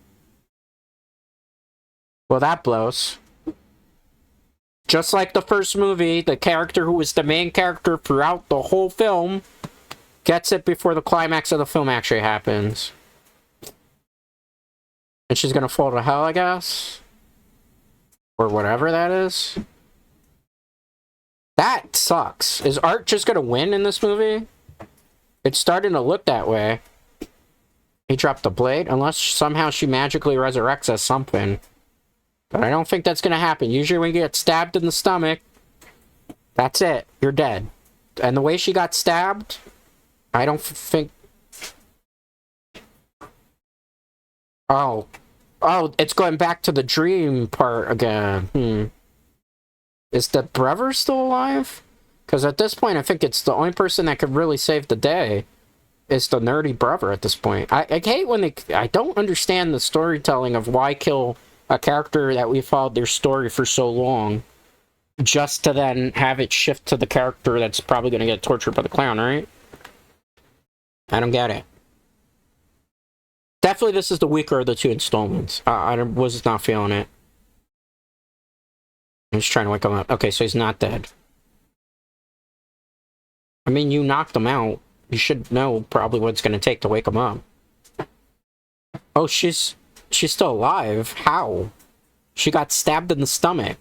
Well, that blows. Just like the first movie, the character who was the main character throughout the whole film gets it before the climax of the film actually happens. And she's gonna fall to hell, I guess? Or whatever that is. That sucks. Is Art just gonna win in this movie? It's starting to look that way. He dropped the blade, unless somehow she magically resurrects as something. But I don't think that's gonna happen. Usually when you get stabbed in the stomach, that's it. You're dead. And the way she got stabbed, I don't think... Oh, it's going back to the dream part again. Is the brother still alive? Because at this point, I think it's the only person that could really save the day is the nerdy brother at this point. I hate when they... I don't understand the storytelling of why kill a character that we followed their story for so long just to then have it shift to the character that's probably going to get tortured by the clown, right? I don't get it. Definitely this is the weaker of the two installments. I was not feeling it. I'm just trying to wake him up. Okay, so he's not dead. I mean, you knocked him out. You should know probably what it's going to take to wake him up. Oh, she's still alive. How? She got stabbed in the stomach.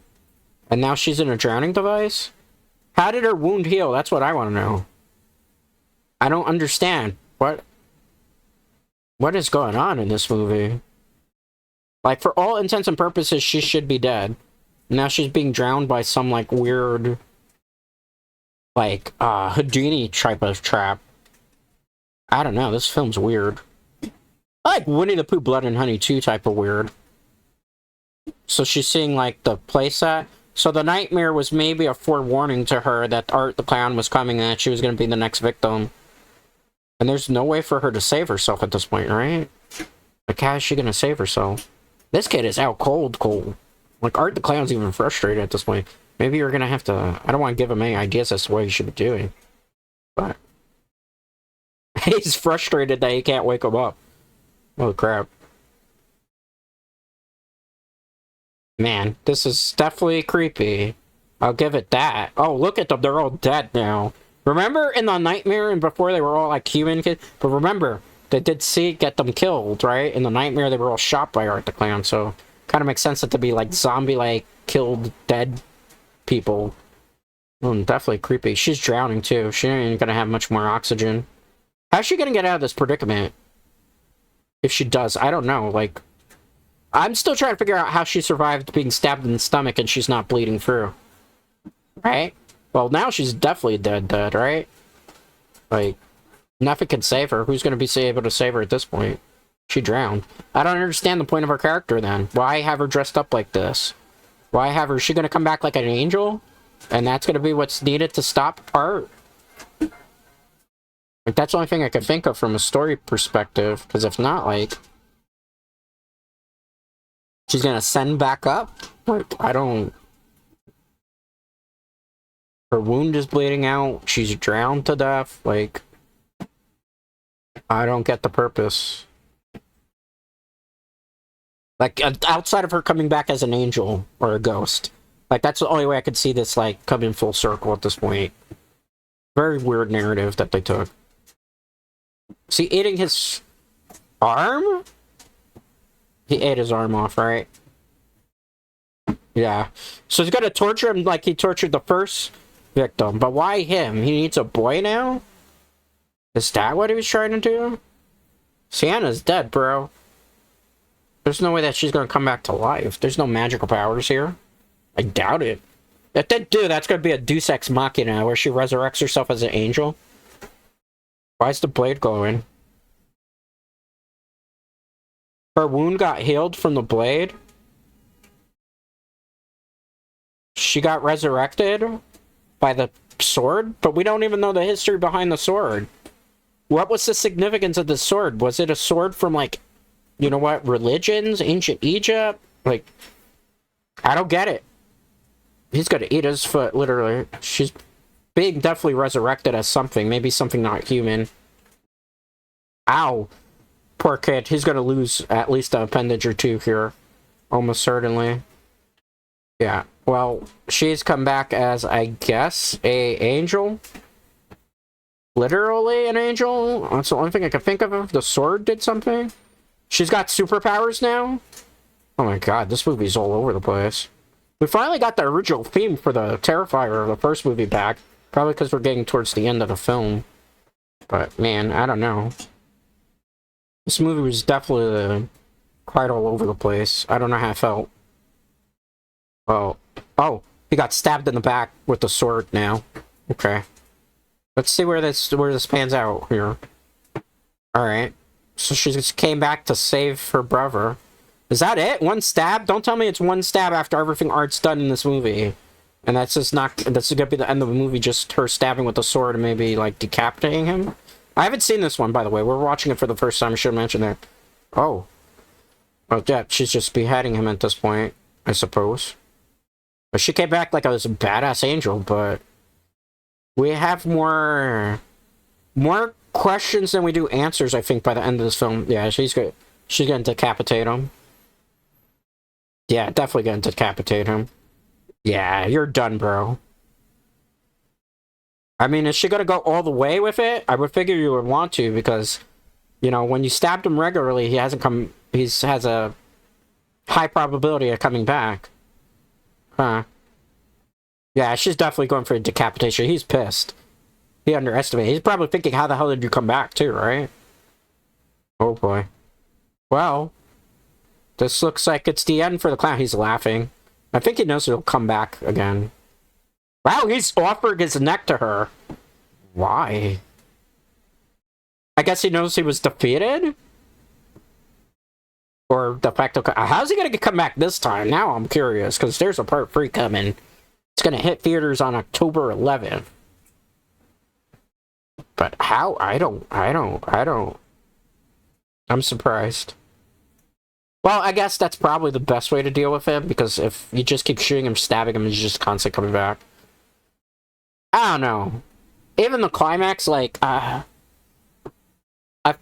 And now she's in a drowning device? How did her wound heal? That's what I want to know. I don't understand. What is going on in this movie? Like, for all intents and purposes, she should be dead. Now she's being drowned by some, like, weird, like, Houdini type of trap. I don't know, this film's weird. I like Winnie the Pooh Blood and Honey 2 type of weird. So she's seeing, like, the playset. So the nightmare was maybe a forewarning to her that Art the Clown was coming and that she was going to be the next victim. And there's no way for her to save herself at this point, right? Like, how is she going to save herself? This kid is out cold. Like, Art the Clown's even frustrated at this point. Maybe you're going to have to... I don't want to give him any ideas as to what he should be doing. But... he's frustrated that he can't wake him up. Oh, crap. Man, this is definitely creepy. I'll give it that. Oh, look at them. They're all dead now. Remember in the nightmare and before they were all like human kids? But remember, they did see it get them killed, right? In the nightmare, they were all shot by Art the Clown. So, kind of makes sense that to be like zombie-like, killed, dead people. Definitely creepy. She's drowning too. She ain't gonna have much more oxygen. How's she gonna get out of this predicament? If she does, I don't know. Like, I'm still trying to figure out how she survived being stabbed in the stomach and she's not bleeding through. Right? Well, now she's definitely dead, right? Like, nothing can save her. Who's going to be able to save her at this point? She drowned. I don't understand the point of her character, then. Why have her dressed up like this? Why have her... Is she going to come back like an angel? And that's going to be what's needed to stop Art? Like, that's the only thing I could think of from a story perspective. Because if not, like... she's going to send back up? Like, I don't... Her wound is bleeding out. She's drowned to death. Like, I don't get the purpose. Like, outside of her coming back as an angel or a ghost. Like, that's the only way I could see this, like, coming full circle at this point. Very weird narrative that they took. Is he eating his arm? He ate his arm off, right? Yeah. So he's gonna torture him like he tortured the first victim. But why him? He needs a boy now? Is that what he was trying to do? Sienna's dead, bro. There's no way that she's gonna come back to life. There's no magical powers here. I doubt it. If they do, that's gonna be a Deus Ex Machina where she resurrects herself as an angel. Why is the blade glowing? Her wound got healed from the blade? She got resurrected by the sword? But we don't even know the history behind the sword. What was the significance of the sword? Was it a sword from, like, you know what, religions? Ancient Egypt? Like, I don't get it. He's gonna eat his foot, literally. She's being definitely resurrected as something. Maybe something not human. Ow. Poor kid. He's gonna lose at least an appendage or two here. Almost certainly. Yeah. Well, she's come back as, I guess, a angel. Literally an angel? That's the only thing I can think of. The sword did something. She's got superpowers now? Oh my god, this movie's all over the place. We finally got the original theme for the Terrifier of the first movie back. Probably because we're getting towards the end of the film. But, man, I don't know. This movie was definitely quite all over the place. I don't know how I felt. Oh, he got stabbed in the back with the sword now. Okay. Let's see where this pans out here. Alright. So she just came back to save her brother. Is that it? One stab? Don't tell me it's one stab after everything Art's done in this movie. And that's just not... That's gonna be the end of the movie, just her stabbing with the sword and maybe, like, decapitating him? I haven't seen this one, by the way. We're watching it for the first time. I should have mentioned that. Oh. Well, yeah, she's just beheading him at this point, I suppose. But she came back like I was a badass angel, but... We have more questions than we do answers, I think, by the end of this film. Yeah, she's gonna decapitate him. Yeah, definitely gonna decapitate him. Yeah, you're done, bro. I mean, is she gonna go all the way with it? I would figure you would want to, because, you know, when you stabbed him regularly, he has a high probability of coming back. Huh. Yeah, she's definitely going for a decapitation. He's pissed. He underestimated. He's probably thinking, how the hell did you come back, too, right? Oh, boy. Well, This looks like it's the end for the clown. He's laughing. I think he knows he'll come back again. Wow, he's offering his neck to her. Why? I guess he knows he was defeated? Or de facto... How's he gonna come back this time? Now I'm curious, because there's a part 3 coming. It's gonna hit theaters on October 11th. But how? I don't. I'm surprised. Well, I guess that's probably the best way to deal with him, because if you just keep shooting him, stabbing him, he's just constantly coming back. I don't know. Even the climax, like, I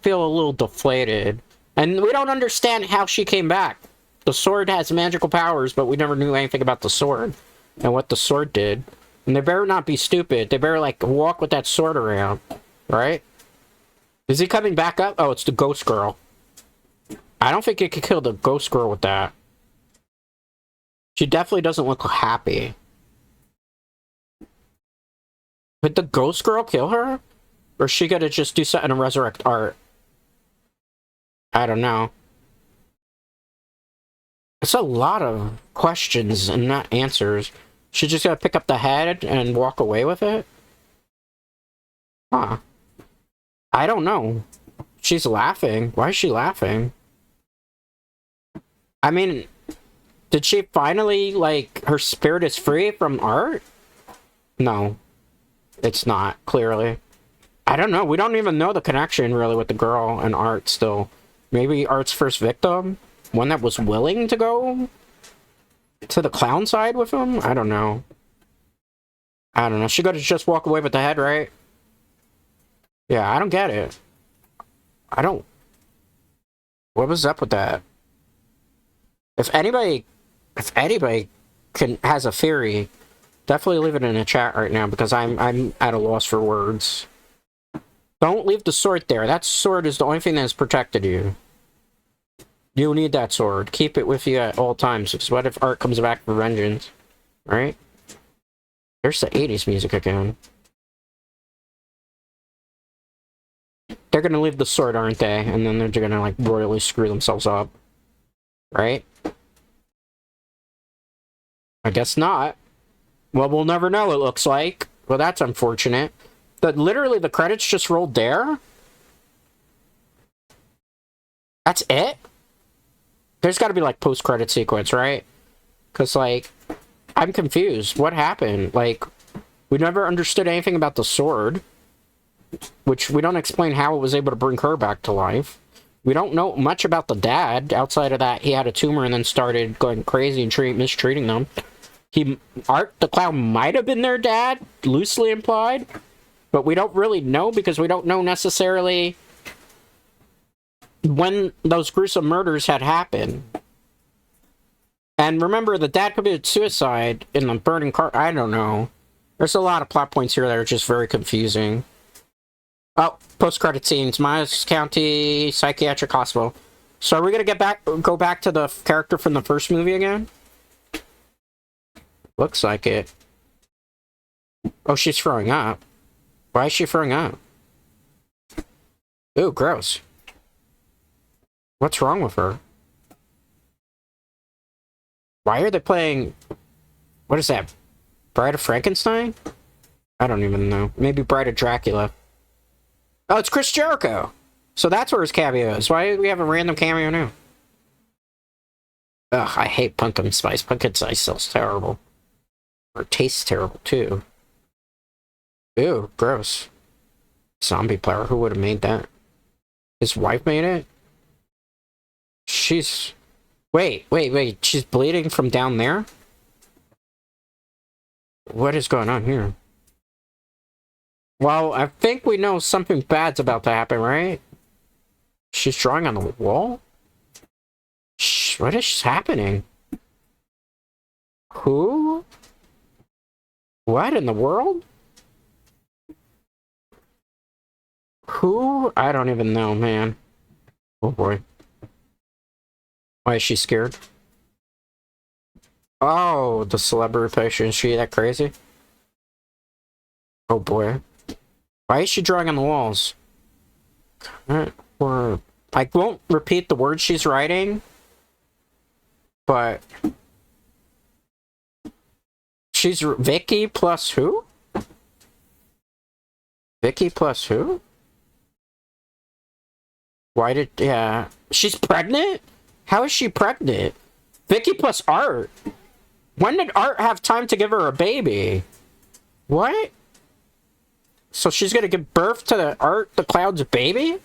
feel a little deflated. And we don't understand how she came back. The sword has magical powers, but we never knew anything about the sword and what the sword did. And they better not be stupid. They better, like, walk with that sword around, right? Is he coming back up? Oh, it's the ghost girl. I don't think you could kill the ghost girl with that. She definitely doesn't look happy. Did the ghost girl kill her? Or is she gonna just do something to resurrect Art? I don't know. It's a lot of questions and not answers. She just gotta pick up the head and walk away with it? Huh. I don't know. She's laughing. Why is she laughing? I mean, did she finally, like, her spirit is free from Art? No. It's not, clearly. I don't know. We don't even know the connection, really, with the girl and Art still. Maybe Art's first victim? One that was willing to go to the clown side with him? I don't know. I don't know. She got to just walk away with the head, right? Yeah, I don't get it. I don't... What was up with that? If anybody has a theory, definitely leave it in the chat right now, because I'm at a loss for words. Don't leave the sword there. That sword is the only thing that has protected you. You need that sword. Keep it with you at all times, because what if Art comes back for vengeance? Right? There's the 80s music again. They're gonna leave the sword, aren't they? And then they're gonna, like, royally screw themselves up. Right? I guess not. Well, we'll never know, it looks like. Well, that's unfortunate. But literally, the credits just rolled there? That's it? There's gotta be, like, post-credit sequence, right? Because, like, I'm confused. What happened? Like, we never understood anything about the sword. Which we don't explain how it was able to bring her back to life. We don't know much about the dad, outside of that he had a tumor and then started going crazy and mistreating them. Art the Clown might have been their dad, loosely implied, but we don't really know because we don't know necessarily when those gruesome murders had happened. And remember, the dad committed suicide in the burning car. I don't know. There's a lot of plot points here that are just very confusing. Oh, post-credit scenes. Miles County Psychiatric Hospital. So are we gonna go back to the character from the first movie again? Looks like it. Oh, she's throwing up. Why is she throwing up? Ooh, gross. What's wrong with her? Why are they playing... What is that? Bride of Frankenstein? I don't even know. Maybe Bride of Dracula. Oh, it's Chris Jericho! So that's where his cameo is. Why do we have a random cameo now? Ugh, I hate pumpkin spice. Pumpkin spice smells terrible. Or tastes terrible, too. Ew, gross. Zombie player, who would have made that? His wife made it? She's... Wait, she's bleeding from down there? What is going on here? Well, I think we know something bad's about to happen, right? She's drawing on the wall? Shh, what is happening? Who? What in the world? Who? I don't even know, man. Oh boy. Why is she scared? Oh, the celebrity patient. Is she that crazy? Oh boy. Why is she drawing on the walls? Or I won't repeat the words she's writing, But she's Vicky plus who? Vicky plus who? Why did... Yeah. She's pregnant? How is she pregnant? Vicky plus Art? When did Art have time to give her a baby? What? So she's gonna give birth to the Art the Cloud's baby?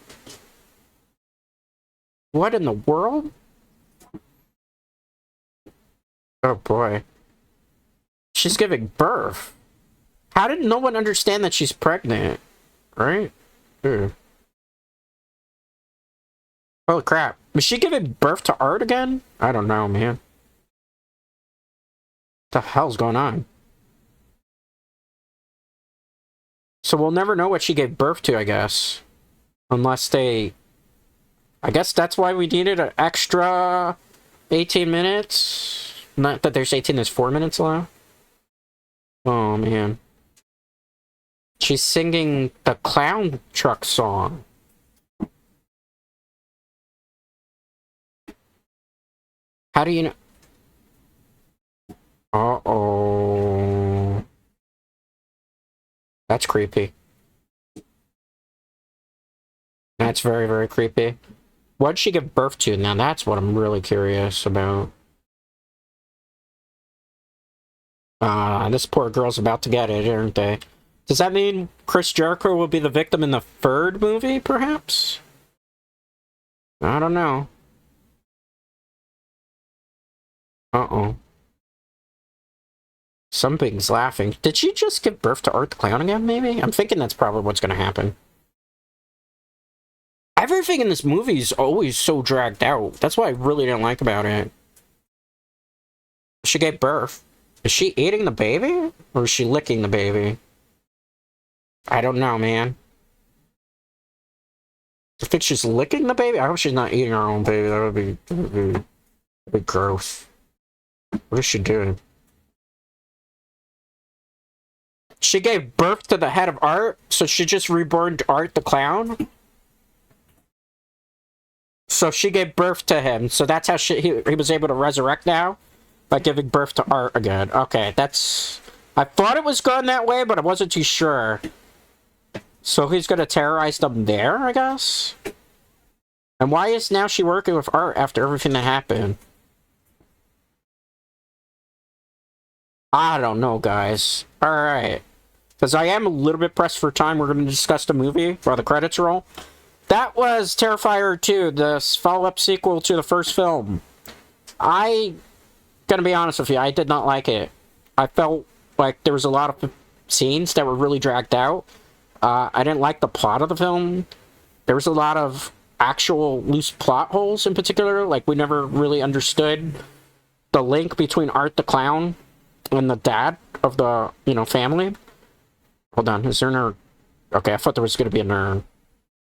What in the world? Oh boy. She's giving birth. How did no one understand that she's pregnant? Right? Ew. Holy crap. Was she giving birth to Art again? I don't know, man. What the hell's going on? So we'll never know what she gave birth to, I guess. Unless they... I guess that's why we needed an extra 18 minutes. Not that there's 18, there's 4 minutes left. Oh, man. She's singing the Clown Truck song. How do you know? Uh-oh. That's creepy. That's very, very creepy. What'd she give birth to? Now that's what I'm really curious about. This poor girl's about to get it, aren't they? Does that mean Chris Jericho will be the victim in the third movie, perhaps? I don't know. Uh-oh. Something's laughing. Did she just give birth to Art the Clown again, maybe? I'm thinking that's probably what's gonna happen. Everything in this movie is always so dragged out. That's what I really didn't like about it. She gave birth. Is she eating the baby? Or is she licking the baby? I don't know, man. I think she's licking the baby? I hope she's not eating her own baby. That'd be gross. What is she doing? She gave birth to the head of Art, so she just reborn Art the Clown? So she gave birth to him, so that's how he was able to resurrect now? By giving birth to Art again. Okay, that's... I thought it was going that way, but I wasn't too sure. So he's gonna terrorize them there, I guess? And why is now she working with Art after everything that happened? I don't know, guys. Alright. Because I am a little bit pressed for time, we're going to discuss the movie while the credits roll. That was Terrifier 2, the follow-up sequel to the first film. Gonna be honest with you, I did not like it. I felt like there was a lot of scenes that were really dragged out. I didn't like the plot of the film. There was a lot of actual loose plot holes in particular. Like, we never really understood the link between Art the Clown and the dad of the, family. Hold on, is there an... Okay, I thought there was going to be an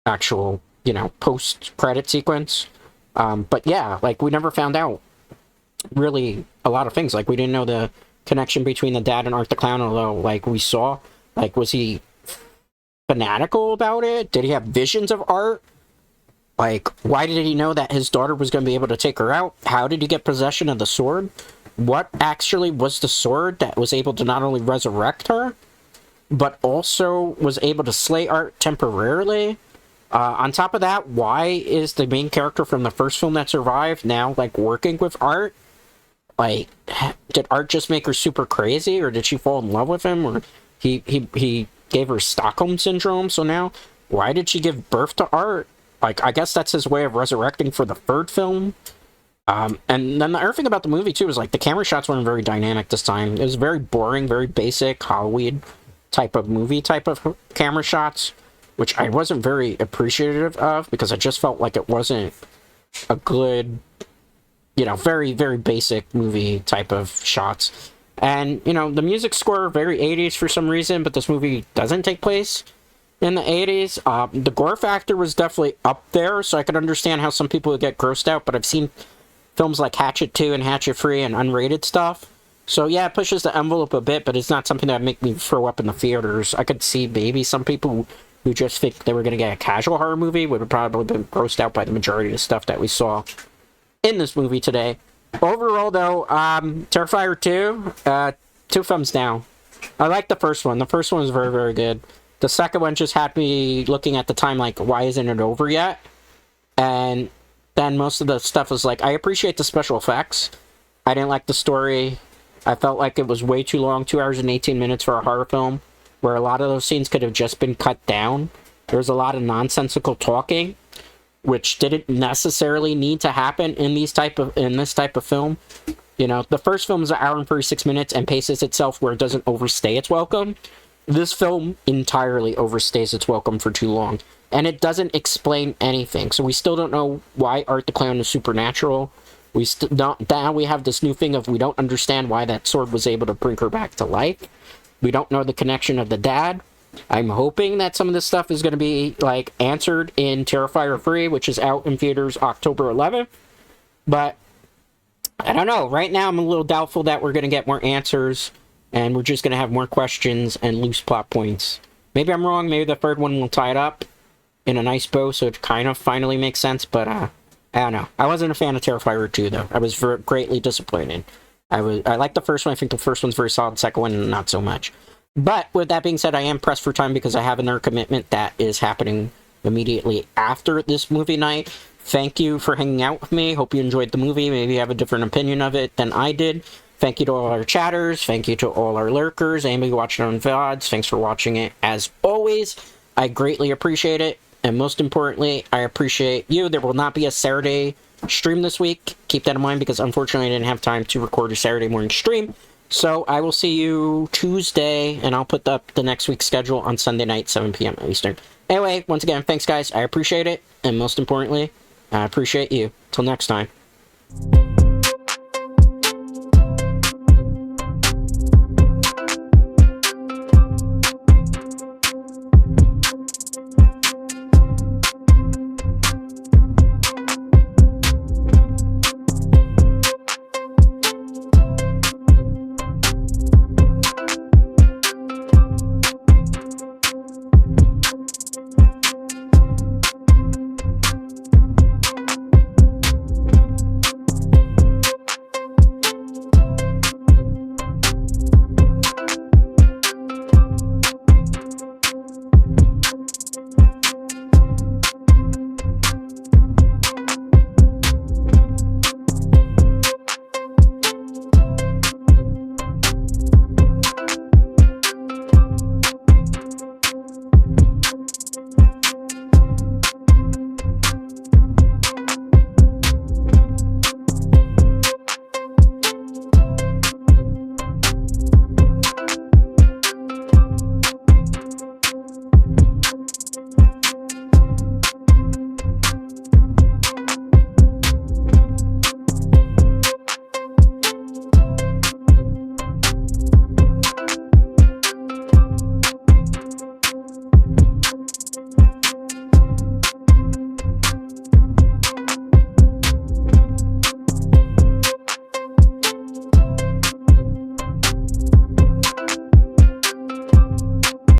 actual, post-credit sequence. But yeah, like, we never found out really a lot of things. Like, we didn't know the connection between the dad and Art the Clown, although, like, we saw, like, was he fanatical about it? Did he have visions of Art? Like, why did he know that his daughter was going to be able to take her out? How did he get possession of the sword? What actually was the sword that was able to not only resurrect her, but also was able to slay Art temporarily? On top of that, why is the main character from the first film that survived now, like, working with Art? Like, did Art just make her super crazy, or did she fall in love with him, or he gave her Stockholm Syndrome, so now, why did she give birth to Art? Like, I guess that's his way of resurrecting for the third film. And then the other thing about the movie, too, is, like, the camera shots weren't very dynamic this time. It was very boring, very basic, Halloween type of movie type of camera shots, which I wasn't very appreciative of, because I just felt like it wasn't a good, very, very basic movie type of shots. And, the music score, very 80s for some reason, but this movie doesn't take place in the 80s. The gore factor was definitely up there, so I could understand how some people would get grossed out, but I've seen films like Hatchet 2 and Hatchet 3 and unrated stuff. So yeah, it pushes the envelope a bit, but it's not something that would make me throw up in the theaters. I could see maybe some people who just think they were going to get a casual horror movie would have probably been grossed out by the majority of the stuff that we saw in this movie today. Overall, though, Terrifier 2, 2 thumbs down. I like the first one. The first one was very, very good. The second one just had me looking at the time like, why isn't it over yet? And then most of the stuff was like, I appreciate the special effects. I didn't like the story. I felt like it was way too long, 2 hours and 18 minutes for a horror film, where a lot of those scenes could have just been cut down. There was a lot of nonsensical talking, which didn't necessarily need to happen in this type of film. You know, the first film is 1 hour and 36 minutes and paces itself where it doesn't overstay its welcome. This film entirely overstays its welcome for too long. And it doesn't explain anything. So we still don't know why Art the Clown is supernatural. We still don't. Now we have this new thing of we don't understand why that sword was able to bring her back to life. We don't know the connection of the dad. I'm hoping that some of this stuff is going to be, like, answered in Terrifier 3, which is out in theaters October 11th. But I don't know. Right now, I'm a little doubtful that we're going to get more answers, and we're just going to have more questions and loose plot points. Maybe I'm wrong. Maybe the third one will tie it up in a nice bow, so it kind of finally makes sense, but I don't know. I wasn't a fan of Terrifier 2, though. I was greatly disappointed. I like the first one. I think the first one's very solid. Second one, not so much. But with that being said, I am pressed for time because I have another commitment that is happening immediately after this movie night. Thank you for hanging out with me. Hope you enjoyed the movie. Maybe you have a different opinion of it than I did. Thank you to all our chatters. Thank you to all our lurkers. Anybody watching on VODs, thanks for watching it. As always, I greatly appreciate it. And most importantly, I appreciate you. There will not be a Saturday stream this week. Keep that in mind because unfortunately I didn't have time to record a Saturday morning stream. So I will see you Tuesday, and I'll put up the next week's schedule on Sunday night, 7 p.m. Eastern. Anyway, once again, thanks guys. I appreciate it. And most importantly, I appreciate you. Till next time.